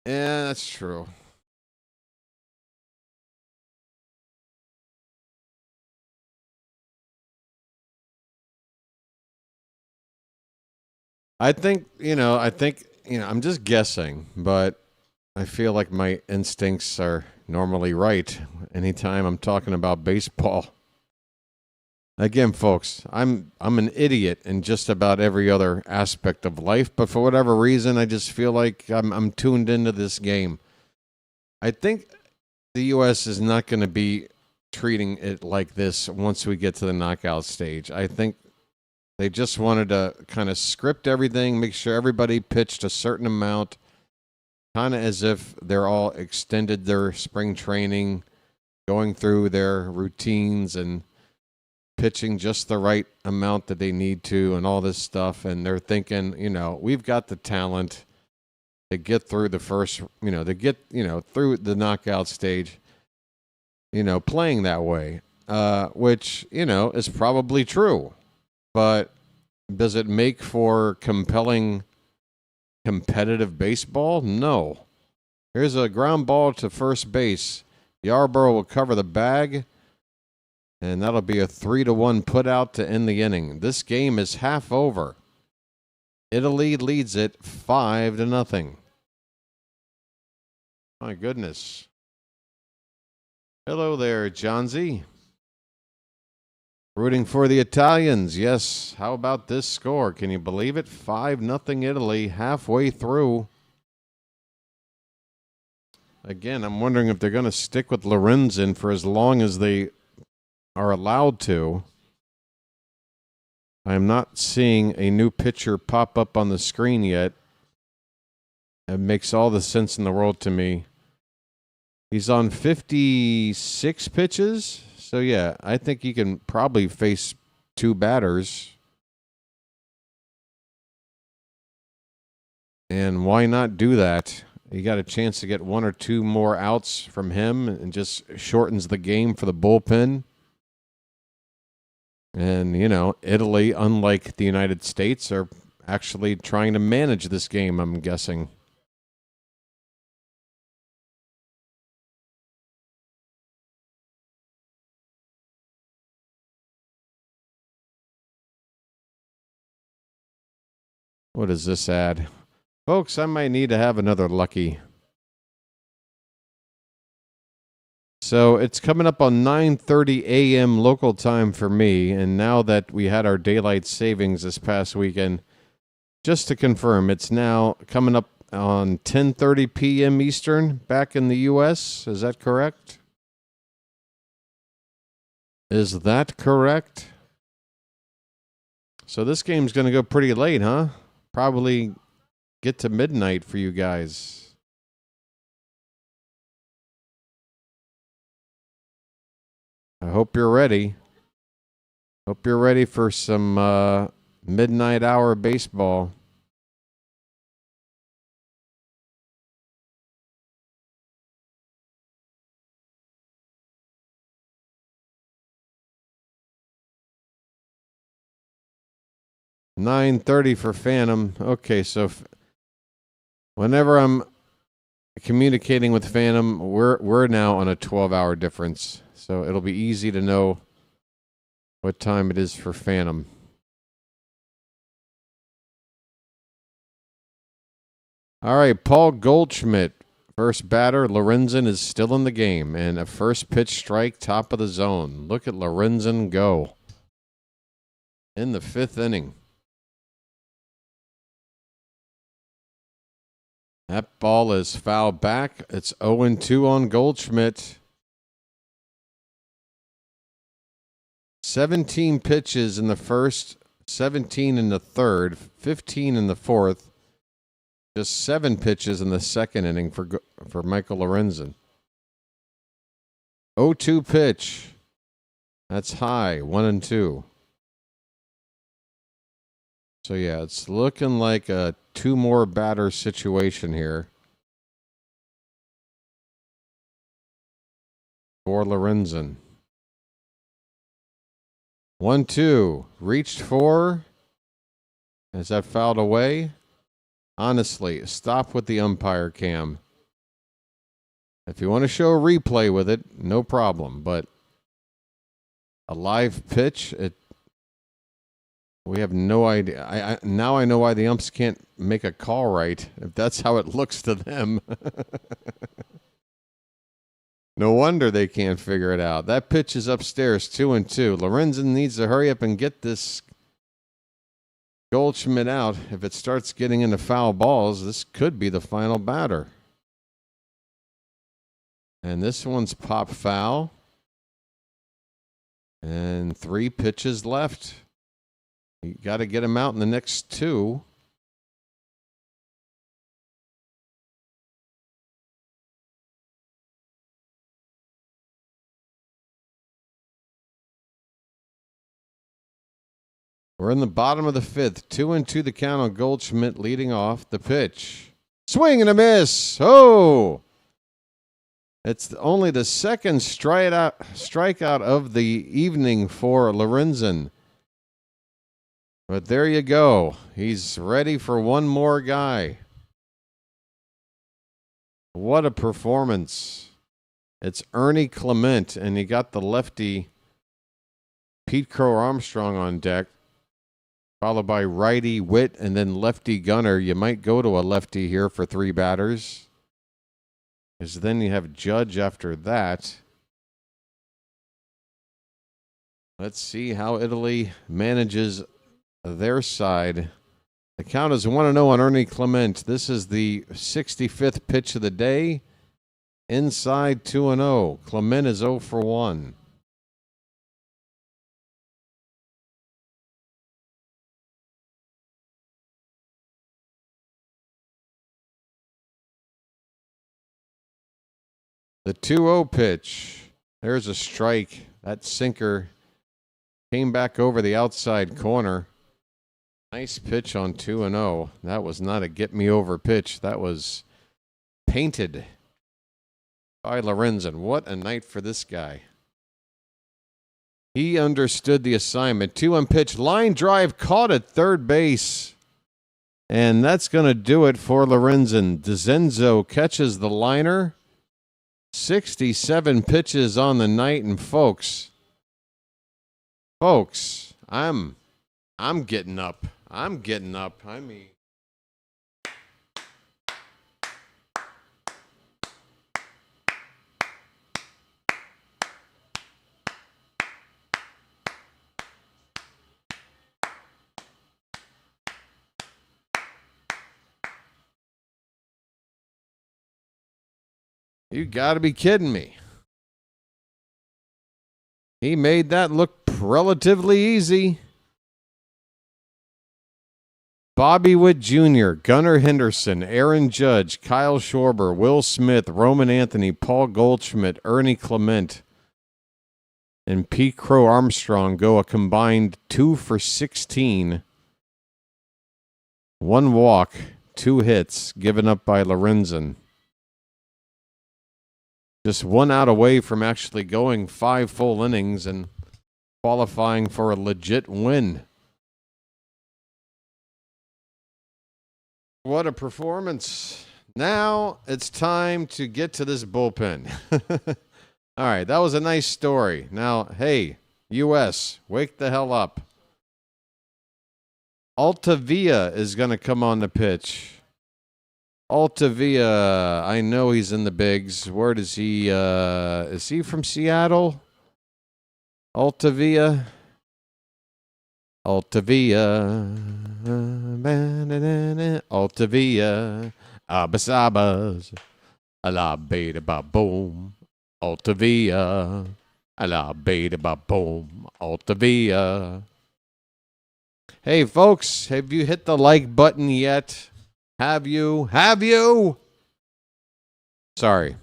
Yeah, that's true. I think, I'm just guessing, but I feel like my instincts are normally right anytime I'm talking about baseball. Again, folks, I'm an idiot in just about every other aspect of life, but for whatever reason, I just feel like I'm tuned into this game. I think the U.S. is not going to be treating it like this once we get to the knockout stage. I think they just wanted to kind of script everything, make sure everybody pitched a certain amount, kind of as if they're all extended their spring training, going through their routines and pitching just the right amount that they need to and all this stuff. And they're thinking, we've got the talent to get through the first, to get, through the knockout stage, playing that way, which, is probably true. But does it make for compelling, competitive baseball? No. Here's a ground ball to first base. Yarborough will cover the bag, and that'll be a 3-1 put out to end the inning. This game is half over. Italy leads it 5-0. My goodness. Hello there, John Z. Rooting for the Italians. Yes. How about this score? Can you believe it? 5-0 Italy halfway through. Again, I'm wondering if they're going to stick with Lorenzen for as long as they are allowed to. I'm not seeing a new pitcher pop up on the screen yet. It makes all the sense in the world to me. He's on 56 pitches. So, yeah, I think he can probably face 2 batters. And why not do that? You got a chance to get 1 or 2 more outs from him and just shortens the game for the bullpen. And, Italy, unlike the United States, are actually trying to manage this game, I'm guessing. What is this ad? Folks, I might need to have another lucky. So it's coming up on 9:30 a.m. local time for me, and now that we had our daylight savings this past weekend, just to confirm, it's now coming up on 10:30 p.m. Eastern back in the U.S. Is that correct? Is that correct? So this game's going to go pretty late, huh? Probably get to midnight for you guys. I hope you're ready. Hope you're ready for some midnight hour baseball. $9:30 for Phantom. Okay, so whenever I'm communicating with Phantom, we're now on a 12-hour difference. So it'll be easy to know what time it is for Phantom. All right, Paul Goldschmidt, first batter. Lorenzen is still in the game, and a first pitch strike, top of the zone. Look at Lorenzen go in the 5th inning. That ball is foul back. It's 0-2 on Goldschmidt. 17 pitches in the first, 17 in the third, 15 in the fourth. Just 7 pitches in the second inning for Michael Lorenzen. 0-2 pitch. That's high, 1-2. So, yeah, it's looking like a 2 more batter situation here for Lorenzen. 1-2. Reached for. Is that fouled away? Honestly, stop with the umpire cam. If you want to show a replay with it, no problem. But a live pitch, it We have no idea. Now I know why the umps can't make a call right, if that's how it looks to them. No wonder they can't figure it out. That pitch is upstairs, 2-2. Lorenzen needs to hurry up and get this Goldschmidt out. If it starts getting into foul balls, this could be the final batter. And this one's pop foul. And 3 pitches left. You got to get him out in the next 2. We're in the bottom of the 5th. 2-2 the count on Goldschmidt leading off the pitch. Swing and a miss. Oh! It's only the second strikeout of the evening for Lorenzen. But there you go. He's ready for one more guy. What a performance. It's Ernie Clement, and you got the lefty Pete Crow Armstrong on deck, followed by righty Witt and then lefty Gunner. You might go to a lefty here for 3 batters, because then you have Judge after that. Let's see how Italy manages their side. The count is 1-0 on Ernie Clement. This is the 65th pitch of the day. Inside 2-0. Clement is 0 for 1. The 2-0 pitch. There's a strike. That sinker came back over the outside corner. Nice pitch on 2-0. That was not a get-me-over pitch. That was painted by Lorenzen. What a night for this guy. He understood the assignment. 2-1 pitch. Line drive caught at third base. And that's going to do it for Lorenzen. DeZenzo catches the liner. 67 pitches on the night, and folks, I'm getting up. I'm getting up. I mean, you got to be kidding me. He made that look relatively easy. Bobby Witt Jr., Gunnar Henderson, Aaron Judge, Kyle Schwarber, Will Smith, Roman Anthony, Paul Goldschmidt, Ernie Clement, and Pete Crow Armstrong go a combined 2 for 16. 1 walk, 2 hits given up by Lorenzen. Just 1 out away from actually going 5 full innings and qualifying for a legit win. What a performance. Now it's time to get to this bullpen. All right, that was a nice story. Now, hey, U.S., wake the hell up. Altavia is going to come on the pitch. Altavia, I know he's in the bigs. Where does he, is he from Seattle? Altavia. Altavia. Abasabas. Ala beta ba boom. Altavia. Ala beta ba boom. Altavia. Hey, folks, have you hit the like button yet? Have you? Have you? Sorry.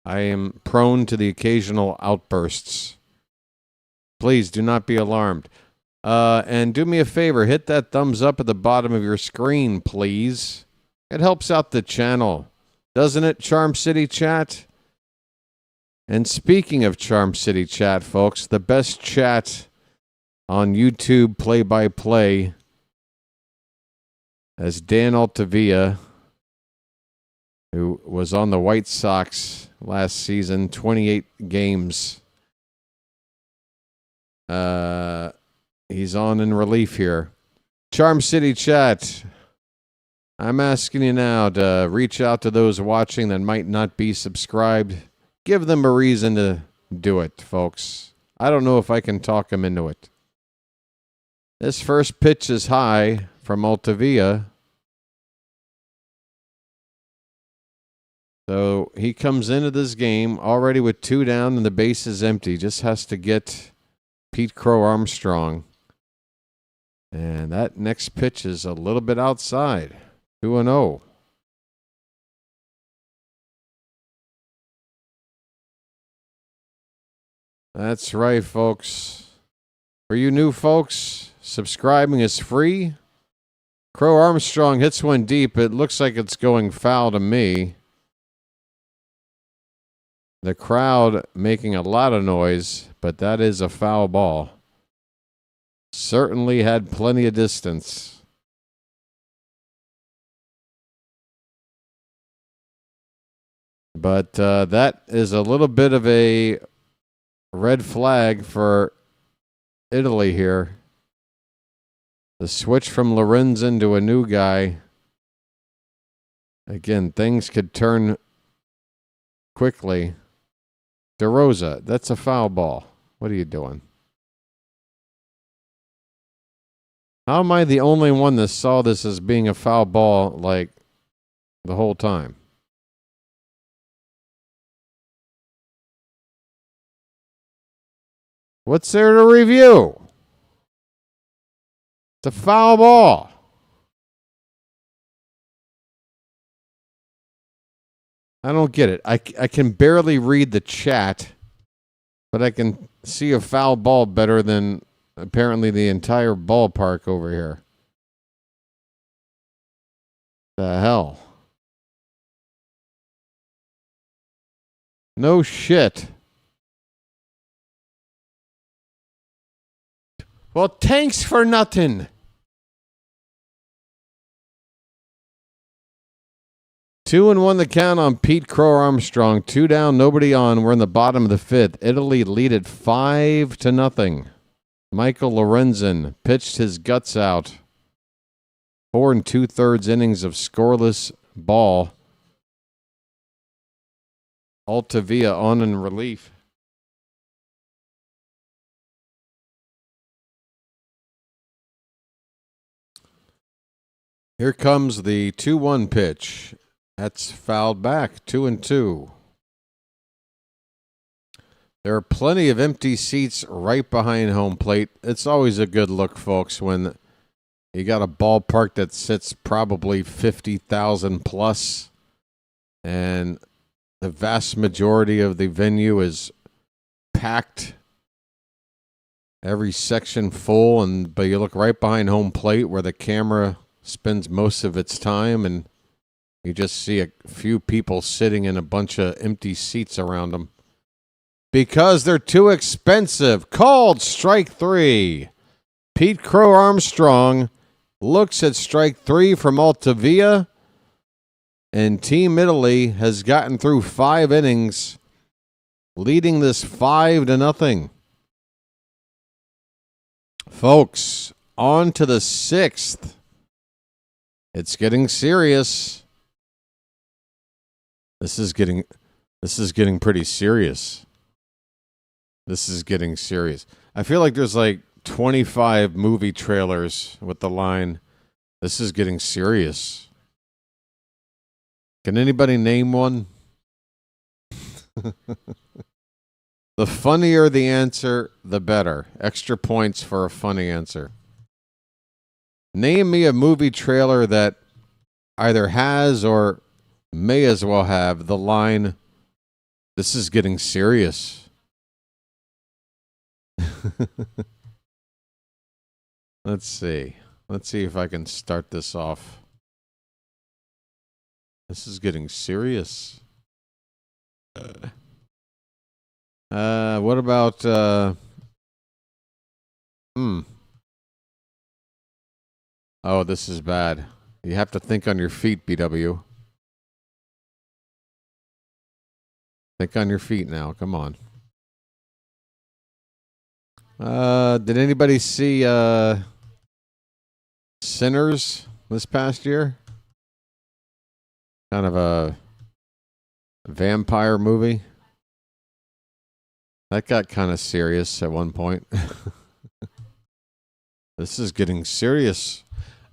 I am prone to the occasional outbursts. Please do not be alarmed. And do me a favor, hit that thumbs up at the bottom of your screen, please. It helps out the channel. Doesn't it, Charm City Chat? And speaking of Charm City Chat, folks, the best chat on YouTube play-by-play, as Dan Altavia, who was on the White Sox last season, 28 games. he's on in relief here. Charm City chat. I'm asking you now to reach out to those watching that might not be subscribed. Give them a reason to do it, folks. I don't know if I can talk them into it. This first pitch is high from Altavia. So he comes into this game already with 2 down and the base is empty. Just has to get Pete Crow Armstrong. And that next pitch is a little bit outside. 2-0. That's right, folks. For you new folks, subscribing is free. Crow Armstrong hits one deep. It looks like it's going foul to me. The crowd making a lot of noise, but that is a foul ball. Certainly had plenty of distance. But that is a little bit of a red flag for Italy here. The switch from Lorenzen to a new guy. Again, things could turn quickly. DeRosa, that's a foul ball. What are you doing? How am I the only one that saw this as being a foul ball, like, the whole time? What's there to review? It's a foul ball. I don't get it. I can barely read the chat, but I can see a foul ball better than apparently the entire ballpark over here. The hell? No shit. Well, thanks for nothing. 2-1 the count on Pete Crow Armstrong. 2 down, nobody on. We're in the bottom of the 5th. Italy lead it 5-0. Michael Lorenzen pitched his guts out. 4 2/3 innings of scoreless ball. Altavia on in relief. Here comes the 2-1 pitch. That's fouled back, 2-2. There are plenty of empty seats right behind home plate. It's always a good look, folks, when you got a ballpark that sits probably 50,000 plus, and the vast majority of the venue is packed. Every section full, but you look right behind home plate where the camera spends most of its time, and you just see a few people sitting in a bunch of empty seats around them. Because they're too expensive. Called strike 3. Pete Crow Armstrong looks at strike 3 from Altavia. And Team Italy has gotten through 5 innings, leading this 5-0. Folks, on to the 6th. It's getting serious. This is getting pretty serious. This is getting serious. I feel like there's like 25 movie trailers with the line, "This is getting serious." Can anybody name one? The funnier the answer, the better. Extra points for a funny answer. Name me a movie trailer that either has or may as well have the line, "This is getting serious." Let's see. Let's see if I can start this off. This is getting serious. What about Oh, this is bad. You have to think on your feet, BW. Think on your feet now. Come on. Did anybody see Sinners this past year? Kind of a vampire movie. That got kind of serious at one point. This is getting serious.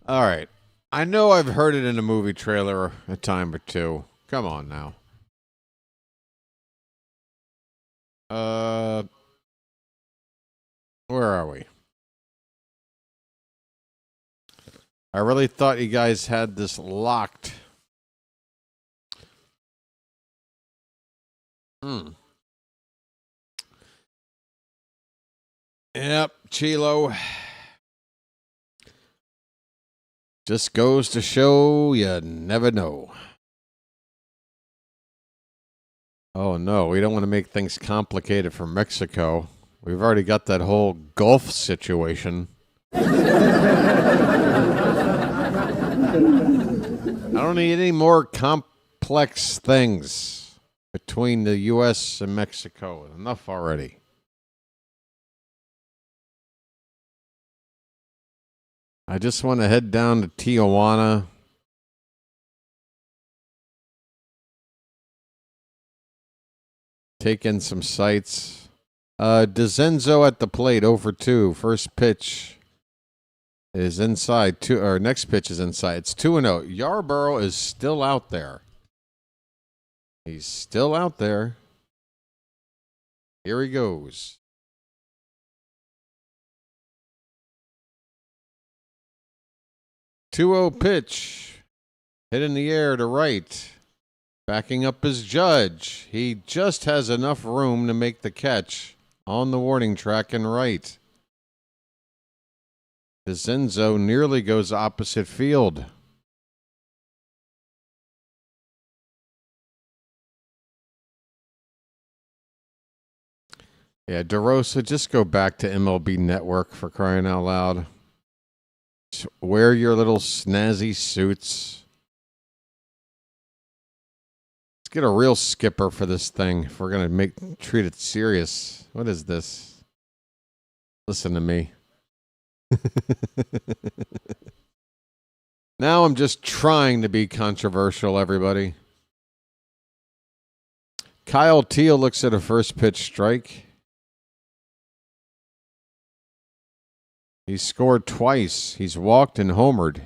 All right. I know I've heard it in a movie trailer a time or two. Come on now. Where are we? I really thought you guys had this locked. Yep, Chilo. Just goes to show you never know. Oh, no, we don't want to make things complicated for Mexico. We've already got that whole Gulf situation. I don't need any more complex things between the U.S. and Mexico. Enough already. I just want to head down to Tijuana. Take in some sights. DeZenzo at the plate, 0-for-2. First pitch is inside. Next pitch is inside. It's 2-0. Yarborough is still out there. He's still out there. Here he goes. 2-0 pitch. Hit in the air to right. Backing up his Judge. He just has enough room to make the catch on the warning track and right. DeZenzo nearly goes opposite field. Yeah, DeRosa, just go back to MLB Network for crying out loud. Wear your little snazzy suits. Let's get a real skipper for this thing if we're going to treat it serious. What is this? Listen to me. Now I'm just trying to be controversial, everybody. Kyle Teal looks at a first pitch strike. He's scored twice. He's walked and homered.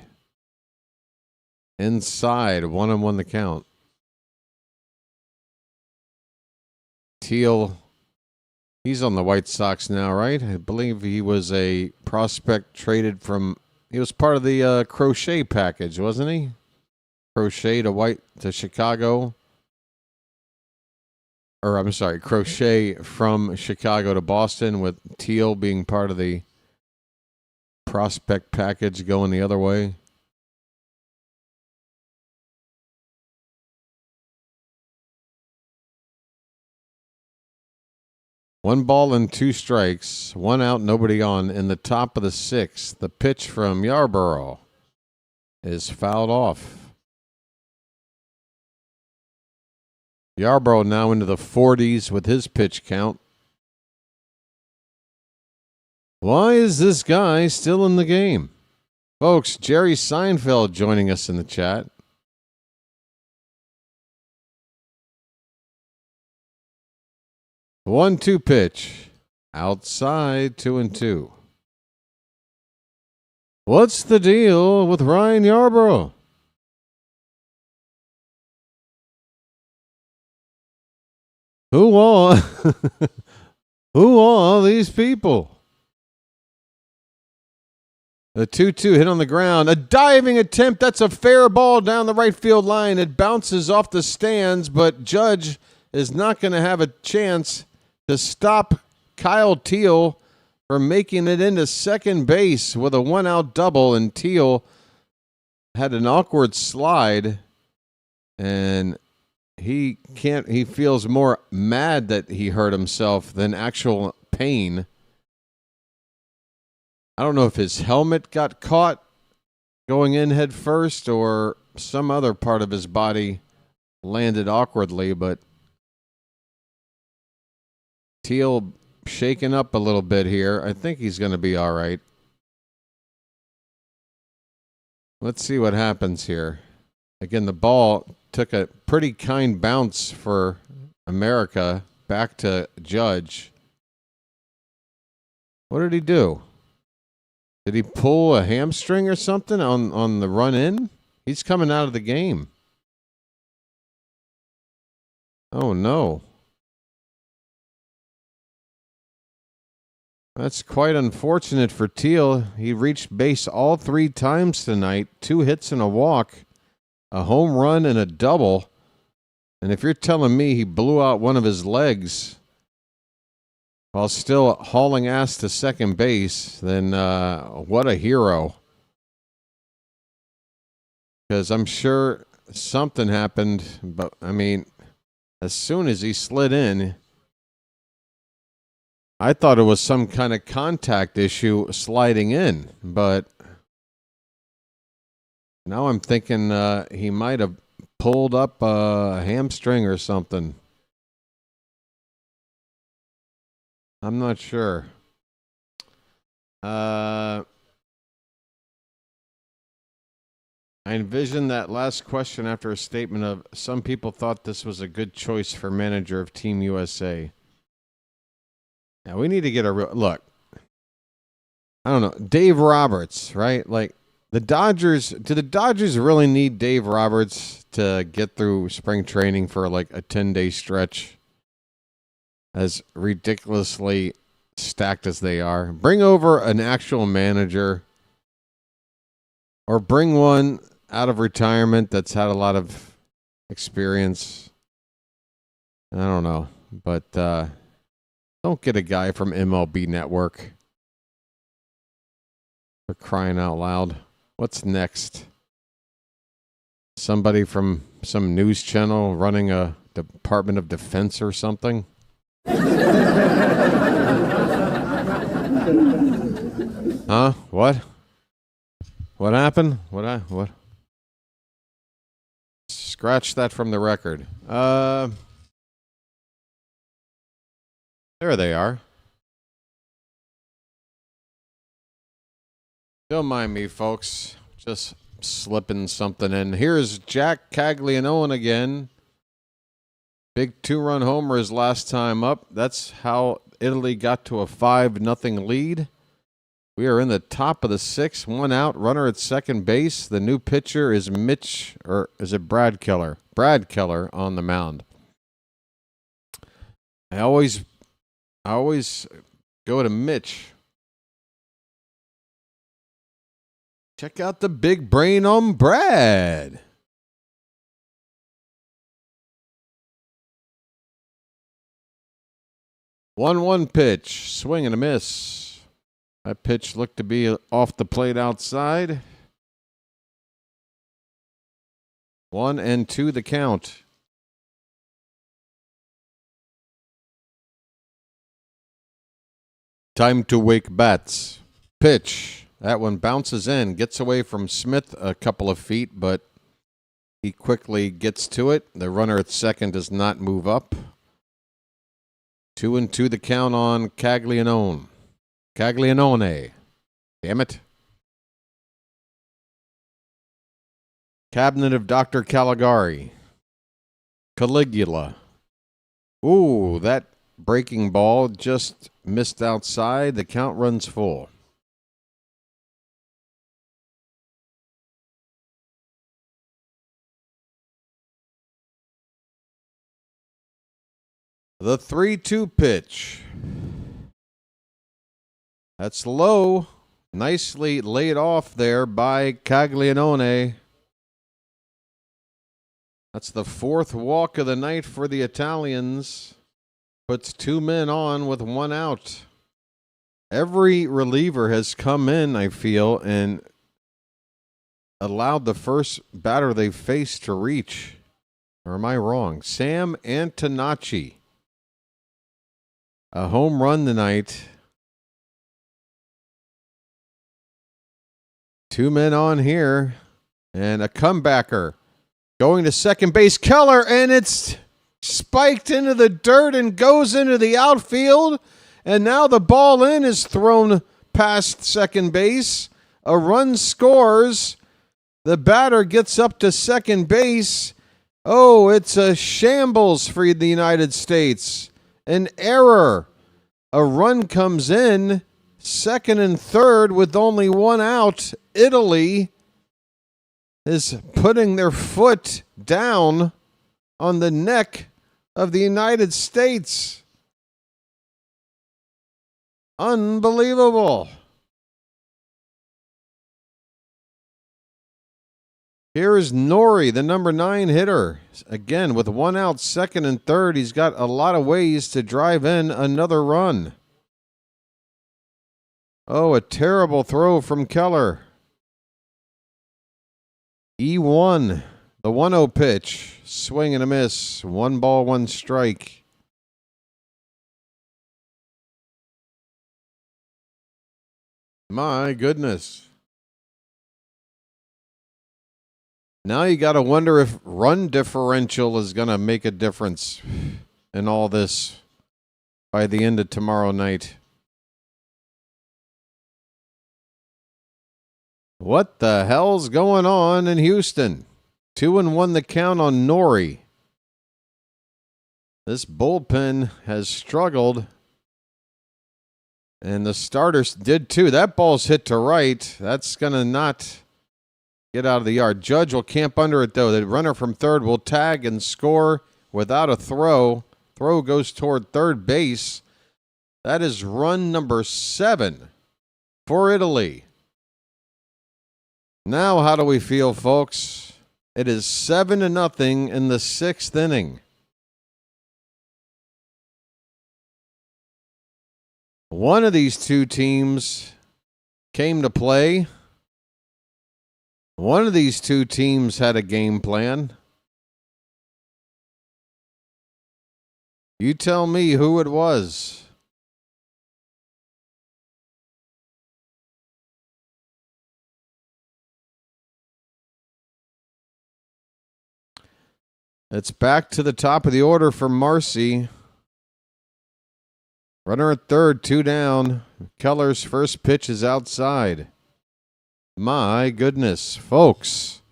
Inside, 1-1 the count. Teal, he's on the White Sox now, right? I believe he was a prospect traded from, he was part of the Crochet package, wasn't he? Crochet to Chicago. Or I'm sorry, Crochet from Chicago to Boston, with Teal being part of the prospect package going the other way. One ball and two strikes, one out, nobody on. In the top of the sixth, the pitch from Yarborough is fouled off. Yarborough now into the 40s with his pitch count. Why is this guy still in the game? Folks, Jerry Seinfeld joining us in the chat. 1-2 pitch. Outside, 2-2. What's the deal with Ryan Yarborough? Who are these people? The 2-2 hit on the ground. A diving attempt. That's a fair ball down the right field line. It bounces off the stands, but Judge is not going to have a chance to stop Kyle Teal from making it into second base with a 1-out double. And Teal had an awkward slide, and he feels more mad that he hurt himself than actual pain. I don't know if his helmet got caught going in head first or some other part of his body landed awkwardly, but Teal shaken up a little bit here. I think he's going to be all right. Let's see what happens here. Again, the ball took a pretty kind bounce for America back to Judge. What did he do? Did he pull a hamstring or something on the run in? He's coming out of the game. Oh, no. That's quite unfortunate for Teal. He reached base all 3 times tonight. 2 hits and a walk. A home run and a double. And if you're telling me he blew out one of his legs while still hauling ass to second base, then what a hero. Because I'm sure something happened, but I mean, as soon as he slid in, I thought it was some kind of contact issue sliding in, but now I'm thinking he might have pulled up a hamstring or something. I'm not sure. I envision that last question after a statement of some people thought this was a good choice for manager of Team USA. Now we need to get a real look. I don't know. Dave Roberts, right? Like the Dodgers, do the Dodgers really need Dave Roberts to get through spring training for like a 10-day stretch? As ridiculously stacked as they are. Bring over an actual manager or bring one out of retirement that's had a lot of experience. I don't know, but don't get a guy from MLB Network. For crying out loud. What's next? Somebody from some news channel running a Department of Defense or something? Huh? What? What happened? What? Scratch that from the record. There they are. Don't mind me, folks. Just slipping something in. Here's Jack Caglianone again. Big 2-run homer his last time up. That's how Italy got to a 5-0 lead. We are in the top of the 6th. 1 out. Runner at second base. The new pitcher is Mitch, or is it Brad Keller? Brad Keller on the mound. I always go to Mitch. Check out the big brain on Brad. One pitch, swing and a miss. That pitch looked to be off the plate outside. 1-2 the count. Time to wake bats. Pitch. That one bounces in, gets away from Smith a couple of feet, but he quickly gets to it. The runner at second does not move up. 2-2 the count on Caglianone. Damn it. Cabinet of Dr. Caligari. Caligula. Ooh, that breaking ball just missed outside. The count runs full. The 3-2 pitch. That's low. Nicely laid off there by Caglianone. That's the 4th walk of the night for the Italians. Puts 2 men on with 1 out. Every reliever has come in, I feel, and allowed the first batter they faced to reach. Or am I wrong? Sam Antonacci. A home run tonight. 2 men on here. And a comebacker. Going to second base, Keller, and it's spiked into the dirt and goes into the outfield. And now the ball in is thrown past second base. A run scores. The batter gets up to second base. Oh, it's a shambles for the United States. An error. A run comes in, second and third with only one out. Italy is putting their foot down on the neck of the United States. Unbelievable. Here is Nori, the number 9 hitter. Again, with one out, second and third, he's got a lot of ways to drive in another run. Oh, a terrible throw from Keller. E1, the 1-0 pitch. Swing and a miss. 1 ball, 1 strike. My goodness. Now you got to wonder if run differential is going to make a difference in all this by the end of tomorrow night. What the hell's going on in Houston? 2-1 the count on Nori. This bullpen has struggled, and the starters did too. That ball's hit to right. That's going to not get out of the yard. Judge will camp under it, though. The runner from third will tag and score without a throw. Throw goes toward third base. That is run number 7 for Italy. Now, how do we feel, folks? It is 7-0 in the 6th inning. One of these two teams came to play. One of these two teams had a game plan. You tell me who it was. It's back to the top of the order for Marcy. Runner at third, 2 down. Keller's first pitch is outside. My goodness, folks.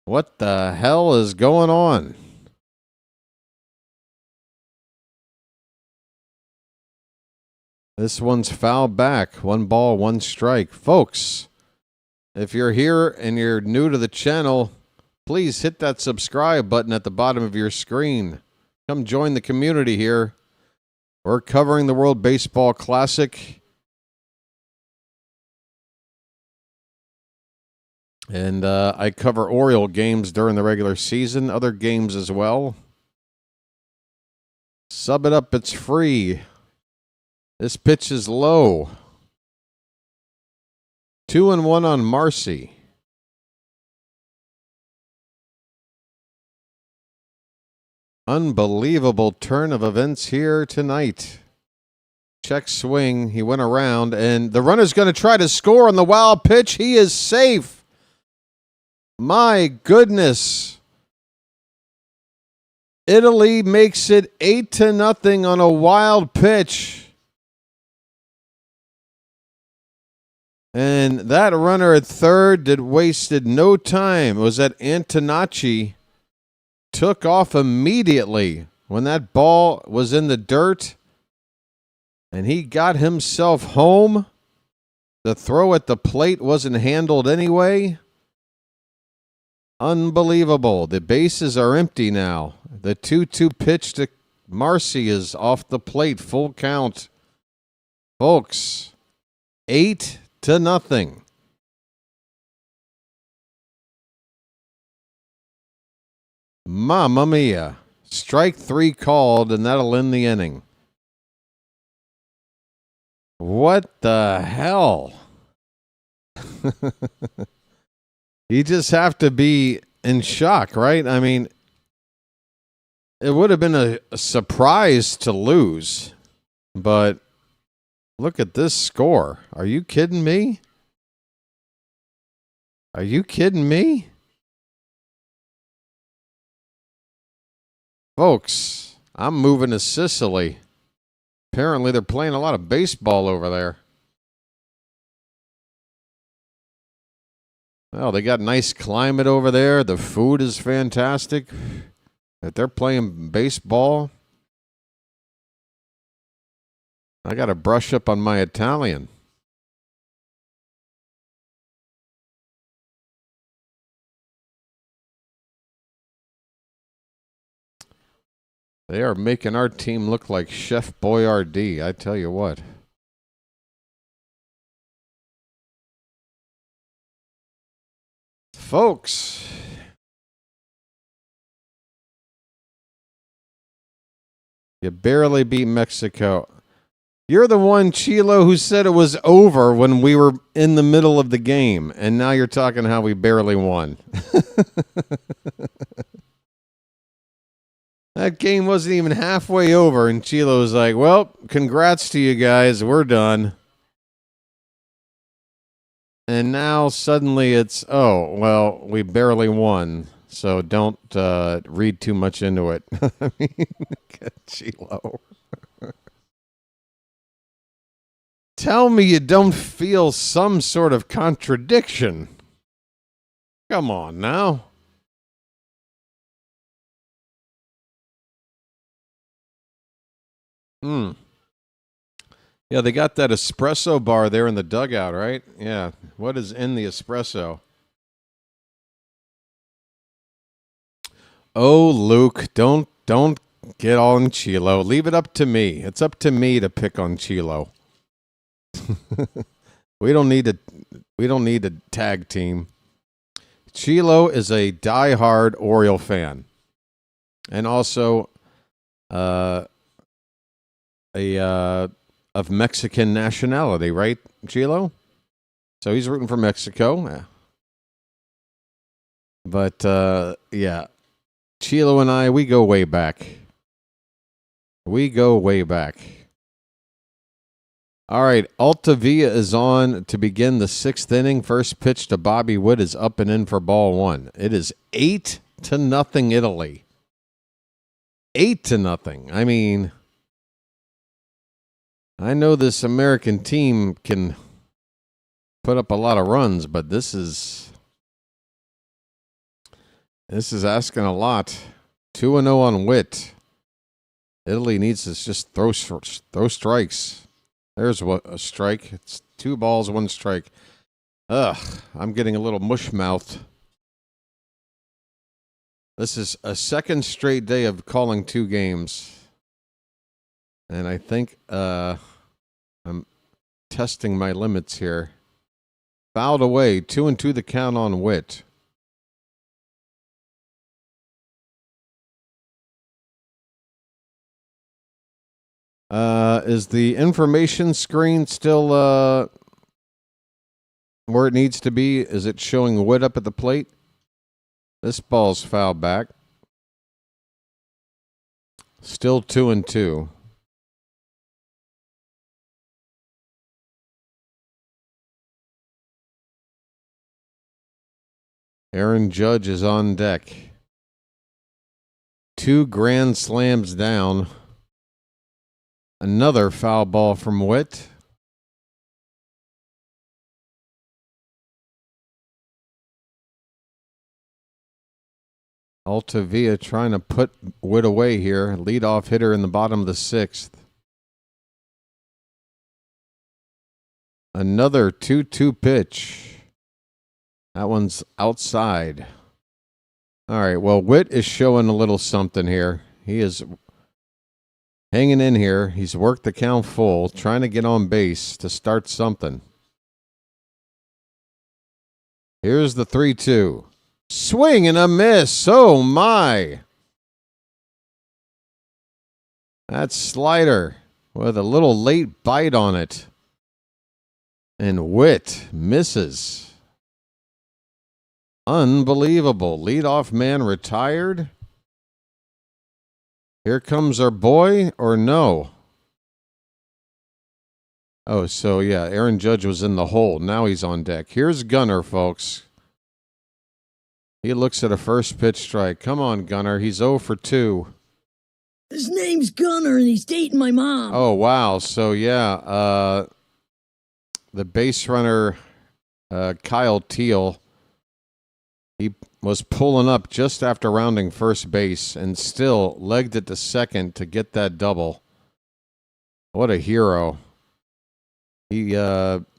What the hell is going on? This one's fouled back. 1 ball, 1 strike. Folks, if you're here and you're new to the channel, please hit that subscribe button at the bottom of your screen. Come join the community here. We're covering the World Baseball Classic. And I cover Oriole games during the regular season, other games as well. Sub it up, it's free. This pitch is low. 2-1 on Marcy. Unbelievable turn of events here tonight. Check swing. He went around, and the runner's going to try to score on the wild pitch. He is safe. My goodness. Italy makes it 8-0 on a wild pitch. And that runner at third wasted no time. It was that Antonacci took off immediately when that ball was in the dirt, and he got himself home. The throw at the plate wasn't handled anyway. Unbelievable. The bases are empty now. The 2-2 pitch to Marcy is off the plate, full count. Folks, 8-0. Mamma mia. Strike 3 called, and that'll end the inning. What the hell? You just have to be in shock, right? I mean, it would have been a surprise to lose, but look at this score. Are you kidding me? Are you kidding me? Folks, I'm moving to Sicily. Apparently they're playing a lot of baseball over there. Well, they got nice climate over there. The food is fantastic. If they're playing baseball, I got to brush up on my Italian. They are making our team look like Chef Boyardee, I tell you what. Folks, you barely beat Mexico. You're the one, Chilo, who said it was over when we were in the middle of the game, and now you're talking how we barely won. That game wasn't even halfway over, and Chilo was like, well, congrats to you guys. We're done. And now suddenly it's, oh, well, we barely won, so don't read too much into it. I mean, Chilo. Tell me you don't feel some sort of contradiction. Come on now. Yeah, they got that espresso bar there in the dugout, right? Yeah. What is in the espresso? Oh, Luke, don't get on Chilo. Leave it up to me. It's up to me to pick on Chilo. We don't need a tag team. Chilo is a diehard Oriole fan, and also of Mexican nationality, right, Chilo? So he's rooting for Mexico. Yeah. But yeah, Chilo and I, we go way back. We go way back. All right, Altavia is on to begin the sixth inning. First pitch to Bobby Wood is up and in for ball one. It is 8-0 Italy. 8-0. I mean, I know this American team can put up a lot of runs, but this is asking a lot. 2-0 on Witt. Italy needs to just throw strikes. There's a strike. It's 2 balls, 1 strike. Ugh, I'm getting a little mush-mouthed. This is a second straight day of calling 2 games. And I think I'm testing my limits here. Fouled away, 2-2 the count on Witt. Is the information screen still where it needs to be? Is it showing Wood up at the plate? This ball's fouled back. Still 2-2. Aaron Judge is on deck. 2 grand slams down. Another foul ball from Witt. Altavia trying to put Witt away here. Leadoff hitter in the bottom of the 6th. Another 2-2 pitch. That one's outside. All right, well, Witt is showing a little something here. He is hanging in here. He's worked the count full, trying to get on base to start something. Here's the 3-2. Swing and a miss. Oh, my. That slider with a little late bite on it. And Witt misses. Unbelievable. Leadoff man retired. Here comes our boy, or no? Oh, so yeah, Aaron Judge was in the hole. Now he's on deck. Here's Gunnar, folks. He looks at a first pitch strike. Come on, Gunnar. He's 0 for 2. His name's Gunner, and he's dating my mom. Oh, wow. So, yeah, the base runner, Kyle Teal, he was pulling up just after rounding first base and still legged it to second to get that double. What a hero. He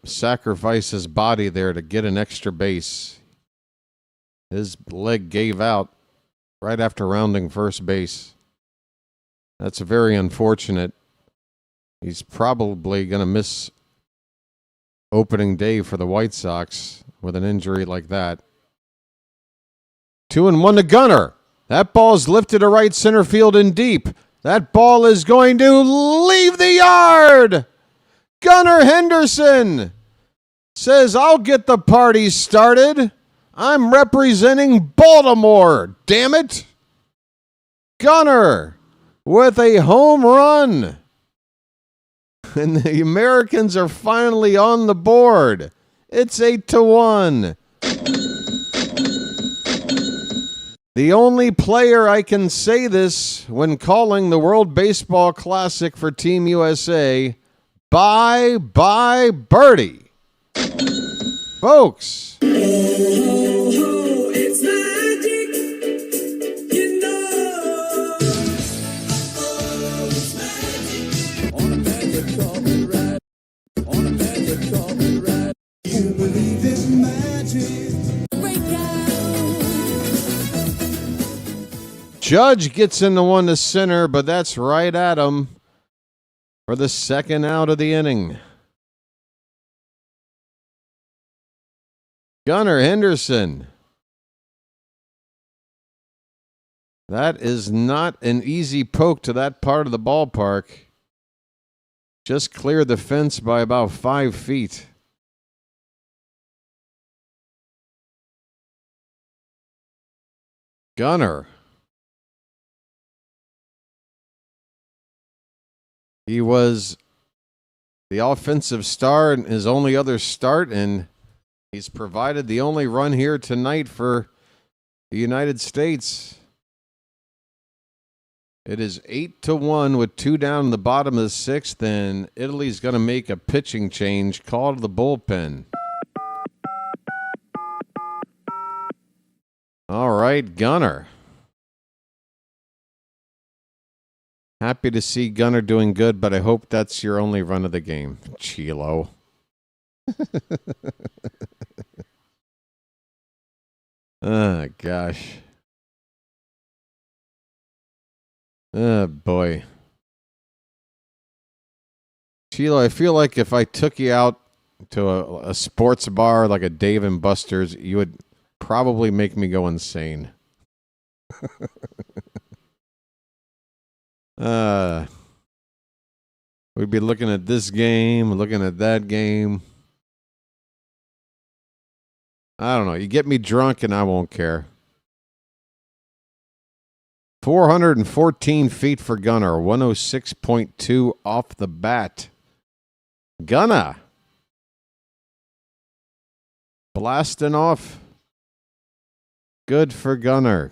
sacrificed his body there to get an extra base. His leg gave out right after rounding first base. That's very unfortunate. He's probably going to miss opening day for the White Sox with an injury like that. 2-1 to Gunner. That ball's lifted to right center field and deep. That ball is going to leave the yard. Gunnar Henderson says, I'll get the party started. I'm representing Baltimore, damn it. Gunnar with a home run. And the Americans are finally on the board. It's 8-1. The only player I can say this when calling the World Baseball Classic for Team USA, bye, birdie. Folks. It's magic, you know. It's magic. On a magic carpet ride. On a magic carpet ride. You believe in magic. Judge gets in the one to center, but that's right at him for the second out of the inning. Gunnar Henderson. That is not an easy poke to that part of the ballpark. Just cleared the fence by about 5 feet. Gunnar. He was the offensive star in his only other start, and he's provided the only run here tonight for the United States. It is 8-1 with 2 down in the bottom of the 6th, and Italy's going to make a pitching change. Call to the bullpen. All right, Gunnar. Happy to see Gunnar doing good, but I hope that's your only run of the game, Chilo. Oh, gosh. Oh, boy. Chilo, I feel like if I took you out to a sports bar like a Dave & Buster's, you would probably make me go insane. We'd be looking at this game, looking at that game. I don't know. You get me drunk and I won't care. 414 feet for Gunnar. 106.2 off the bat. Gunnar. Blasting off. Good for Gunnar.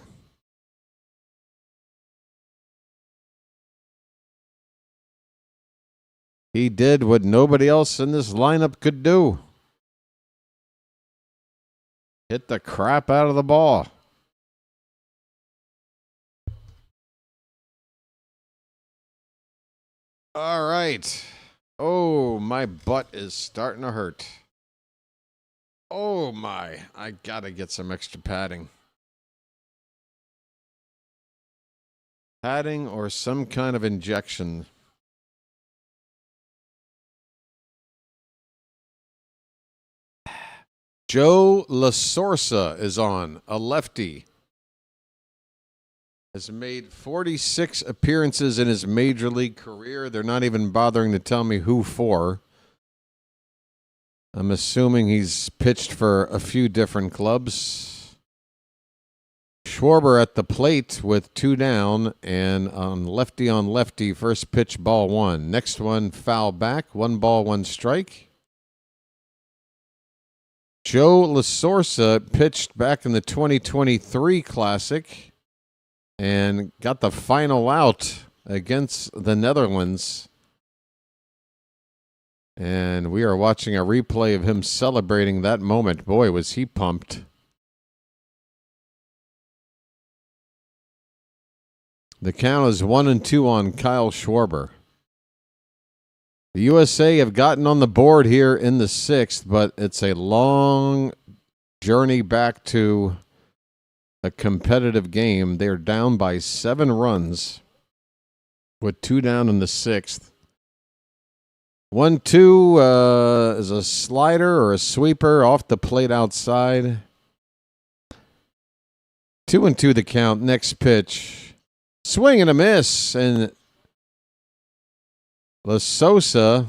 He did what nobody else in this lineup could do. Hit the crap out of the ball. All right. Oh, my butt is starting to hurt. Oh, my. I got to get some extra padding. Padding or some kind of injection. Joe LaSorsa is on, a lefty. Has made 46 appearances in his major league career. They're not even bothering to tell me who for. I'm assuming he's pitched for a few different clubs. Schwarber at the plate with 2 down, and on lefty, first pitch, ball 1. Next one, foul back, 1 ball, 1 strike. Joe LaSorsa pitched back in the 2023 Classic and got the final out against the Netherlands. And we are watching a replay of him celebrating that moment. Boy, was he pumped. The count is 1-2 on Kyle Schwarber. The USA have gotten on the board here in the 6th, but it's a long journey back to a competitive game. They're down by 7 runs with 2 down in the 6th. 1-2 is a slider or a sweeper off the plate outside. 2-2 the count. Next pitch. Swing and a miss. And La Sosa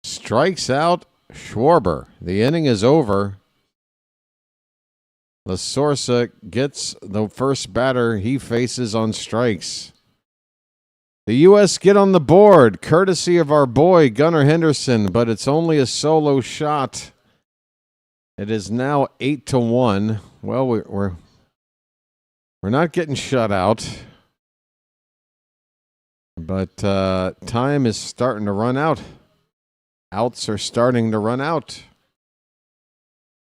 strikes out Schwarber. The inning is over. La Sosa gets the first batter he faces on strikes. The U.S. get on the board, courtesy of our boy Gunnar Henderson, but it's only a solo shot. It is now 8-1. Well, we're not getting shut out, but time is starting to run out. Outs are starting to run out.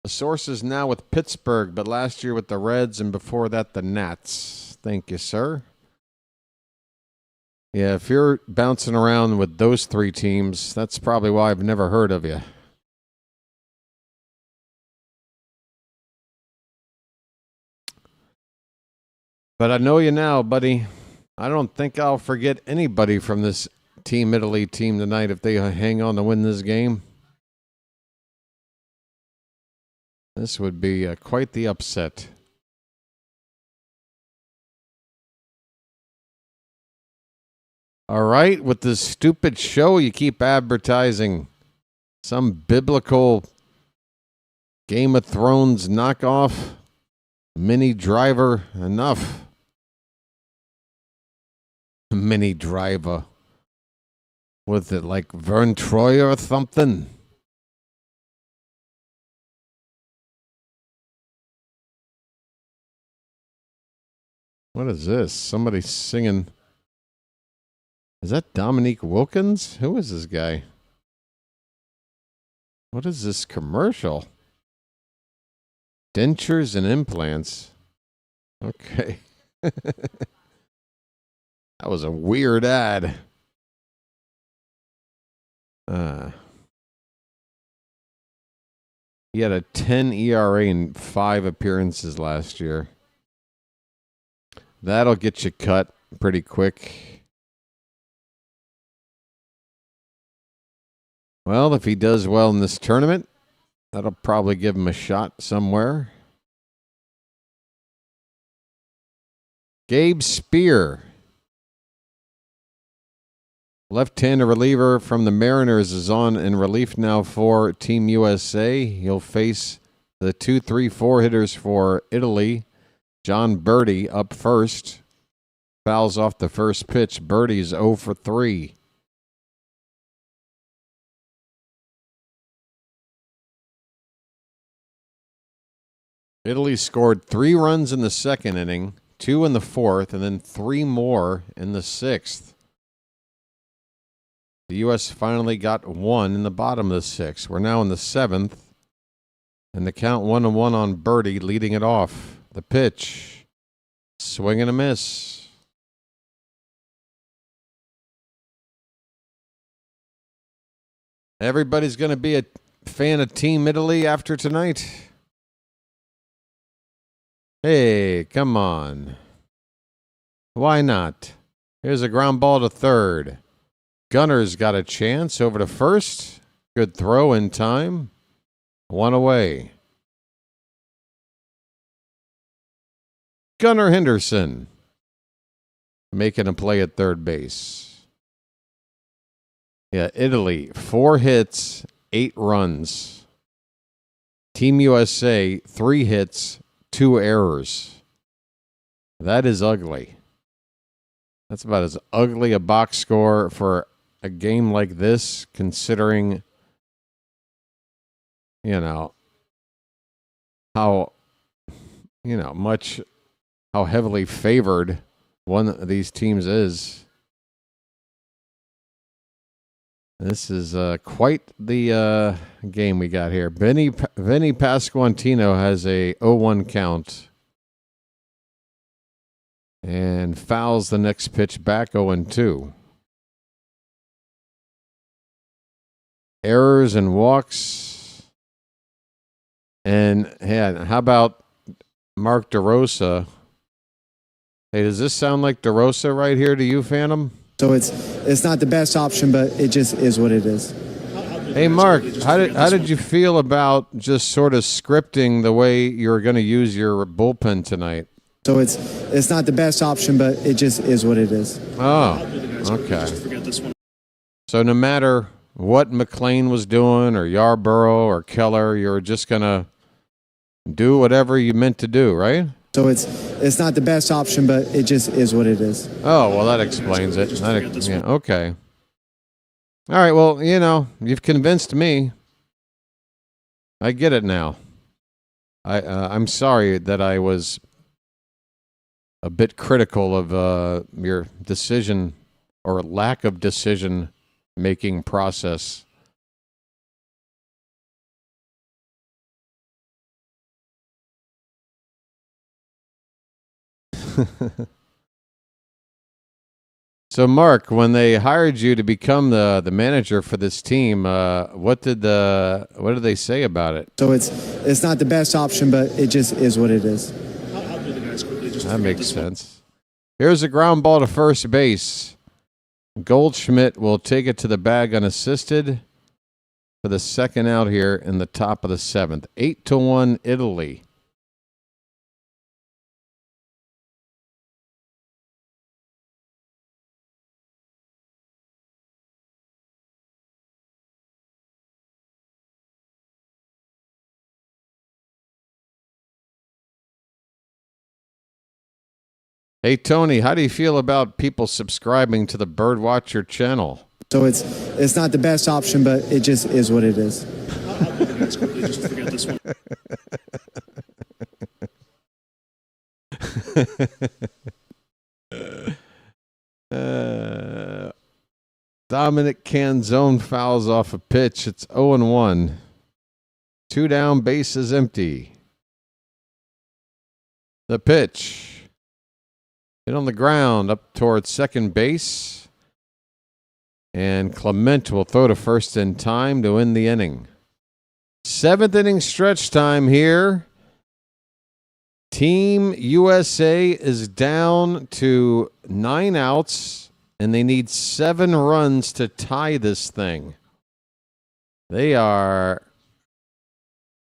The source is now with Pittsburgh, but last year with the Reds, and before that the Nats. Thank you, sir. Yeah, if you're bouncing around with those 3 teams, that's probably why I've never heard of you. But I know you now, buddy. I don't think I'll forget anybody from this Team Italy team tonight if they hang on to win this game. This would be quite the upset. All right, with this stupid show, you keep advertising some biblical Game of Thrones knockoff. Mini Driver, enough. Mini Driver. Was it like Vern Troyer or something? What is this? Somebody singing. Is that Dominique Wilkins? Who is this guy? What is this commercial? Dentures and implants. Okay. That was a weird ad. He had a 10 ERA in 5 appearances last year. That'll get you cut pretty quick. Well, if he does well in this tournament, that'll probably give him a shot somewhere. Gabe Spear. Left-hander reliever from the Mariners is on in relief now for Team USA. He'll face the 2-3-4 hitters for Italy. John Birdie up first. Fouls off the first pitch. Birdie's 0 for 3. Italy scored 3 runs in the second inning, 2 in the fourth, and then 3 more in the 6th. The U.S. finally got 1 in the bottom of the 6th. We're now in the 7th, and the count 1-1 on Birdie, leading it off. The pitch, swing and a miss. Everybody's going to be a fan of Team Italy after tonight. Hey, come on. Why not? Here's a ground ball to third. Gunner's got a chance over to first. Good throw in time. 1 away. Gunnar Henderson making a play at third base. Yeah, Italy, 4 hits, 8 runs. Team USA, 3 hits, 2 errors. That is ugly. That's about as ugly a box score for a game like this, considering, how how heavily favored one of these teams is. This is quite the game we got here. Vinny Pasquantino has a 0-1 count. And fouls the next pitch back 0-2. Errors and walks. And hey, how about Mark DeRosa? Hey, does this sound like DeRosa right here to you, Phantom? So it's not the best option, but it just is what it is. Hey, Mark, how did you feel about just sort of scripting the way you're going to use your bullpen tonight? So it's not the best option, but it just is what it is. Oh, okay. So no matter what McLean was doing, or Yarborough, or Keller, you're just going to do whatever you meant to do, right? So it's not the best option, but it just is what it is. Oh, well, that explains it. Yeah, okay. All right, well, you've convinced me. I get it now. I'm sorry that I was a bit critical of your decision or lack of decision-making process. So, Mark, when they hired you to become the manager for this team, what did they say about it? So it's not the best option, but it just is what it is. That makes sense. Here's a ground ball to first base. Goldschmidt will take it to the bag unassisted for the second out here in the top of the seventh. 8-1 Italy. Hey, Tony, how do you feel about people subscribing to the BirdWatcher channel? So it's not the best option, but it just is what it is. Dominic Canzone fouls off a pitch. It's 0-1. 2 down, bases empty. The pitch. Hit on the ground up towards second base. And Clement will throw to first in time to end the inning. 7th inning stretch time here. Team USA is down to 9 outs, and they need 7 runs to tie this thing. They are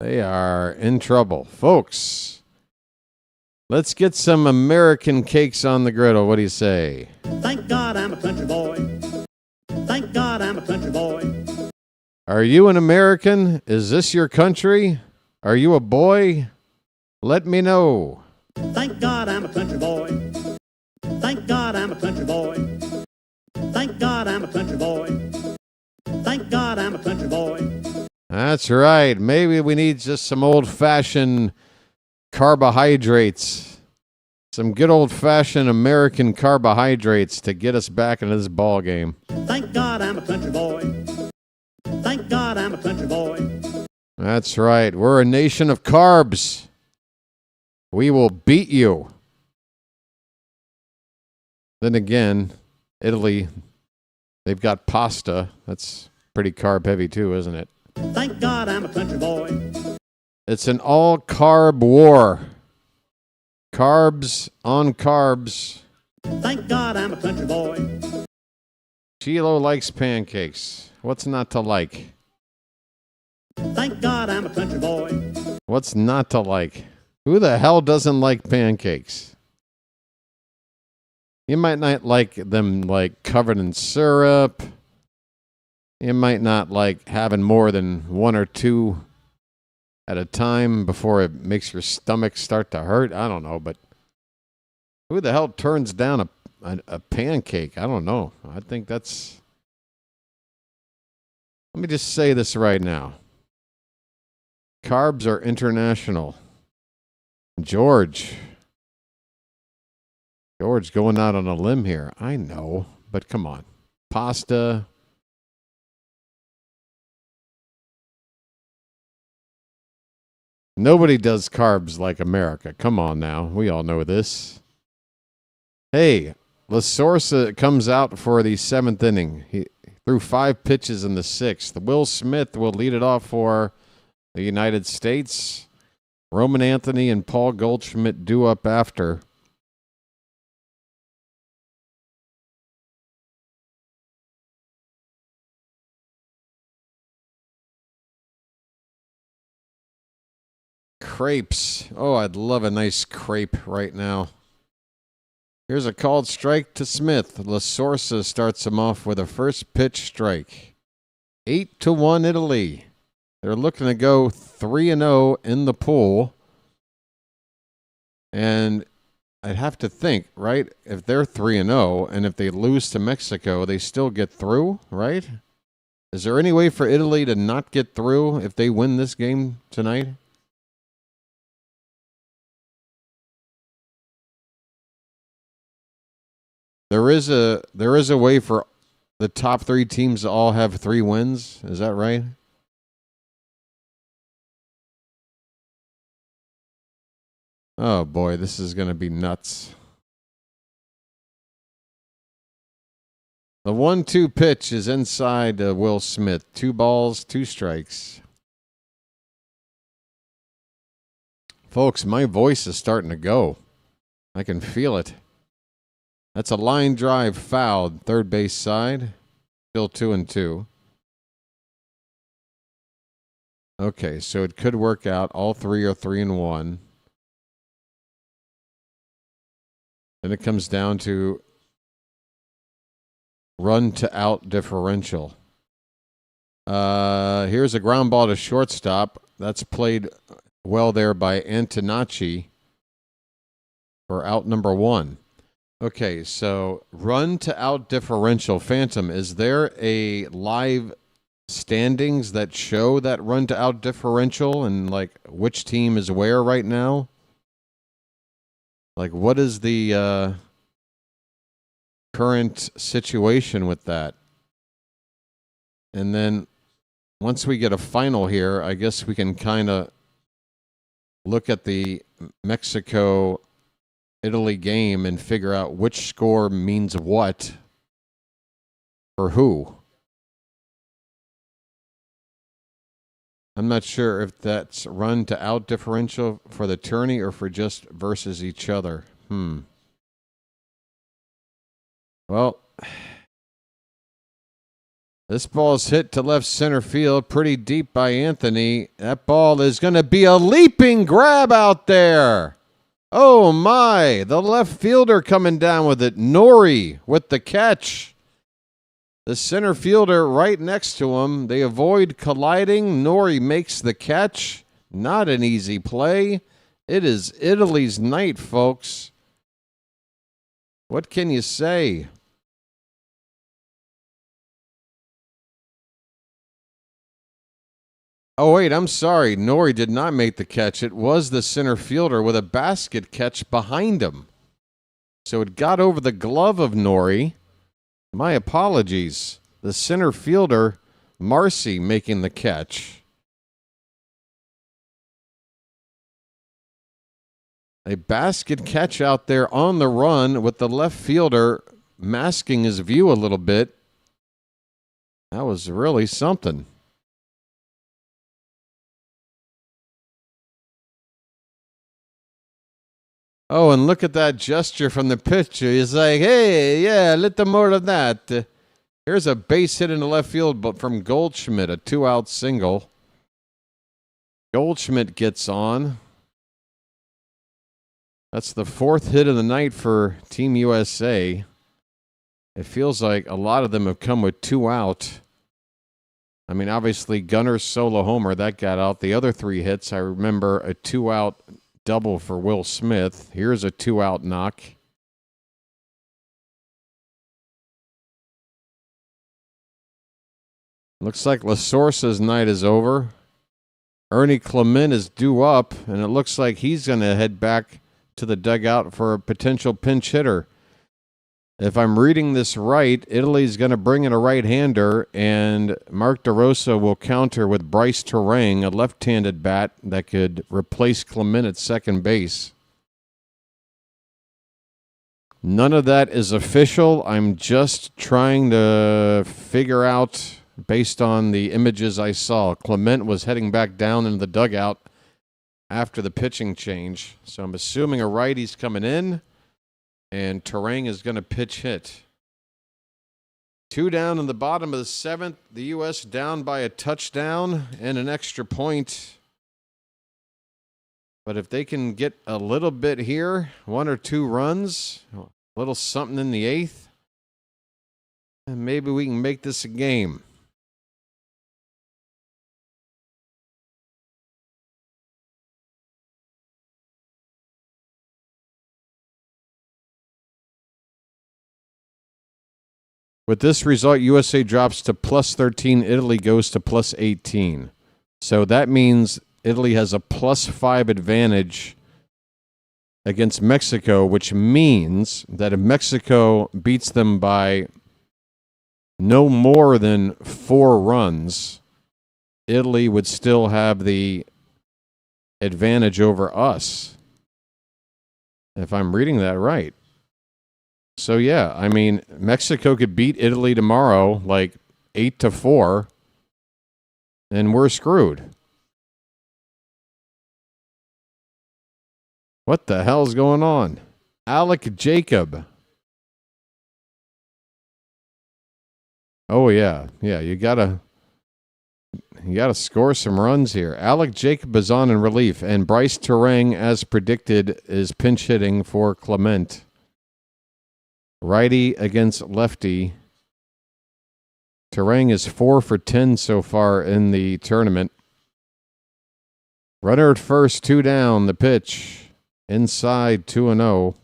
in trouble. Folks, let's get some American cakes on the griddle. What do you say? Thank God I'm a country boy. Thank God I'm a country boy. Are you an American? Is this your country? Are you a boy? Let me know. Thank God I'm a country boy. Thank God I'm a country boy. Thank God I'm a country boy. Thank God I'm a country boy. That's right. Maybe we need just some old-fashioned carbohydrates. Some good old-fashioned American carbohydrates to get us back into this ball game. Thank God I'm a country boy. Thank God I'm a country boy. That's right. We're a nation of carbs. We will beat you. Then again, Italy, they've got pasta. That's pretty carb-heavy too, isn't it? Thank God I'm a country boy. It's an all-carb war. Carbs on carbs. Thank God I'm a country boy. Chilo likes pancakes. What's not to like? Thank God I'm a country boy. What's not to like? Who the hell doesn't like pancakes? You might not like them like covered in syrup. You might not like having more than 1 or 2 at a time before it makes your stomach start to hurt. I don't know, but who the hell turns down a pancake? I don't know. I think that's... Let me just say this right now. Carbs are international. George, George going out on a limb here. I know, but come on. Pasta. Nobody does carbs like America. Come on now. We all know this. Hey, La Sorsa comes out for the 7th inning. He threw 5 pitches in the 6th. Will Smith will lead it off for the United States. Roman Anthony and Paul Goldschmidt due up after. Crepes. Oh, I'd love a nice crepe right now. Here's a called strike to Smith. La Sorsa starts him off with a first pitch strike. 8-1 Italy. They're looking to go 3-0 in the pool. And I'd have to think, right? If they're 3-0 and if they lose to Mexico, they still get through, right? Is there any way for Italy to not get through if they win this game tonight? There is a way for the top 3 teams to all have 3 wins. Is that right? Oh boy, this is going to be nuts. The 1-2 pitch is inside Will Smith. 2 balls, 2 strikes. Folks, my voice is starting to go. I can feel it. That's a line drive fouled, third base side. Still 2-2. Okay, so it could work out. All 3 are 3-1. Then it comes down to run to out differential. Here's a ground ball to shortstop. That's played well there by Antonacci for out number 1. Okay, so run to out differential. Phantom, is there a live standings that show that run to out differential and like which team is where right now? Like what is the current situation with that? And then once we get a final here, I guess we can kind of look at the Mexico-Italy game and figure out which score means what for who. I'm not sure if that's run to out differential for the tourney or for just versus each other. Well, this ball is hit to left center field pretty deep by Anthony. That ball is going to be a leaping grab out there. Oh, my. The left fielder coming down with it. Nori with the catch. The center fielder right next to him. They avoid colliding. Nori makes the catch. Not an easy play. It is Italy's night, folks. What can you say? Oh, wait, I'm sorry. Nori did not make the catch. It was the center fielder with a basket catch behind him. So it got over the glove of Nori. My apologies. The center fielder, Marcy, making the catch. A basket catch out there on the run with the left fielder masking his view a little bit. That was really something. Oh, and look at that gesture from the pitcher. He's like, hey, yeah, a little more of that. Here's a base hit in the left field but from Goldschmidt, a 2-out single. Goldschmidt gets on. That's the 4th hit of the night for Team USA. It feels like a lot of them have come with 2 out. I mean, obviously, Gunner's solo homer, that got out. The other 3 hits, I remember a 2-out double for Will Smith. Here's a 2-out knock. Looks like La Sorsa's night is over. Ernie Clement is due up, and it looks like he's going to head back to the dugout for a potential pinch hitter. If I'm reading this right, Italy's going to bring in a right-hander, and Mark DeRosa will counter with Bryce Terang, a left-handed bat that could replace Clement at second base. None of that is official. I'm just trying to figure out, based on the images I saw, Clement was heading back down into the dugout after the pitching change. So I'm assuming a righty's coming in, and Terang is going to pitch hit. 2 down in the bottom of the 7th. The U.S. down by a touchdown and an extra point. But if they can get a little bit here, 1 or 2 runs, a little something in the 8th, and maybe we can make this a game. With this result, USA drops to +13. Italy goes to +18. So that means Italy has a +5 advantage against Mexico, which means that if Mexico beats them by no more than 4 runs, Italy would still have the advantage over us, if I'm reading that right. So, yeah, I mean, Mexico could beat Italy tomorrow, like 8-4, and we're screwed. What the hell's going on? Alec Jacob. Oh, yeah. Yeah, you gotta score some runs here. Alec Jacob is on in relief, and Bryce Terang, as predicted, is pinch hitting for Clement. Righty against lefty. Terang is 4 for 10 so far in the tournament. Runner at first, 2 down. The pitch. Inside, 2-0.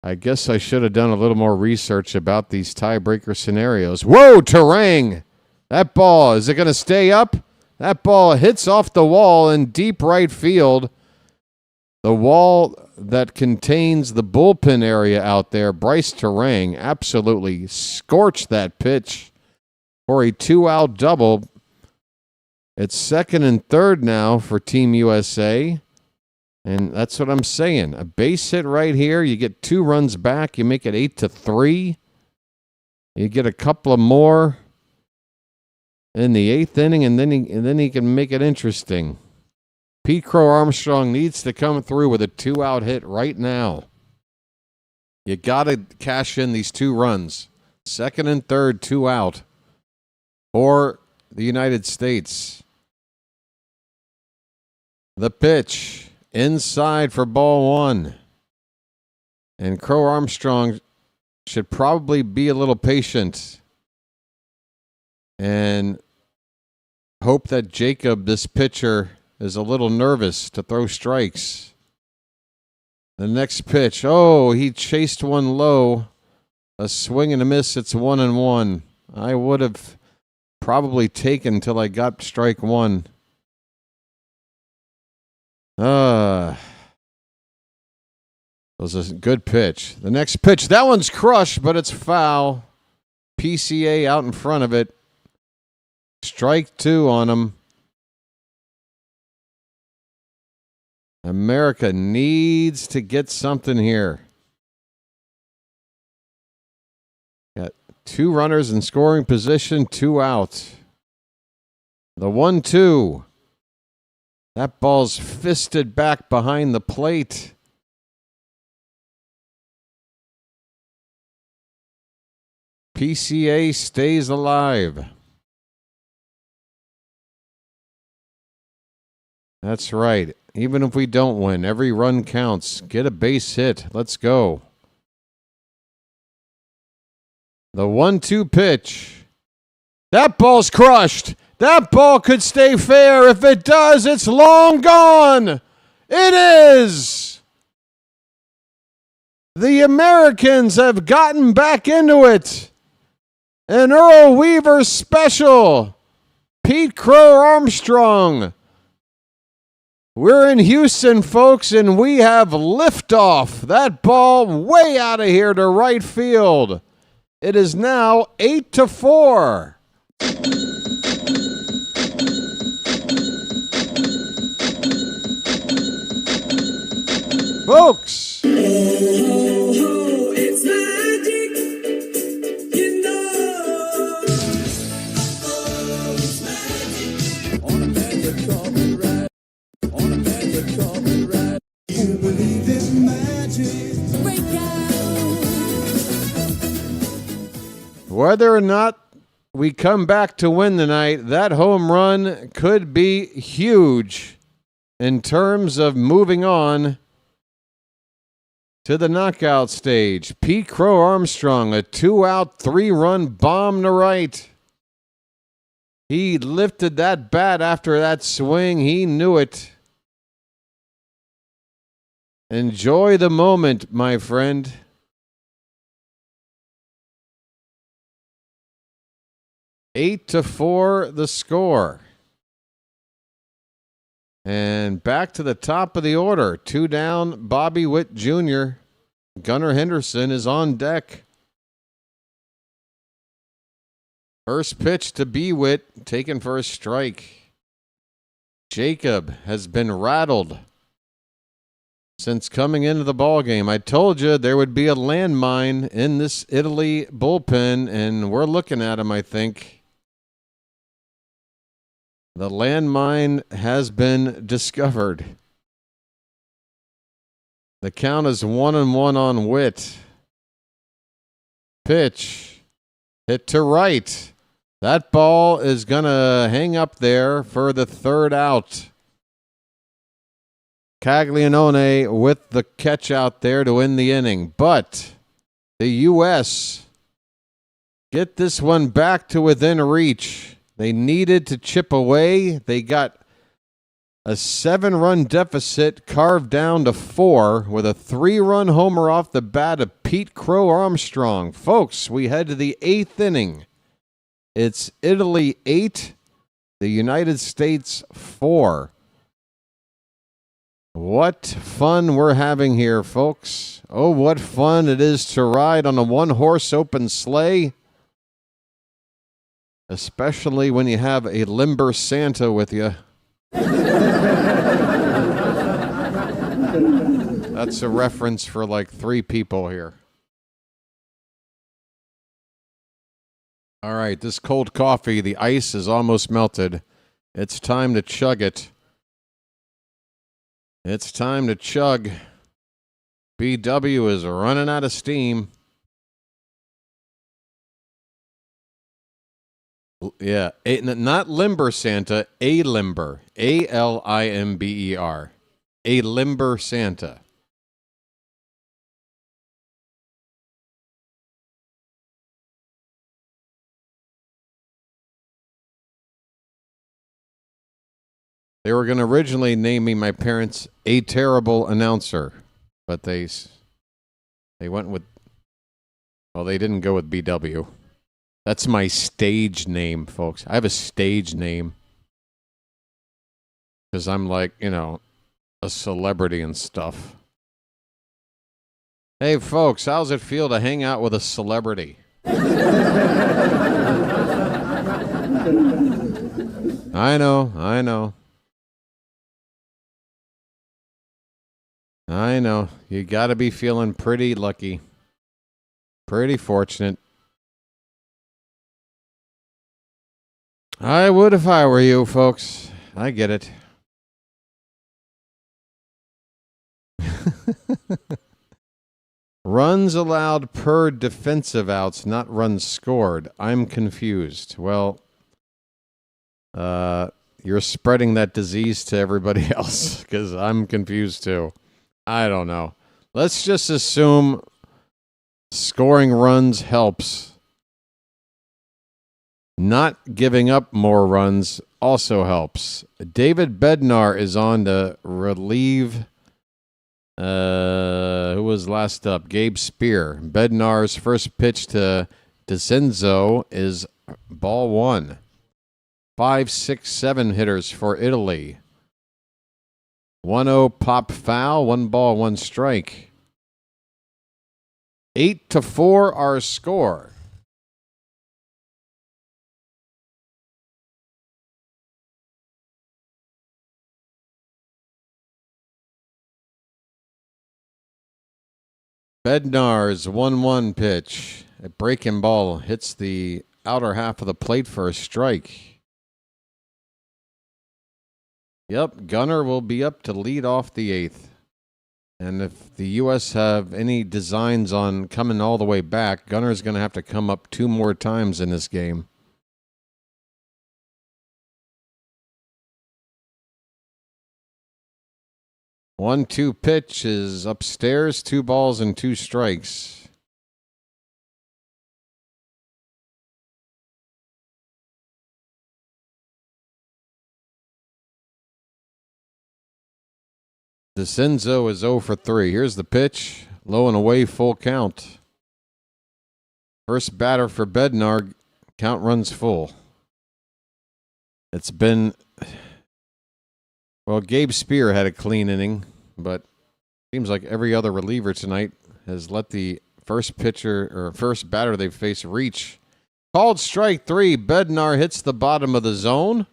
I guess I should have done a little more research about these tiebreaker scenarios. Whoa, Terang! That ball, is it going to stay up? That ball hits off the wall in deep right field. The wall that contains the bullpen area out there. Bryce Terang absolutely scorched that pitch for a 2-out double. It's 2nd and 3rd now for Team USA. And that's what I'm saying. A base hit right here. You get 2 runs back. You make it 8-3. You get a couple of more in the 8th inning, and then he can make it interesting. Pete Crow Armstrong needs to come through with a 2-out hit right now. You got to cash in these 2 runs. 2nd and 3rd, 2 out for the United States. The pitch inside for ball 1. And Crow Armstrong should probably be a little patient and hope that Jacob, this pitcher, is a little nervous to throw strikes. The next pitch. Oh, he chased one low. A swing and a miss. It's 1-1. I would have probably taken till I got strike 1. It was a good pitch. The next pitch. That one's crushed, but it's foul. PCA out in front of it. Strike 2 on him. America needs to get something here. Got 2 runners in scoring position, 2 out. The 1-2. That ball's fisted back behind the plate. PCA stays alive. That's right. Even if we don't win, every run counts. Get a base hit. Let's go. The 1-2 pitch. That ball's crushed. That ball could stay fair. If it does, it's long gone. It is. The Americans have gotten back into it. An Earl Weaver special. Pete Crow Armstrong. We're in Houston, folks, and we have liftoff. That ball way out of here to right field. It is now 8-4. Folks. It's magic, you know. It's magic. On a magic carpet ride. On a magic carpet ride. You believe in magic. Break out. Whether or not we come back to win tonight, that home run could be huge in terms of moving on to the knockout stage. Pete Crow Armstrong, a 2-out, 3-run bomb to right. He lifted that bat after that swing. He knew it. Enjoy the moment, my friend. 8-4 the score. And back to the top of the order. 2 down, Bobby Witt Jr. Gunnar Henderson is on deck. First pitch to B. Witt, taken for a strike. Jacob has been rattled since coming into the ballgame. I told you there would be a landmine in this Italy bullpen, and we're looking at him, I think. The landmine has been discovered. The count is 1-1 on Witt. Pitch. Hit to right. That ball is going to hang up there for the 3rd out. Caglianone with the catch out there to end the inning. But the U.S. get this one back to within reach. They needed to chip away. They got a 7-run deficit carved down to 4 with a 3-run homer off the bat of Pete Crow Armstrong. Folks, we head to the 8th inning. It's Italy 8, the United States 4. What fun we're having here, folks. Oh, what fun it is to ride on a 1-horse open sleigh. Especially when you have a limber Santa with you. That's a reference for like 3 people here. All right, this cold coffee, the ice is almost melted. It's time to chug it. It's time to chug. BW is running out of steam. Yeah, not limber Santa, a limber. A-L-I-M-B-E-R. A limber Santa. They were going to originally name me, my parents, A Terrible Announcer, but they went with, well, they didn't go with BW. That's my stage name, folks. I have a stage name because I'm like, a celebrity and stuff. Hey, folks, how's it feel to hang out with a celebrity? I know. You got to be feeling pretty lucky, pretty fortunate. I would if I were you, folks. I get it. Runs allowed per defensive outs, not runs scored. I'm confused. Well, you're spreading that disease to everybody else because I'm confused too. I don't know. Let's just assume scoring runs helps. Not giving up more runs also helps. David Bednar is on to relieve. Who was last up? Gabe Spear. Bednar's first pitch to DeCenzo is ball 1. 5, 6, 7 hitters for Italy. 1-0 pop foul, 1 ball, 1 strike. 8-4 our score. Bednar's 1-1 pitch. A breaking ball hits the outer half of the plate for a strike. Yep, Gunnar will be up to lead off the 8th. And if the U.S. have any designs on coming all the way back, Gunnar's going to have to come up 2 more times in this game. One-two pitch is upstairs, 2 balls and 2 strikes. DeCenzo is 0 for 3. Here's the pitch. Low and away, full count. First batter for Bednar. Count runs full. It's been... Well, Gabe Spear had a clean inning, but seems like every other reliever tonight has let the first pitcher or first batter they face reach. Called strike 3. Bednar hits the bottom of the zone.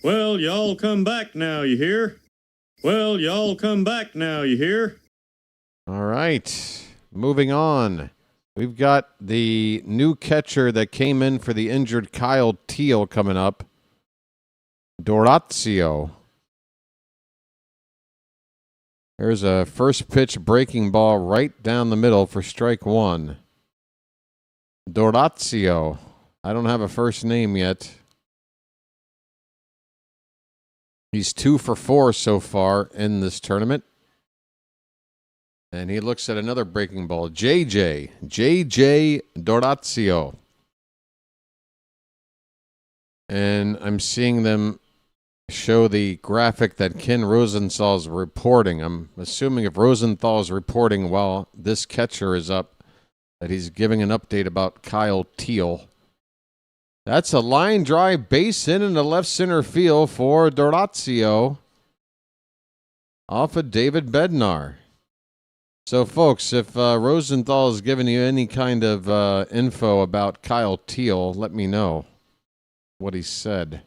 Well, y'all come back now, you hear? Well, y'all come back now, you hear? All right. Moving on. We've got the new catcher that came in for the injured Kyle Teal coming up. Dorazio. There's a first pitch breaking ball right down the middle for strike 1. Dorazio. I don't have a first name yet. He's 2 for 4 so far in this tournament. And he looks at another breaking ball. JJ Dorazio. And I'm seeing them show the graphic that Ken Rosenthal's reporting. I'm assuming if Rosenthal is reporting while this catcher is up, that he's giving an update about Kyle Teal. That's a line drive base hit in the left center field for Dorazio off of David Bednar. So, folks, if Rosenthal is giving you any kind of info about Kyle Teal, let me know what he said.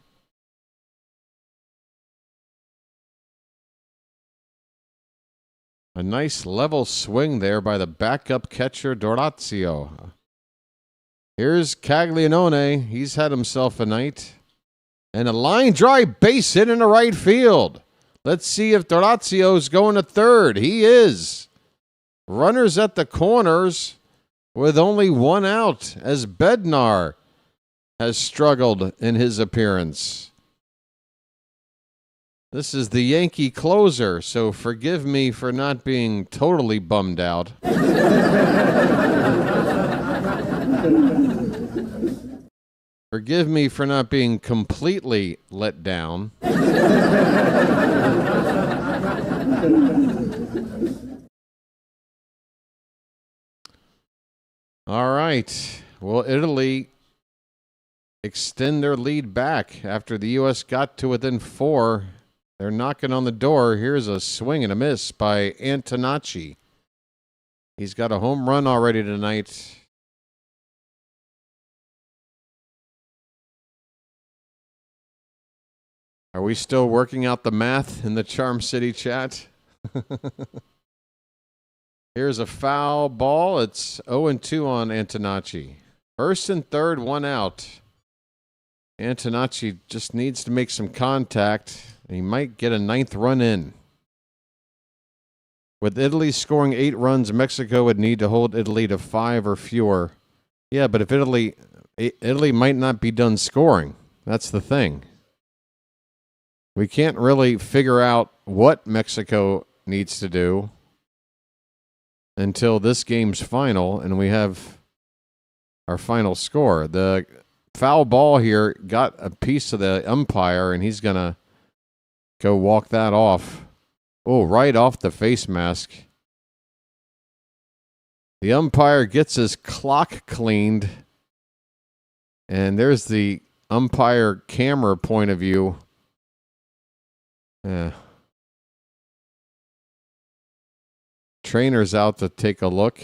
A nice level swing there by the backup catcher, Dorazio. Here's Caglianone. He's had himself a night. And a line drive base hit in the right field. Let's see if Dorazio's going to third. He is. Runners at the corners with only 1 out as Bednar has struggled in his appearance. This is the Yankee closer, so forgive me for not being totally bummed out. Forgive me for not being completely let down. All right. Will Italy extend their lead back after the U.S. got to within 4? They're knocking on the door. Here's a swing and a miss by Antonacci. He's got a home run already tonight. Are we still working out the math in the Charm City chat? Here's a foul ball. It's 0-2 on Antonacci. First and third, 1 out. Antonacci just needs to make some contact. He might get a 9th run in. With Italy scoring 8 runs, Mexico would need to hold Italy to 5 or fewer. Yeah, but if Italy might not be done scoring. That's the thing. We can't really figure out what Mexico needs to do until this game's final and we have our final score. The foul ball here got a piece of the umpire, and he's going to go walk that off. Oh, right off the face mask. The umpire gets his clock cleaned. And there's the umpire camera point of view. Yeah. Trainer's out to take a look.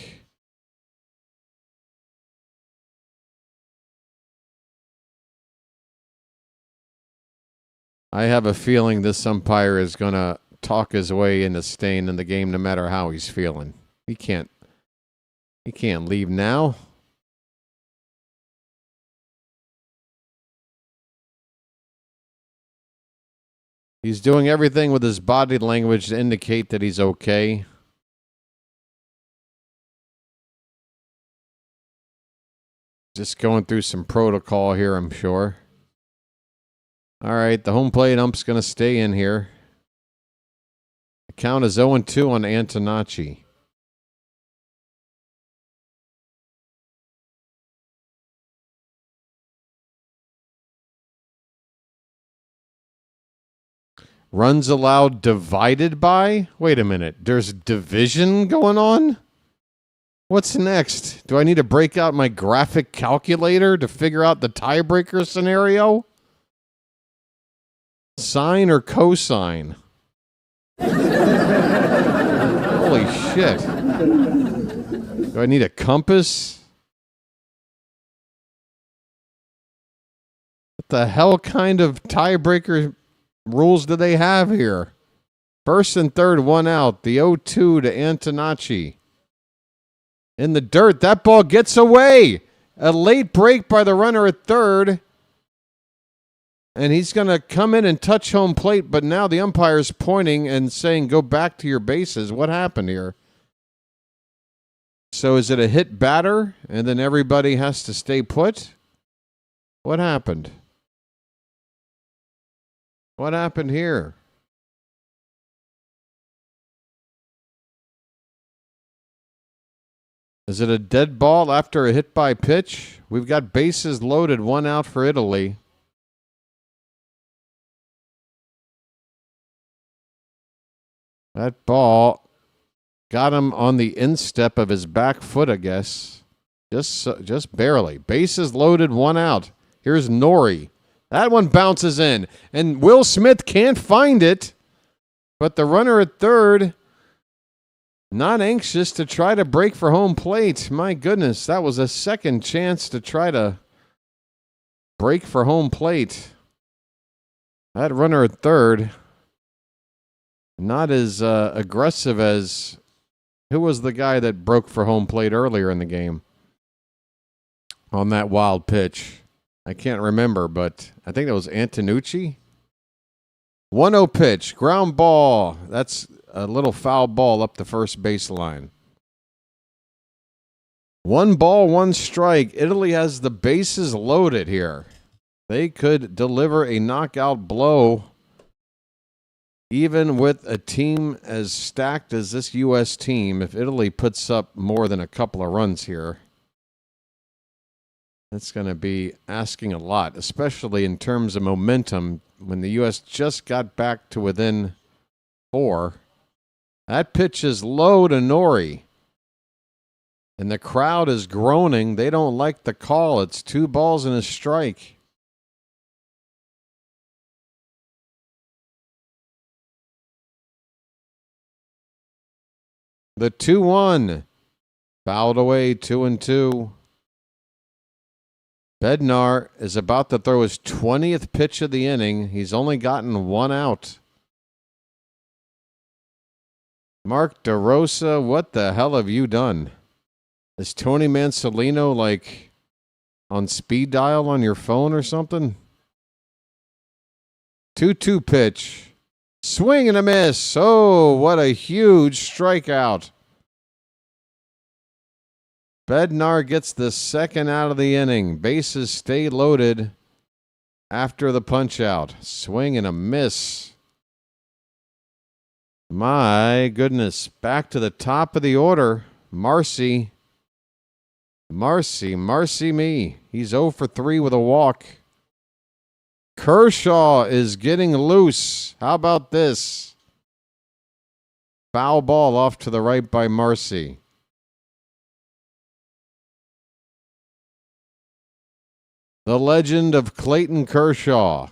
I have a feeling this umpire is going to talk his way into staying in the game no matter how he's feeling. He can't leave now. He's doing everything with his body language to indicate that he's okay. Just going through some protocol here, I'm sure. All right, the home plate ump's going to stay in here. The count is 0-2 on Antonacci. Runs allowed divided by? Wait a minute. There's division going on? What's next? Do I need to break out my graphic calculator to figure out the tiebreaker scenario? Sine or cosine? Holy shit. Do I need a compass? What the hell kind of tiebreaker rules do they have here? First and third, one out. The 0-2 to Antonacci. In the dirt, that ball gets away. A late break by the runner at third. And he's going to come in and touch home plate, but now the umpire's pointing and saying, go back to your bases. What happened here? So is it a hit batter, and then everybody has to stay put? What happened? What happened here? Is it a dead ball after a hit by pitch? We've got bases loaded, one out for Italy. That ball got him on the instep of his back foot, I guess. Just barely. Bases loaded, one out. Here's Nori. That one bounces in. And Will Smith can't find it. But the runner at third, not anxious to try to break for home plate. My goodness, that was a second chance to try to break for home plate. That runner at third, not as aggressive as... Who was the guy that broke for home plate earlier in the game on that wild pitch? I can't remember, but I think that was Antonucci. 1-0 pitch, ground ball. That's a little foul ball up the first baseline. 1 ball, 1 strike. Italy has the bases loaded here. They could deliver a knockout blow even with a team as stacked as this U.S. team. If Italy puts up more than a couple of runs here, that's going to be asking a lot, especially in terms of momentum when the U.S. just got back to within 4. That pitch is low to Nori. And the crowd is groaning. They don't like the call. It's 2 balls and a strike. The 2-1. Fouled away, 2-2. Bednar is about to throw his 20th pitch of the inning. He's only gotten 1 out. Mark DeRosa, what the hell have you done? Is Tony Mansolino like on speed dial on your phone or something? 2-2 pitch. Swing and a miss. Oh, what a huge strikeout. Bednar gets the 2nd out of the inning. Bases stay loaded after the punch out. Swing and a miss. My goodness. Back to the top of the order. Marcy me. He's 0 for 3 with a walk. Kershaw is getting loose. How about this? Foul ball off to the right by Marcy. The legend of Clayton Kershaw.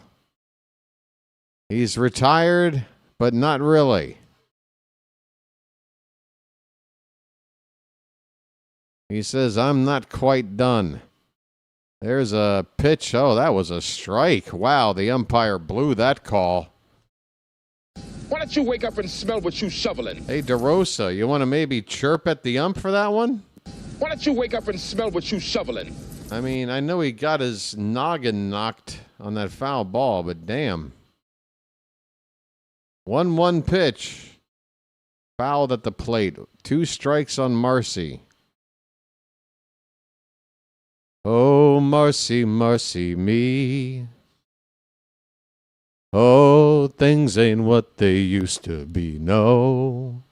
He's retired, but not really. He says, I'm not quite done. There's a pitch. Oh, that was a strike. Wow, the umpire blew that call. Why don't you wake up and smell what you shoveling? Hey, DeRosa, you want to maybe chirp at the ump for that one? Why don't you wake up and smell what you shoveling? I mean, I know he got his noggin knocked on that foul ball, but damn. 1-1 pitch. Fouled at the plate. 2 strikes on Marcy. Oh, Marcy, Marcy me. Oh, things ain't what they used to be, no.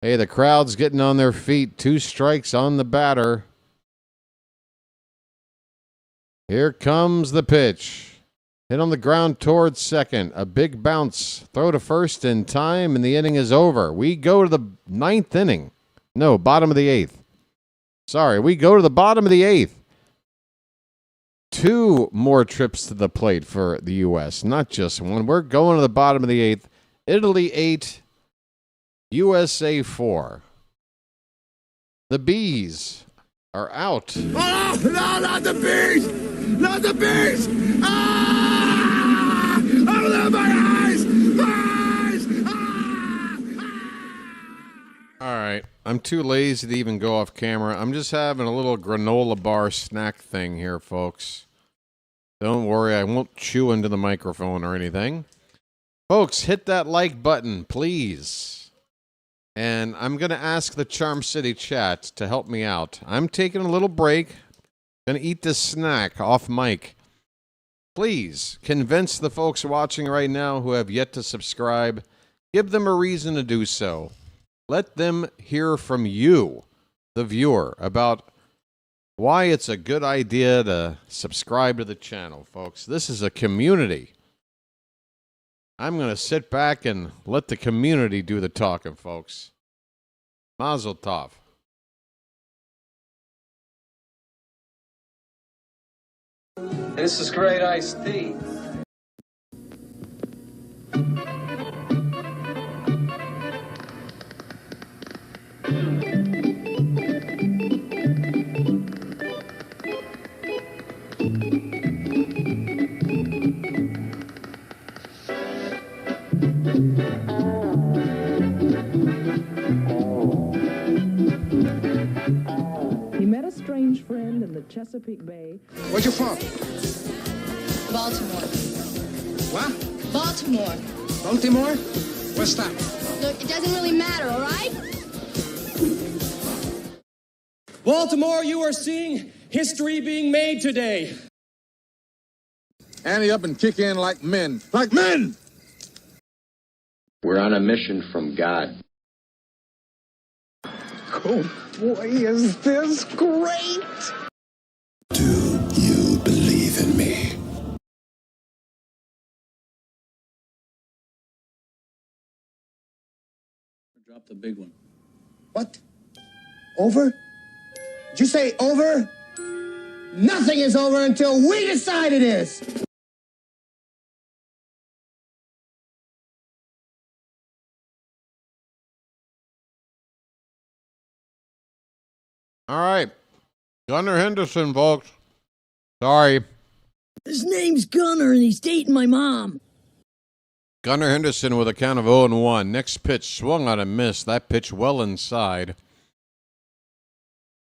Hey, the crowd's getting on their feet. 2 strikes on the batter. Here comes the pitch. Hit on the ground towards second. A big bounce. Throw to first in time, and the inning is over. We go to the 9th inning. No, bottom of the 8th. Sorry, we go to the bottom of the 8th. 2 more trips to the plate for the U.S., not just one. We're going to the bottom of the 8th. Italy 8, USA 4. The Bees are out. Oh, no, not the bees! Not the bees! Ah! Oh, my eyes! Eyes! All right. I'm too lazy to even go off camera. I'm just having a little granola bar snack thing here, folks. Don't worry, I won't chew into the microphone or anything. Folks, hit that like button, please. And I'm going to ask the Charm City chat to help me out. I'm taking a little break. Going to eat this snack off mic. Please convince the folks watching right now who have yet to subscribe. Give them a reason to do so. Let them hear from you, the viewer, about why it's a good idea to subscribe to the channel, folks. This is a community. I'm going to sit back and let the community do the talking, folks. Mazel tov. This is great iced tea. He met a strange friend in the Chesapeake Bay. Where you from? Baltimore. What? Baltimore. Baltimore? What's that? Look, it doesn't really matter, all right? Baltimore, you are seeing history being made today. Ante up and kick in like men. Like men! We're on a mission from God. Oh, boy, is this great! Do you believe in me? Drop the big one. What? Over? Did you say over? Nothing is over until we decide it is! All right. Gunnar Henderson, folks. Sorry. His name's Gunnar, and he's dating my mom. Gunnar Henderson with a count of 0-1. Next pitch swung on a miss. That pitch well inside.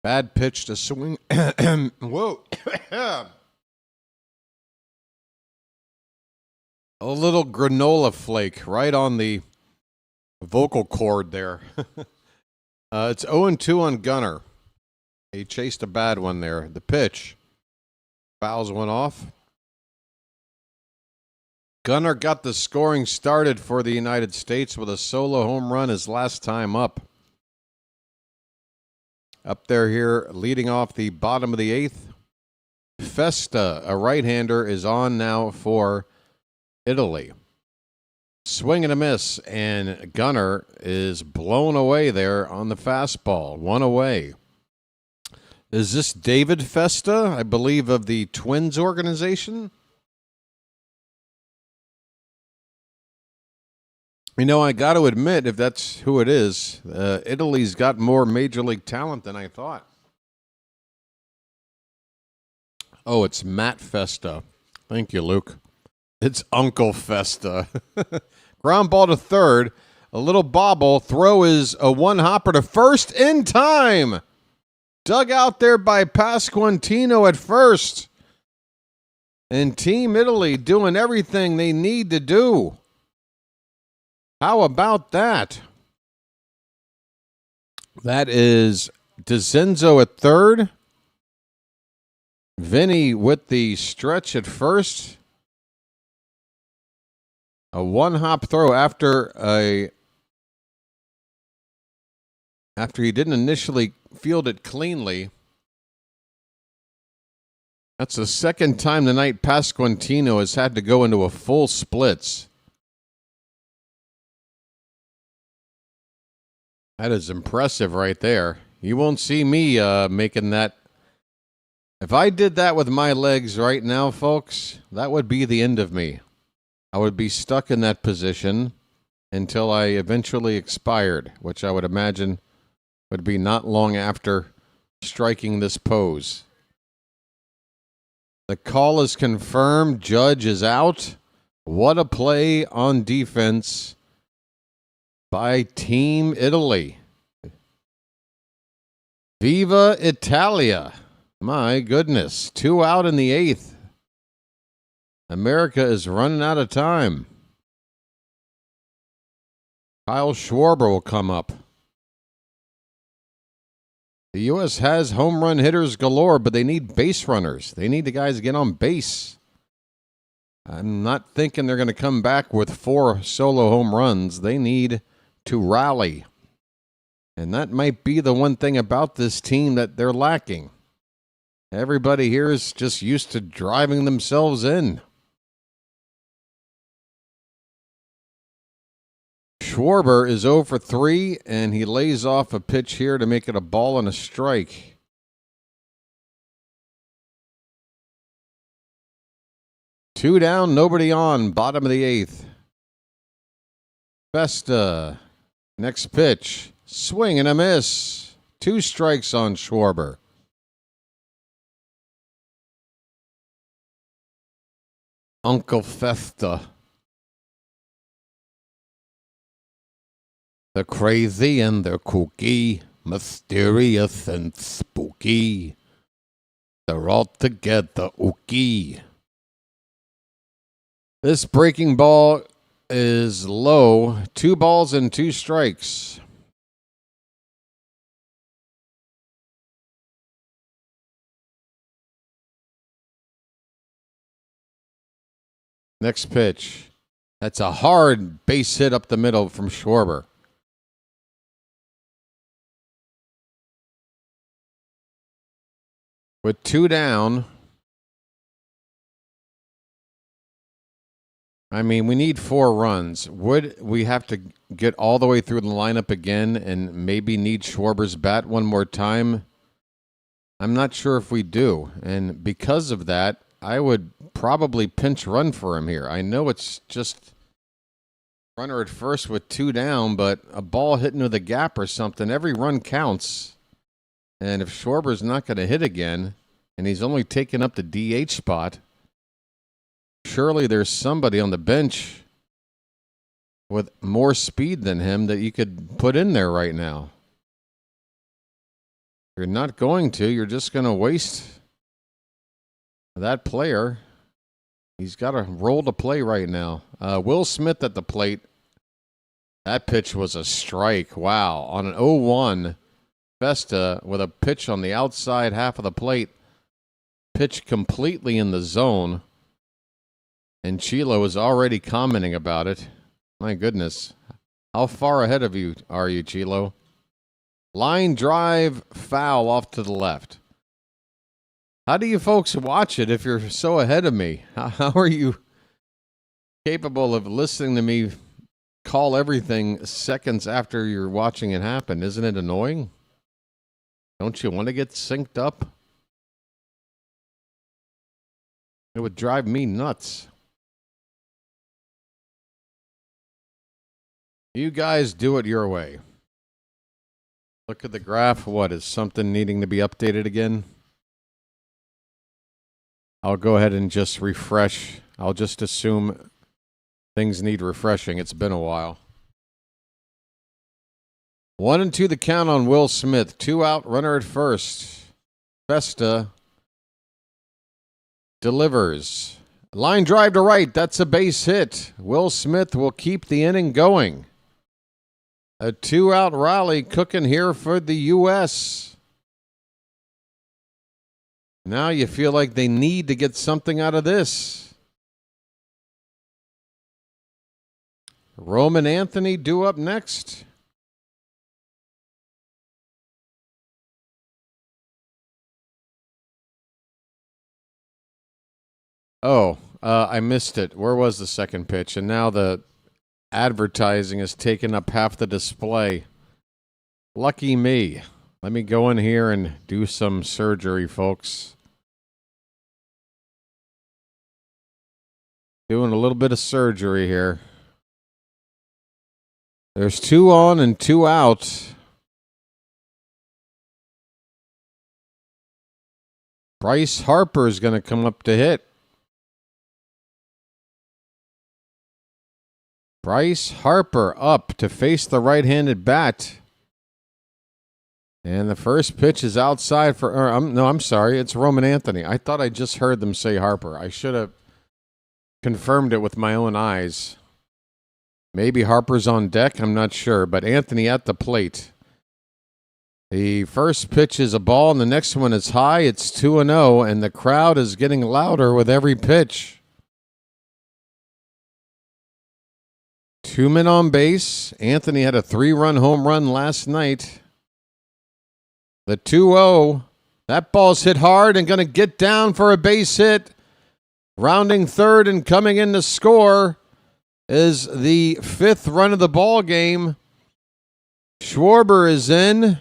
Bad pitch to swing. Whoa. A little granola flake right on the vocal cord there. It's 0-2 on Gunnar. He chased a bad one there. The pitch. Fouls one off. Gunnar got the scoring started for the United States with a solo home run his last time up. Up there here, leading off the bottom of the 8th. Festa, a right-hander, is on now for Italy. Swing and a miss, and Gunnar is blown away there on the fastball. One away. Is this David Festa, I believe, of the Twins organization? You know, I got to admit, if that's who it is, Italy's got more major league talent than I thought. Oh, it's Matt Festa. Thank you, Luke. It's Uncle Festa. Ground ball to third. A little bobble. Throw is a one-hopper to first in time. Dug out there by Pasquantino at first. And Team Italy doing everything they need to do. How about that? That is DeCenzo at third. Vinny with the stretch at first. A one-hop throw after he didn't initially field it cleanly. That's the second time tonight Pasquantino has had to go into a full splits. That is impressive right there. You won't see me making that. If I did that with my legs right now, folks, that would be the end of me. I would be stuck in that position until I eventually expired, which I would imagine would be not long after striking this pose. The call is confirmed. Judge is out. What a play on defense by Team Italy. Viva Italia. My goodness. 2 out in the 8th. America is running out of time. Kyle Schwarber will come up. The U.S. has home run hitters galore, but they need base runners. They need the guys to get on base. I'm not thinking they're going to come back with 4 solo home runs. They need to rally. And that might be the one thing about this team that they're lacking. Everybody here is just used to driving themselves in. Schwarber is 0 for 3, and he lays off a pitch here to make it a ball and a strike. Two down, nobody on, bottom of the 8th. Festa, next pitch, swing and a miss. 2 strikes on Schwarber. Uncle Festa. The crazy and the kooky, mysterious and spooky. They're all together ooky. This breaking ball is low. 2 balls and 2 strikes. Next pitch. That's a hard base hit up the middle from Schwarber. With 2 down, I mean, we need 4 runs. Would we have to get all the way through the lineup again and maybe need Schwarber's bat one more time? I'm not sure if we do. And because of that, I would probably pinch run for him here. I know it's just runner at first with 2 down, but a ball hitting to the gap or something, every run counts. And if Schwarber's not going to hit again, and he's only taken up the DH spot, surely there's somebody on the bench with more speed than him that you could put in there right now. If you're not going to, you're just going to waste that player. He's got a role to play right now. Will Smith at the plate. That pitch was a strike. Wow. On an 0-1, Festa with a pitch on the outside half of the plate. Pitch completely in the zone. And Chilo is already commenting about it. My goodness. How far ahead of you are you, Chilo? Line drive, foul off to the left. How do you folks watch it if you're so ahead of me? How are you capable of listening to me call everything seconds after you're watching it happen? Isn't it annoying? Don't you want to get synced up? It would drive me nuts. You guys do it your way. Look at the graph. What, is something needing to be updated again? I'll go ahead and just refresh. I'll just assume things need refreshing. It's been a while. 1-2 the count on Will Smith. 2 out, runner at first. Festa delivers. Line drive to right. That's a base hit. Will Smith will keep the inning going. A 2-out rally cooking here for the U.S. Now you feel like they need to get something out of this. Roman Anthony due up next. Oh, I missed it. Where was the second pitch? And now the advertising has taken up half the display. Lucky me. Let me go in here and do some surgery, folks. Doing a little bit of surgery here. There's 2 on and 2 out. Bryce Harper is going to come up to hit. Bryce Harper up to face the right-handed bat. And the first pitch is outside for... I'm sorry. It's Roman Anthony. I thought I just heard them say Harper. I should have confirmed it with my own eyes. Maybe Harper's on deck. I'm not sure. But Anthony at the plate. The first pitch is a ball, and the next one is high. It's 2-0, and the crowd is getting louder with every pitch. 2 men on base. Anthony had a 3-run home run last night. The 2-0. That ball's hit hard and going to get down for a base hit. Rounding third and coming in to score is the 5th run of the ball game. Schwarber is in.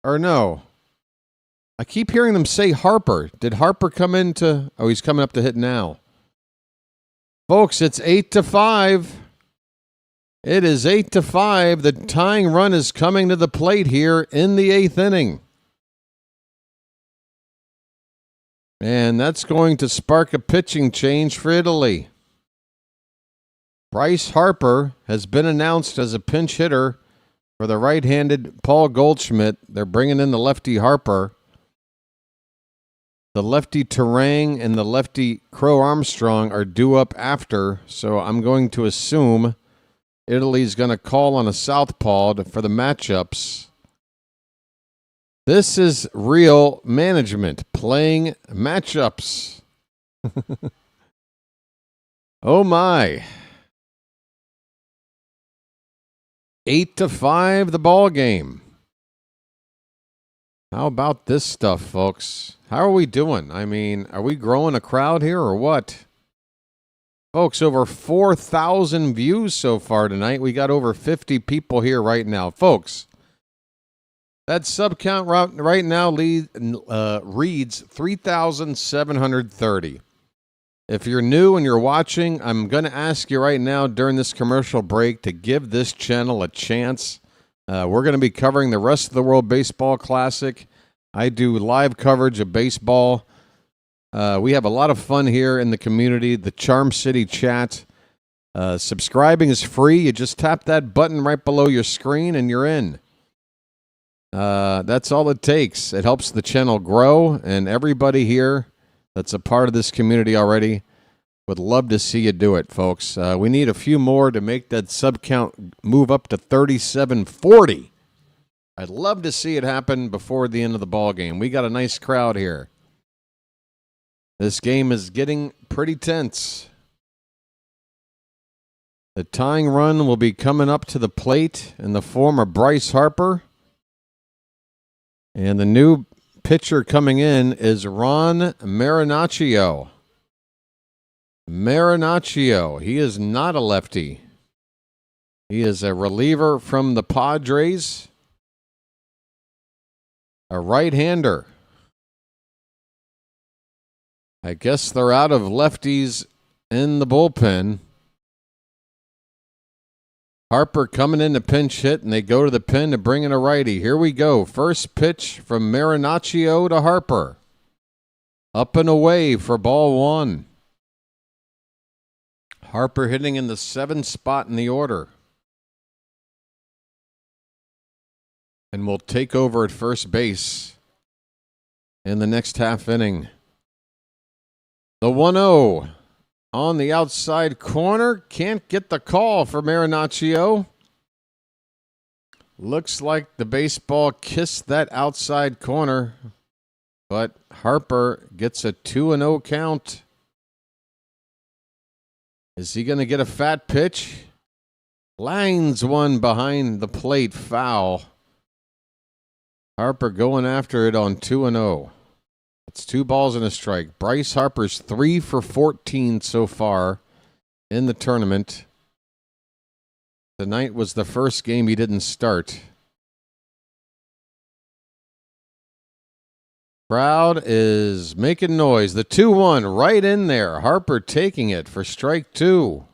Or no. I keep hearing them say Harper. Did Harper come in to... Oh, he's coming up to hit now. Folks, it's 8-5. It is 8-5. The tying run is coming to the plate here in the 8th inning. And that's going to spark a pitching change for Italy. Bryce Harper has been announced as a pinch hitter for the right-handed Paul Goldschmidt. They're bringing in the lefty Harper. The lefty Terang and the lefty Crow Armstrong are due up after, so I'm going to assume Italy's going to call on a southpaw for the matchups. This is real management, playing matchups. Oh my. 8-5 the ball game. How about this stuff, folks? How are we doing? I mean, are we growing a crowd here or what? Folks, over 4,000 views so far tonight. We got over 50 people here right now. Folks, that sub count right now reads 3,730. If you're new and you're watching, I'm going to ask you right now during this commercial break to give this channel a chance. We're going to be covering the rest of the World Baseball Classic. I do live coverage of baseball. We have a lot of fun here in the community, the Charm City chat. Subscribing is free. You just tap that button right below your screen and you're in. That's all it takes. It helps the channel grow, and everybody here that's a part of this community already would love to see you do it, folks. We need a few more to make that sub count move up to 3,740. I'd love to see it happen before the end of the ball game. We got a nice crowd here. This game is getting pretty tense. The tying run will be coming up to the plate in the form of Bryce Harper. And the new pitcher coming in is Ron Marinaccio. Marinaccio. He is not a lefty. He is a reliever from the Padres. A right-hander. I guess they're out of lefties in the bullpen. Harper coming in to pinch hit, and they go to the pen to bring in a righty. Here we go. First pitch from Marinaccio to Harper. Up and away for ball one. Harper hitting in the 7th spot in the order. And will take over at first base in the next half inning. The 1-0 on the outside corner. Can't get the call for Marinaccio. Looks like the baseball kissed that outside corner. But Harper gets a 2-0 count. Is he going to get a fat pitch? Lines one behind the plate, foul. Harper going after it on 2-0. It's 2 balls and a strike. Bryce Harper's 3 for 14 so far in the tournament. Tonight was the first game he didn't start. Crowd is making noise. The 2-1 right in there. Harper taking it for strike 2.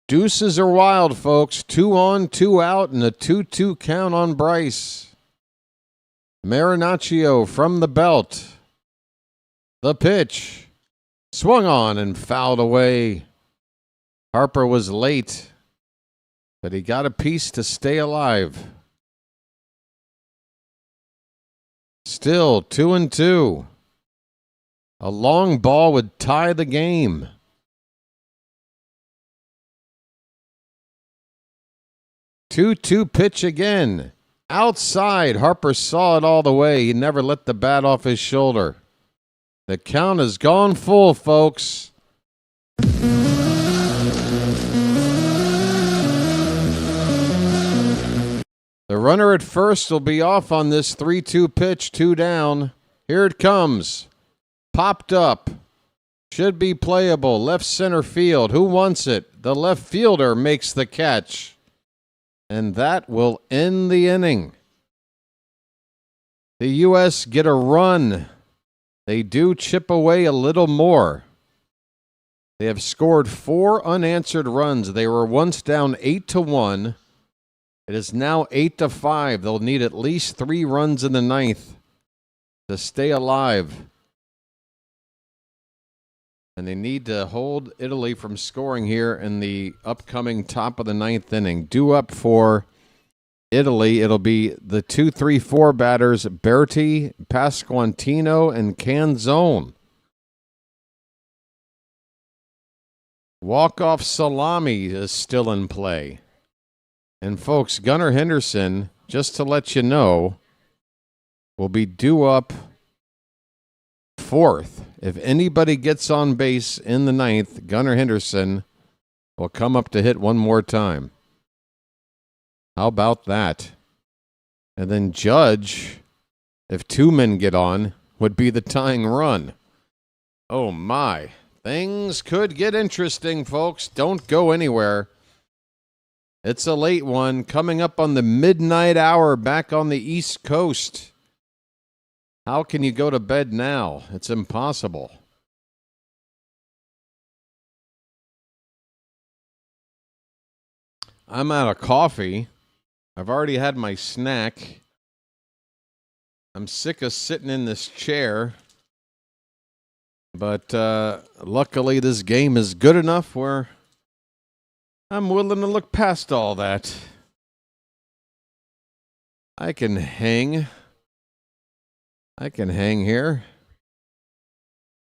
Deuces are wild, folks. 2 on, 2 out, and a 2-2 count on Bryce. Marinaccio from the belt. The pitch. Swung on and fouled away. Harper was late, but he got a piece to stay alive. Still 2-2. A long ball would tie the game. Two pitch again. Outside. Harper saw it all the way. He never let the bat off his shoulder. The count has gone full, folks. The runner at first will be off on this 3-2 pitch, 2 down. Here it comes. Popped up. Should be playable. Left center field. Who wants it? The left fielder makes the catch. And that will end the inning. The U.S. get a run. They do chip away a little more. They have scored 4 unanswered runs. They were once down 8-1. It is now 8-5. They'll need at least 3 runs in the 9th to stay alive. And they need to hold Italy from scoring here in the upcoming top of the 9th inning. Due up for Italy, it'll be the 2-3-4 batters, Berti, Pasquantino, and Canzone. Walk-off salami is still in play. And folks, Gunnar Henderson, just to let you know, will be due up 4th. If anybody gets on base in the 9th, Gunnar Henderson will come up to hit one more time. How about that? And then Judge, if 2 men get on, would be the tying run. Oh my. Things could get interesting, folks. Don't go anywhere. It's a late one coming up on the midnight hour back on the East Coast. How can you go to bed now? It's impossible. I'm out of coffee. I've already had my snack. I'm sick of sitting in this chair. But luckily this game is good enough where I'm willing to look past all that. I can hang here.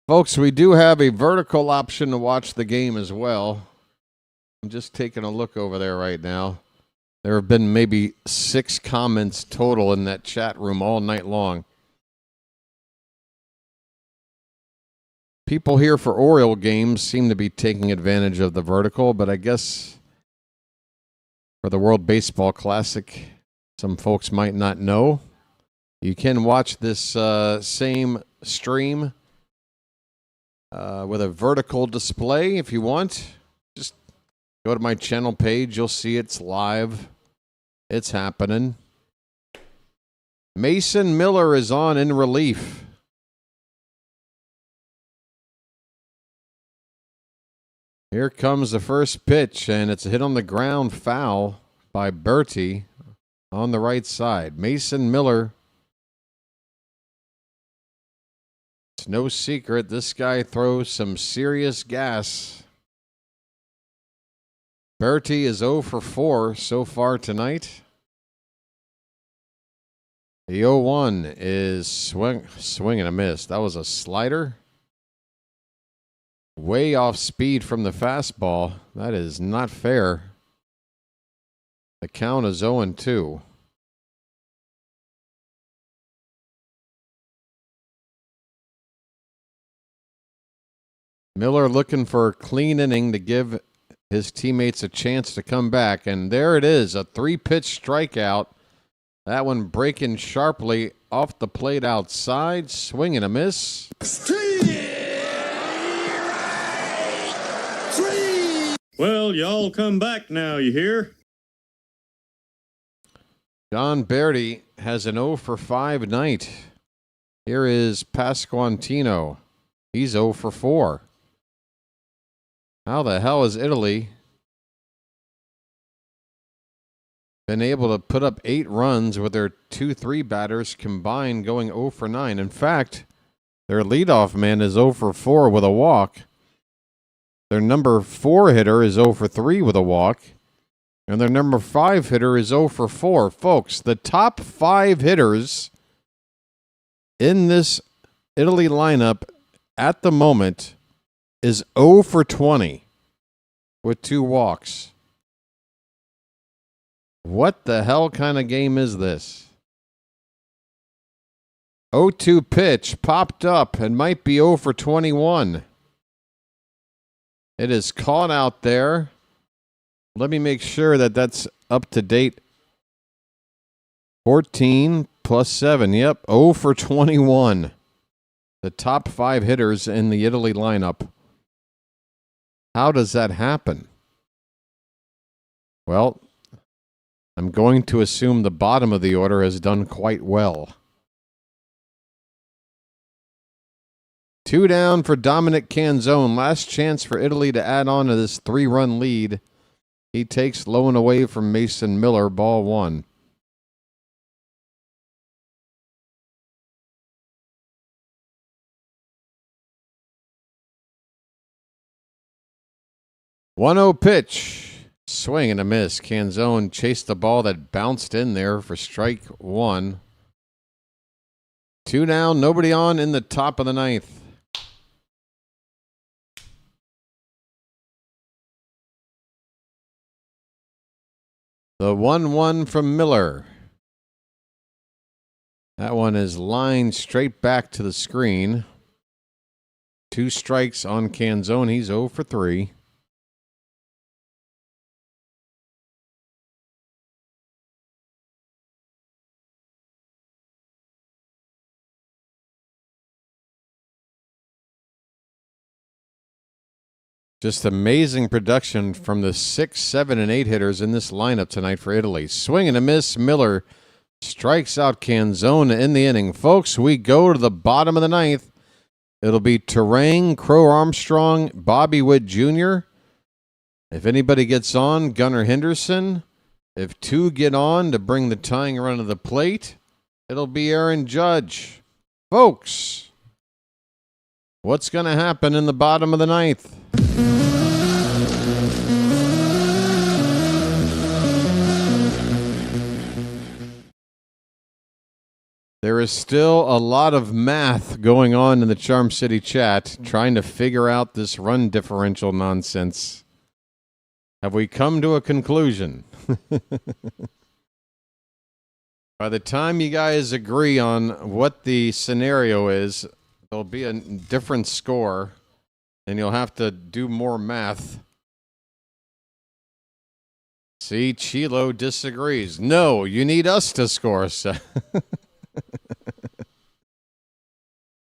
Folks, we do have a vertical option to watch the game as well. I'm just taking a look over there right now. There have been maybe 6 comments total in that chat room all night long. People here for Oriole games seem to be taking advantage of the vertical, but I guess for the World Baseball Classic, some folks might not know. You can watch this same stream with a vertical display if you want. Just go to my channel page. You'll see it's live. It's happening. Mason Miller is on in relief. Here comes the first pitch, and it's a hit on the ground, foul by Bertie on the right side. Mason Miller. It's no secret this guy throws some serious gas. Bertie is 0 for 4 so far tonight. The 0-1 is swing and a miss. That was a slider. Way off speed from the fastball. That is not fair. The count is 0-2. Miller looking for a clean inning to give his teammates a chance to come back. And there it is, a 3-pitch strikeout. That one breaking sharply off the plate outside. Swing and a miss. Well, y'all come back now, you hear? John Bertie has an 0 for 5 night. Here is Pasquantino. He's 0 for 4. How the hell has Italy been able to put up 8 runs with their 2-3 batters combined going 0 for 9? In fact, their leadoff man is 0 for 4 with a walk. Their number 4 hitter is 0 for 3 with a walk. And their number 5 hitter is 0 for 4. Folks, the top 5 hitters in this Italy lineup at the moment is 0 for 20 with 2 walks. What the hell kind of game is this? 0-2 pitch popped up and might be 0 for 21. It is caught out there. Let me make sure that that's up to date. 14 plus 7. Yep, 0 for 21. The top 5 hitters in the Italy lineup. How does that happen? Well, I'm going to assume the bottom of the order has done quite well. 2 down for Dominic Canzone. Last chance for Italy to add on to this 3-run lead. He takes low and away from Mason Miller, ball 1. One-0 pitch. Swing and a miss. Canzone chased the ball that bounced in there for strike 1. 2 down, nobody on in the top of the 9th. The 1-1 from Miller. That one is lined straight back to the screen. 2 strikes on Canzone. He's 0 for 3. Just amazing production from the 6, 7, and 8 hitters in this lineup tonight for Italy. Swing and a miss. Miller strikes out Canzone in the inning. Folks, we go to the bottom of the 9th. It'll be Terang, Crow Armstrong, Bobby Witt Jr. If anybody gets on, Gunnar Henderson. If 2 get on to bring the tying run to the plate, it'll be Aaron Judge. Folks, what's going to happen in the bottom of the 9th? There is still a lot of math going on in the Charm City chat, trying to figure out this run differential nonsense. Have we come to a conclusion? By the time you guys agree on what the scenario is, there'll be a different score, and you'll have to do more math. See, Chilo disagrees. No, you need us to score.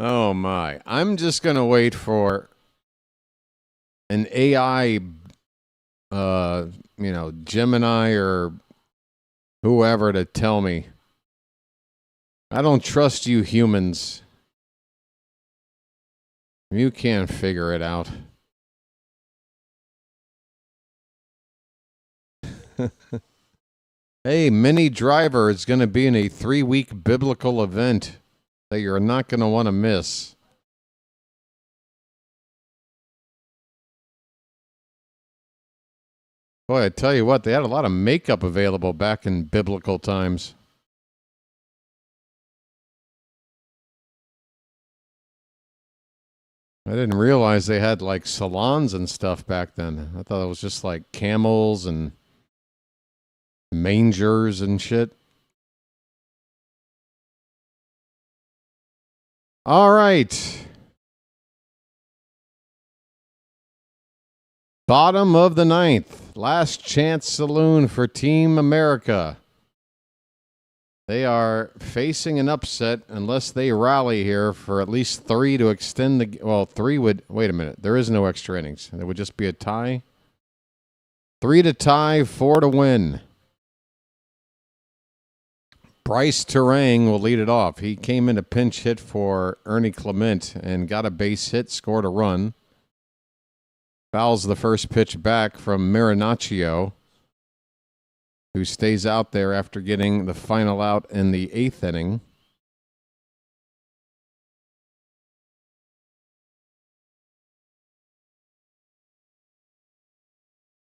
Oh my. I'm just going to wait for an AI, Gemini or whoever to tell me. I don't trust you humans. You can't figure it out. Hey, Mini Driver is going to be in a 3-week biblical event that you're not going to want to miss. Boy, I tell you what, they had a lot of makeup available back in biblical times. I didn't realize they had like salons and stuff back then. I thought it was just like camels and mangers and shit. All right. Bottom of the ninth. Last chance saloon for Team America. They are facing an upset unless they rally here for at least 3 to extend the... Well, 3 would... Wait a minute. There is no extra innings. It would just be a tie. 3 to tie, 4 to win. Bryce Terang will lead it off. He came in a pinch hit for Ernie Clement and got a base hit, scored a run. Fouls the first pitch back from Marinaccio, who stays out there after getting the final out in the 8th inning.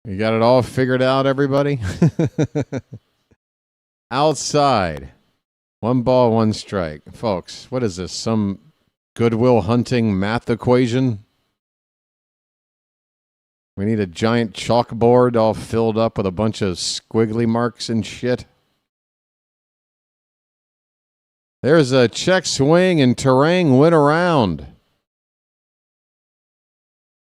You got it all figured out, everybody? Outside. 1 ball, 1 strike. Folks, what is this? Some Goodwill Hunting math equation? We need a giant chalkboard all filled up with a bunch of squiggly marks and shit. There's a check swing and Terang went around.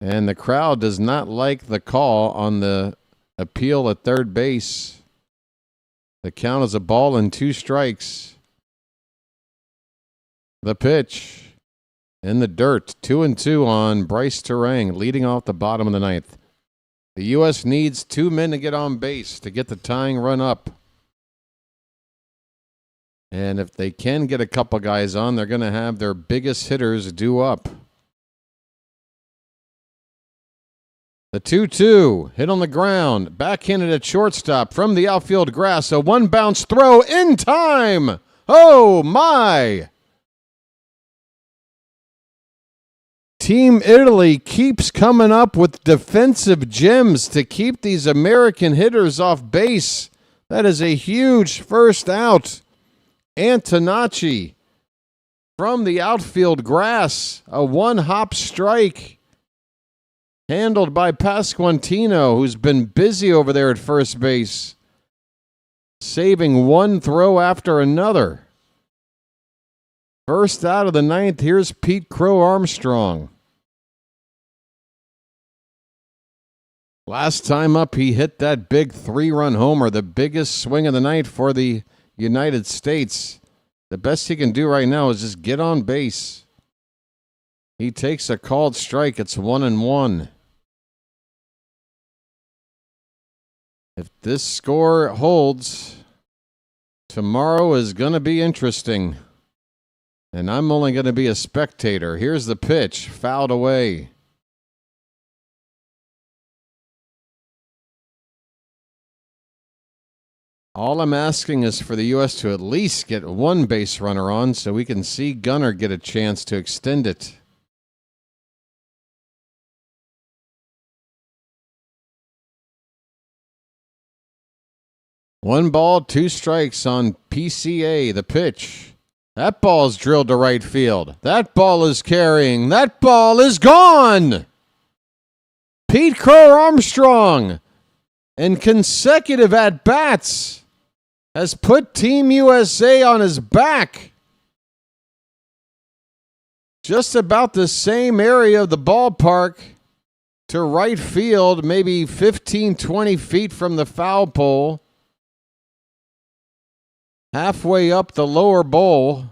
And the crowd does not like the call on the appeal at third base. The count is a ball and 2 strikes. The pitch in the dirt, 2-2 on Bryce Terang, leading off the bottom of the 9th. The U.S. needs 2 men to get on base to get the tying run up. And if they can get a couple guys on, they're going to have their biggest hitters due up. The 2-2, hit on the ground, backhanded at shortstop from the outfield grass. A 1-bounce throw in time. Oh, my. Team Italy keeps coming up with defensive gems to keep these American hitters off base. That is a huge first out. Antonacci from the outfield grass. A 1-hop strike. Handled by Pasquantino, who's been busy over there at first base. Saving 1 throw after another. First out of the 9th, here's Pete Crow Armstrong. Last time up, he hit that big 3-run homer, the biggest swing of the night for the United States. The best he can do right now is just get on base. He takes a called strike. It's 1-1. If this score holds, tomorrow is going to be interesting. And I'm only going to be a spectator. Here's the pitch, fouled away. All I'm asking is for the U.S. to at least get 1 base runner on so we can see Gunnar get a chance to extend it. One ball, 2 strikes on PCA, the pitch. That ball's drilled to right field. That ball is carrying. That ball is gone. Pete Crow Armstrong, in consecutive at-bats, has put Team USA on his back. Just about the same area of the ballpark to right field, maybe 15, 20 feet from the foul pole. Halfway up the lower bowl.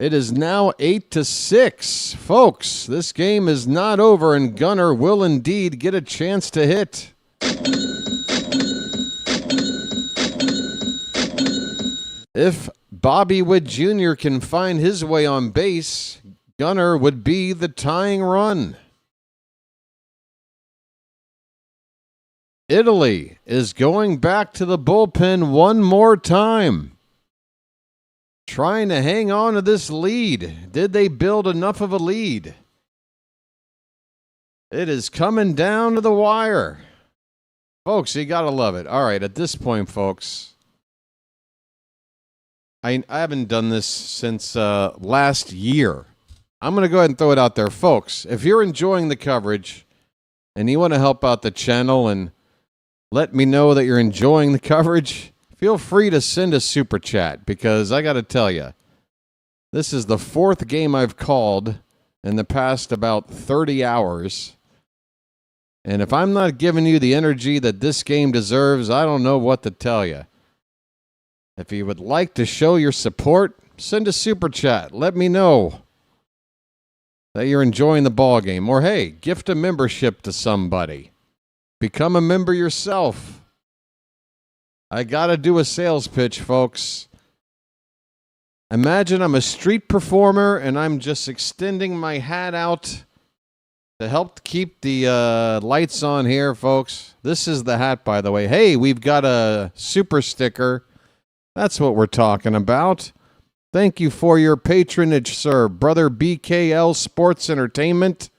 It is now 8-6. Folks, this game is not over, and Gunnar will indeed get a chance to hit. If Bobby Witt Jr. can find his way on base, Gunnar would be the tying run. Italy is going back to the bullpen one more time, trying to hang on to this lead. Did they build enough of a lead? It is coming down to the wire. Folks, you got to love it. All right, at this point, folks, I haven't done this since last year. I'm going to go ahead and throw it out there. Folks, if you're enjoying the coverage and you want to help out the channel and let me know that you're enjoying the coverage, feel free to send a super chat, because I got to tell you, this is the fourth game I've called in the past about 30 hours. And if I'm not giving you the energy that this game deserves, I don't know what to tell you. If you would like to show your support, send a super chat. Let me know that you're enjoying the ball game. Or, hey, gift a membership to somebody. Become a member yourself. I got to do a sales pitch, folks. Imagine I'm a street performer and I'm just extending my hat out to help keep the lights on here, folks. This is the hat, by the way. Hey, we've got a super sticker. That's what we're talking about. Thank you for your patronage, sir. Brother BKL Sports Entertainment.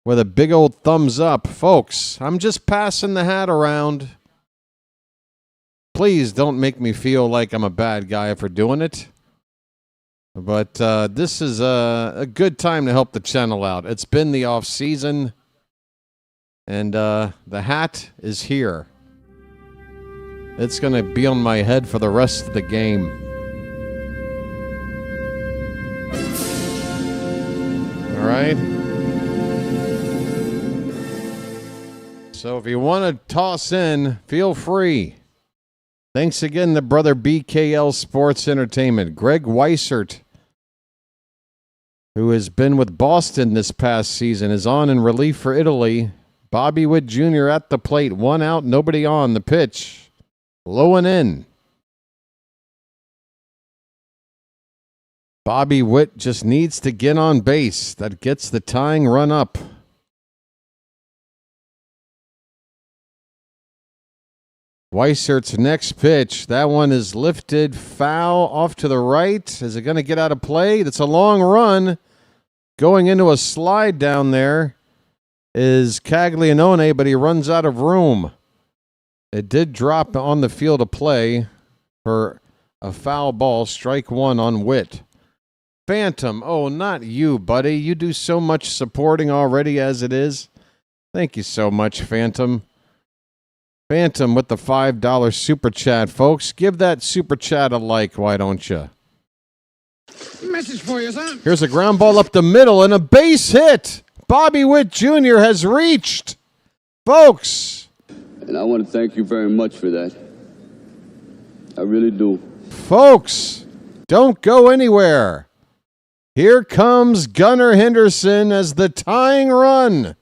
With a big old thumbs up. Folks, I'm just passing the hat around. Please don't make me feel like I'm a bad guy for doing it. But this is a good time to help the channel out. It's been the off season, and the hat is here. It's going to be on my head for the rest of the game. All right. So if you want to toss in, feel free. Thanks again to Brother BKL Sports Entertainment. Greg Weissert, who has been with Boston this past season, is on in relief for Italy. Bobby Witt Jr. at the plate. 1 out, nobody on. The pitch. Low and in. Bobby Witt just needs to get on base. That gets the tying run up. Weissert's next pitch. That one is lifted foul off to the right. Is it going to get out of play? That's a long run. Going into a slide down there is Caglianone, but he runs out of room. It did drop on the field of play for a foul ball. Strike one on Witt. Phantom. Oh, not you, buddy. You do so much supporting already as it is. Thank you so much, Phantom. Phantom with the $5 super chat, folks. Give that super chat a like, why don't you? Message for you, son. Here's a ground ball up the middle and a base hit. Bobby Witt Jr. has reached. Folks. And I want to thank you very much for that. I really do. Folks, don't go anywhere. Here comes Gunnar Henderson as the tying run.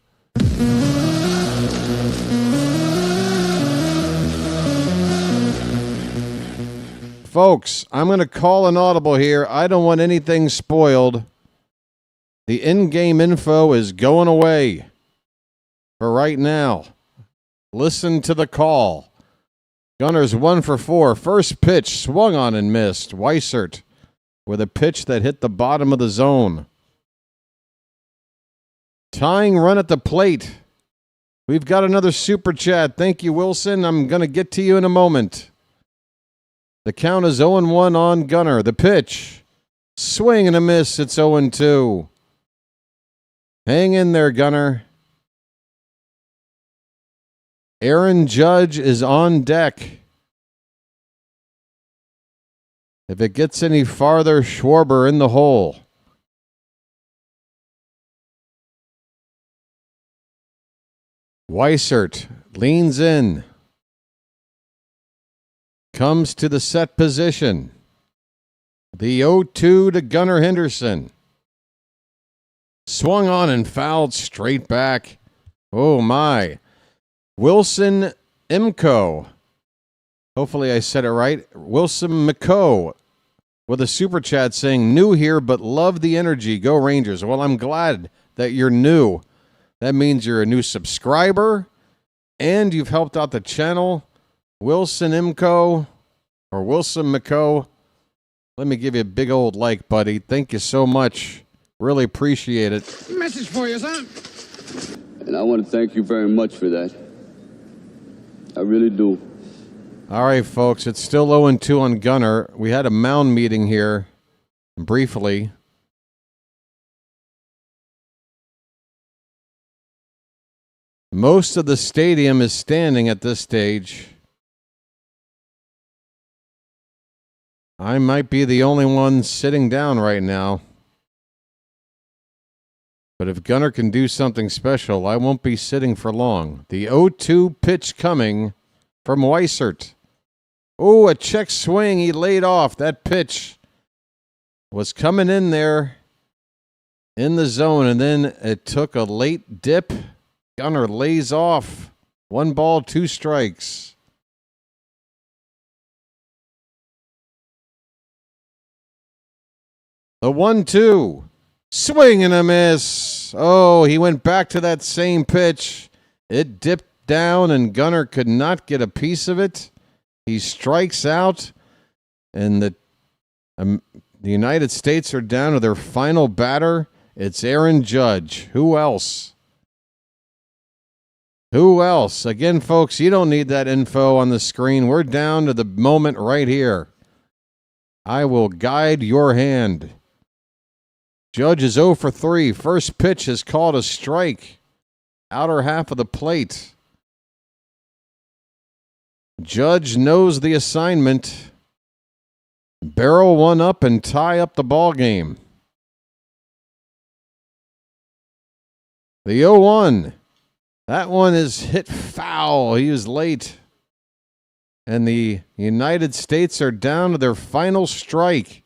Folks, I'm going to call an audible here. I don't want anything spoiled. The in-game info is going away for right now. Listen to the call. Gunnar's 1 for 4. First pitch swung on and missed. Weissert with a pitch that hit the bottom of the zone. Tying run at the plate. We've got another super chat. Thank you, Wilson. I'm going to get to you in a moment. The count is 0-1 on Gunnar. The pitch. Swing and a miss. It's 0-2. Hang in there, Gunnar. Aaron Judge is on deck. If it gets any farther, Schwarber in the hole. Weissert leans in. Comes to the set position. The 0-2 to Gunnar Henderson. Swung on and fouled straight back. Oh, my. Wilson Imco Hopefully I said it right. Wilson McCoe with a super chat saying, new here, but love the energy. Go Rangers. Well, I'm glad that you're new. That means you're a new subscriber and you've helped out the channel. Wilson MCO or Wilson McCoe. Let me give you a big old like, buddy. Thank you so much. Really appreciate it. Message for you, son. And I want to thank you very much for that. I really do. All right, folks. It's still 0-2 on Gunner. We had a mound meeting here briefly. Most of the stadium is standing at this stage. I might be the only one sitting down right now. But if Gunner can do something special, I won't be sitting for long. The 0-2 pitch coming from Weissert. Oh, a check swing. He laid off. That pitch was coming in there in the zone, and then it took a late dip. Gunner lays off. 1 ball, 2 strikes. The 1-2. Swing and a miss. Oh, he went back to that same pitch. It dipped down, and Gunner could not get a piece of it. He strikes out, and the United States are down to their final batter. It's Aaron Judge. Who else? Who else? Again, folks, you don't need that info on the screen. We're down to the moment right here. I will guide your hand. Judge is 0 for 3. First pitch is called a strike. Outer half of the plate. Judge knows the assignment. Barrel one up and tie up the ball game. The 0-1. That one is hit foul. He was late. And the United States are down to their final strike.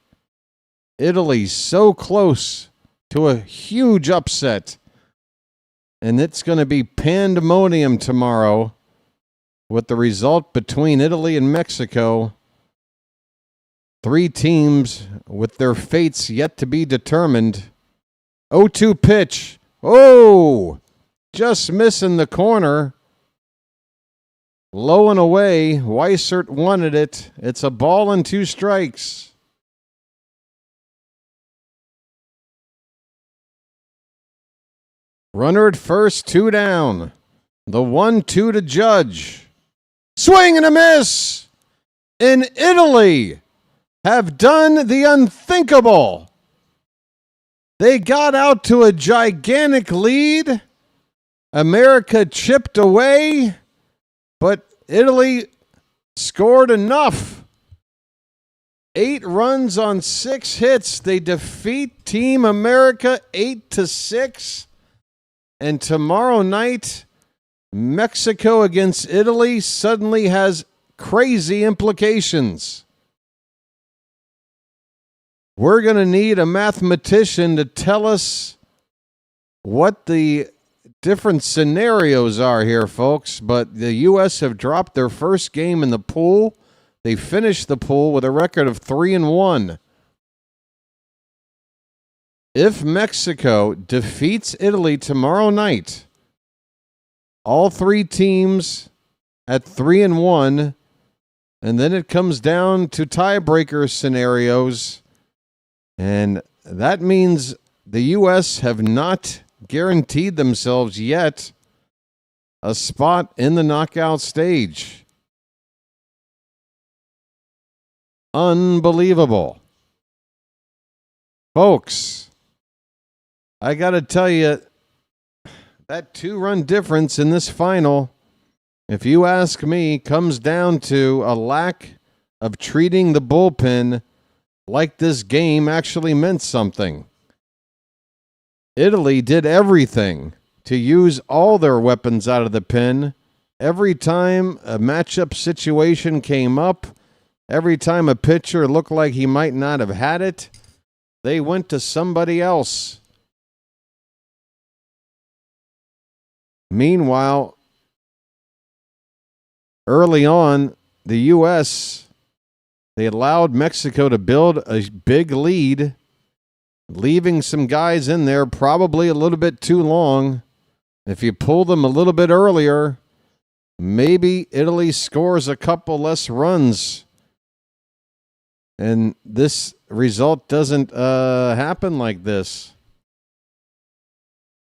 Italy so close to a huge upset. And it's going to be pandemonium tomorrow with the result between Italy and Mexico. 3 teams with their fates yet to be determined. 0-2 pitch. Oh, just missing the corner. Low and away. Weissert wanted it. It's a ball and 2 strikes. Runner at first, 2 down. The 1-2 to Judge. Swing and a miss. In Italy have done the unthinkable. They got out to a gigantic lead. America chipped away, but Italy scored enough. 8 runs on 6 hits. They defeat Team America 8-6. And tomorrow night, Mexico against Italy suddenly has crazy implications. We're going to need a mathematician to tell us what the different scenarios are here, folks. But the U.S. have dropped their first game in the pool. They finished the pool with a record of 3-1. If Mexico defeats Italy tomorrow night, all 3 teams at 3-1, and then it comes down to tiebreaker scenarios, and that means the U.S. have not guaranteed themselves yet a spot in the knockout stage. Unbelievable. Folks, I got to tell you, that 2-run difference in this final, if you ask me, comes down to a lack of treating the bullpen like this game actually meant something. Italy did everything to use all their weapons out of the pen. Every time a matchup situation came up, every time a pitcher looked like he might not have had it, they went to somebody else. Meanwhile, early on, the U.S., they allowed Mexico to build a big lead, leaving some guys in there probably a little bit too long. If you pull them a little bit earlier, maybe Italy scores a couple less runs. And this result doesn't happen like this.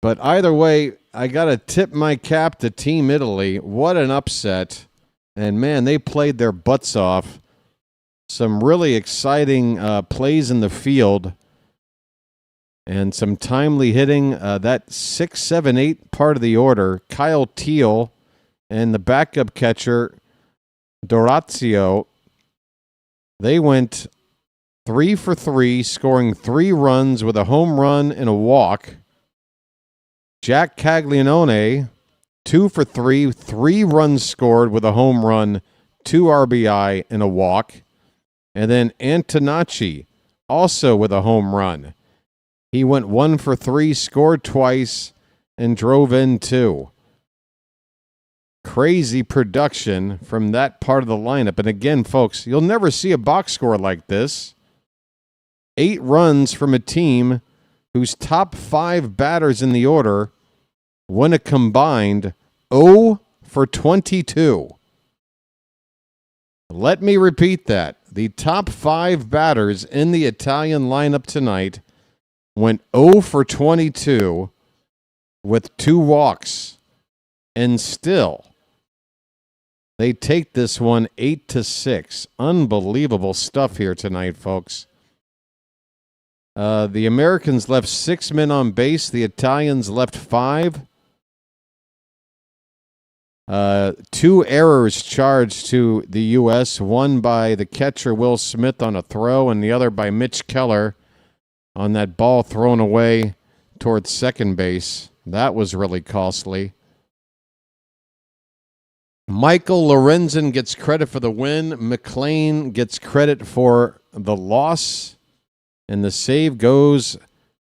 But either way, I got to tip my cap to Team Italy. What an upset. And, man, they played their butts off. Some really exciting plays in the field. And some timely hitting. That 6, 7, 8 part of the order, Kyle Teal and the backup catcher, Dorazio, they went 3 for 3, scoring 3 runs with a home run and a walk. Jack Caglianone, 2 for 3, 3 runs scored with a home run, 2 RBI and a walk. And then Antonacci, also with a home run. He went 1 for 3, scored twice, and drove in 2. Crazy production from that part of the lineup. And again, folks, you'll never see a box score like this. 8 runs from a team whose top 5 batters in the order went a combined 0 for 22. Let me repeat that. The top 5 batters in the Italian lineup tonight went 0 for 22 with 2 walks. And still, they take this one 8-6. Unbelievable stuff here tonight, folks. The Americans left 6 men on base. The Italians left 5. 2 errors charged to the U.S., one by the catcher Will Smith on a throw and the other by Mitch Keller on that ball thrown away towards second base. That was really costly. Michael Lorenzen gets credit for the win. McLean gets credit for the loss. And the save goes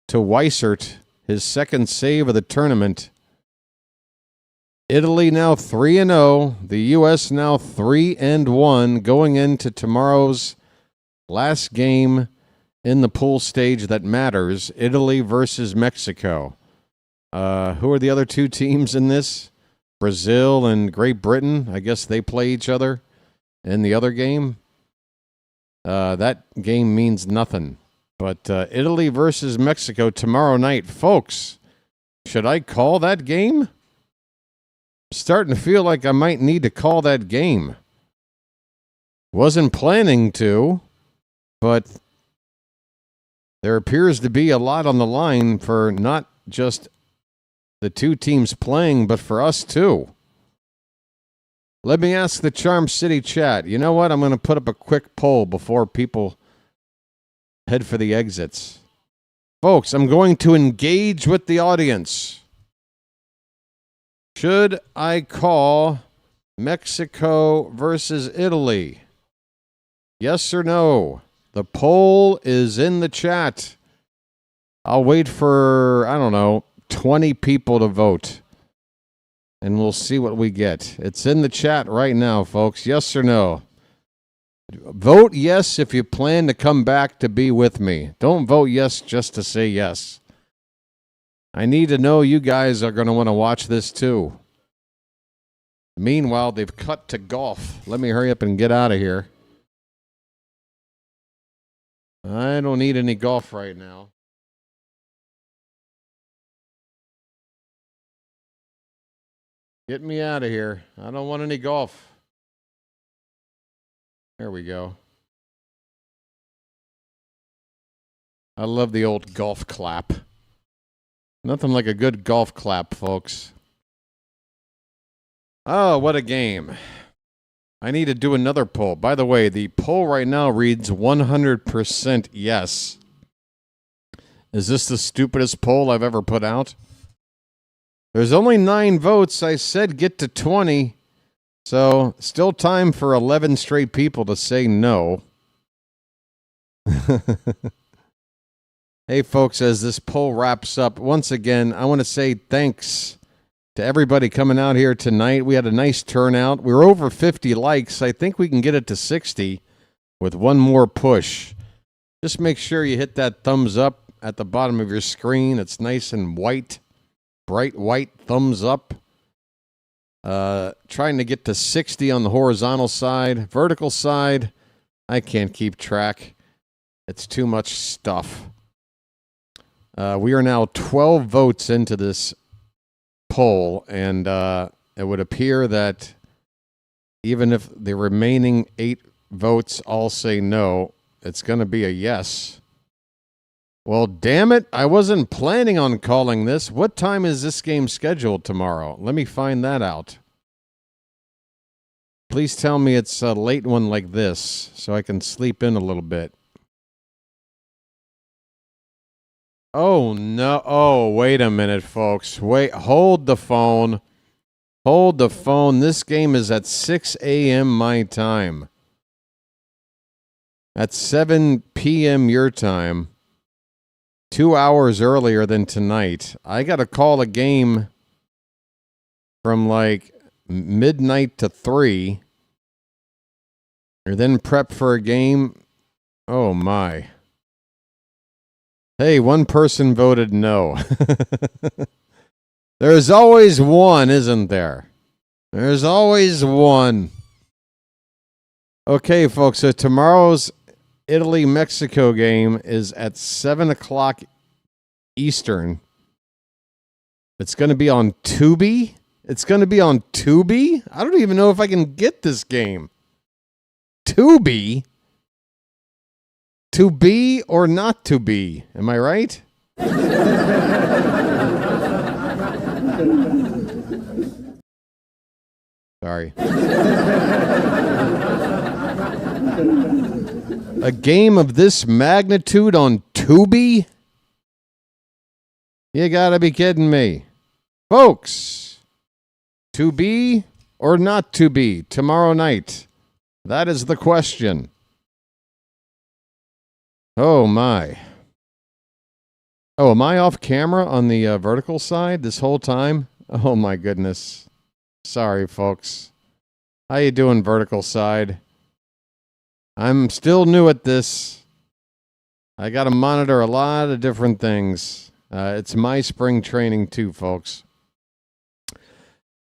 to Weissert, his second save of the tournament. Italy now 3-0. The U.S. now 3-1 going into tomorrow's last game in the pool stage that matters. Italy versus Mexico. Who are the other 2 teams in this? Brazil and Great Britain. I guess they play each other in the other game. That game means nothing. But Italy versus Mexico tomorrow night. Folks, should I call that game? I'm starting to feel like I might need to call that game. Wasn't planning to, but there appears to be a lot on the line for not just the 2 teams playing, but for us too. Let me ask the Charm City chat. You know what? I'm going to put up a quick poll before people head for the exits. Folks, I'm going to engage with the audience. Should I call Mexico versus Italy? Yes or no? The poll is in the chat. I'll wait for, 20 people to vote. And we'll see what we get. It's in the chat right now, folks. Yes or no? Vote yes if you plan to come back to be with me. Don't vote yes just to say yes. I need to know you guys are going to want to watch this too. Meanwhile, they've cut to golf. Let me hurry up and get out of here. I don't need any golf right now. Get me out of here. I don't want any golf. There we go. I love the old golf clap. Nothing like a good golf clap, folks. Oh, what a game. I need to do another poll. By the way, the poll right now reads 100% yes. Is this the stupidest poll I've ever put out? There's only 9 votes. I said get to 20. So, still time for 11 straight people to say no. Hey, folks, as this poll wraps up, once again, I want to say thanks to everybody coming out here tonight. We had a nice turnout. We were over 50 likes. I think we can get it to 60 with one more push. Just make sure you hit that thumbs up at the bottom of your screen. It's nice and white, bright white thumbs up. Trying to get to 60 on the horizontal side. Vertical side, I can't keep track. It's too much stuff. We are now 12 votes into this poll, and it would appear that even if the remaining 8 votes all say no, it's going to be a yes. Well, damn it, I wasn't planning on calling this. What time is this game scheduled tomorrow? Let me find that out. Please tell me it's a late one like this, so I can sleep in a little bit. Oh, no. Oh, wait a minute, folks. Wait, hold the phone. Hold the phone. This game is at 6 a.m. my time. At 7 p.m. your time. 2 hours earlier than tonight. I got to call a game from like midnight to 3. And then prep for a game. Oh, my. Hey, one person voted no. There's always one, isn't there? There's always one. Okay, folks, so tomorrow's Italy-Mexico game is at 7 o'clock Eastern. It's going to be on Tubi. It's going to be on Tubi? I don't even know if I can get this game. Tubi? To be or not to be? Am I right? Sorry. A game of this magnitude on Tubi? You gotta be kidding me. Folks, to be or not to be tomorrow night? That is the question. Oh, my. Oh, am I off camera on the vertical side this whole time? Oh, my goodness. Sorry, folks. How you doing, vertical side? I'm still new at this. I got to monitor a lot of different things. It's my spring training too, folks.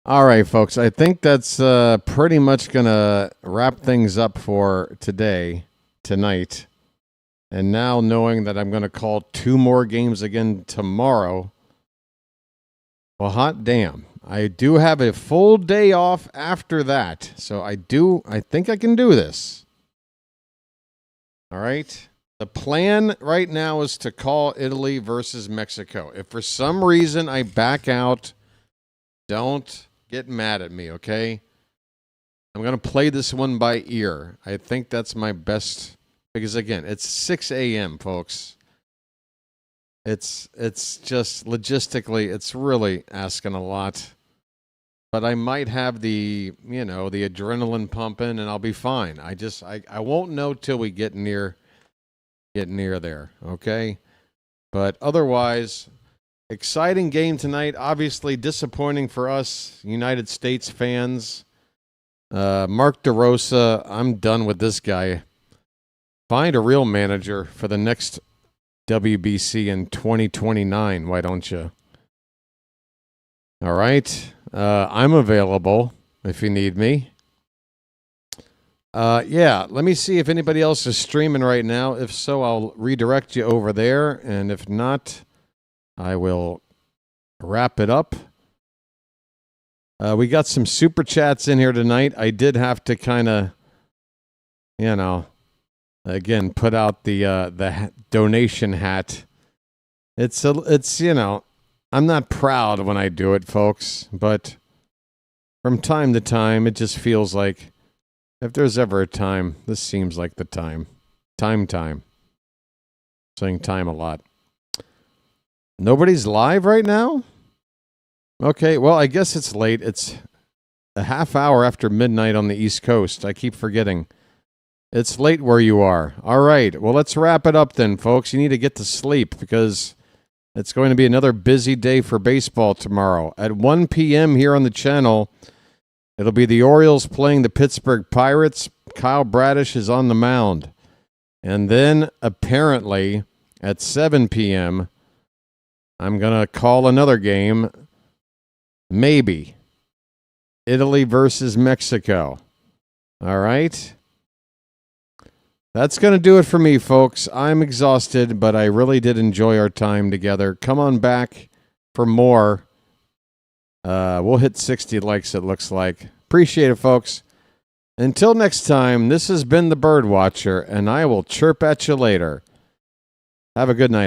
All right, folks. I think that's pretty much going to wrap things up for tonight. And now knowing that I'm going to call 2 more games again tomorrow. Well, hot damn. I do have a full day off after that. So I think I can do this. All right. The plan right now is to call Italy versus Mexico. If for some reason I back out, don't get mad at me, okay? I'm going to play this one by ear. I think that's my best, because again, it's 6 a.m., folks. It's just logistically, it's really asking a lot. But I might have the adrenaline pumping, and I'll be fine. I won't know till we get near there, okay? But otherwise, exciting game tonight. Obviously disappointing for us United States fans. Mark DeRosa, I'm done with this guy. Find a real manager for the next WBC in 2029, why don't you? All right. I'm available if you need me. Yeah, let me see if anybody else is streaming right now. If so, I'll redirect you over there. And if not, I will wrap it up. We got some super chats in here tonight. I did have to kind of, again, put out the donation hat. It's I'm not proud when I do it, folks, but from time to time, it just feels like if there's ever a time, this seems like the time. Time. Saying time a lot. Nobody's live right now? Okay, well, I guess it's late. It's a half hour after midnight on the East Coast. I keep forgetting. It's late where you are. All right, well, let's wrap it up then, folks. You need to get to sleep because It's going to be another busy day for baseball tomorrow. At 1 p.m. here on the channel, it'll be the Orioles playing the Pittsburgh Pirates. Kyle Bradish is on the mound. And then, apparently, at 7 p.m., I'm going to call another game. Maybe. Italy versus Mexico. All right? That's going to do it for me, folks. I'm exhausted, but I really did enjoy our time together. Come on back for more. We'll hit 60 likes, it looks like. Appreciate it, folks. Until next time, this has been the BirdWatcher, and I will chirp at you later. Have a good night.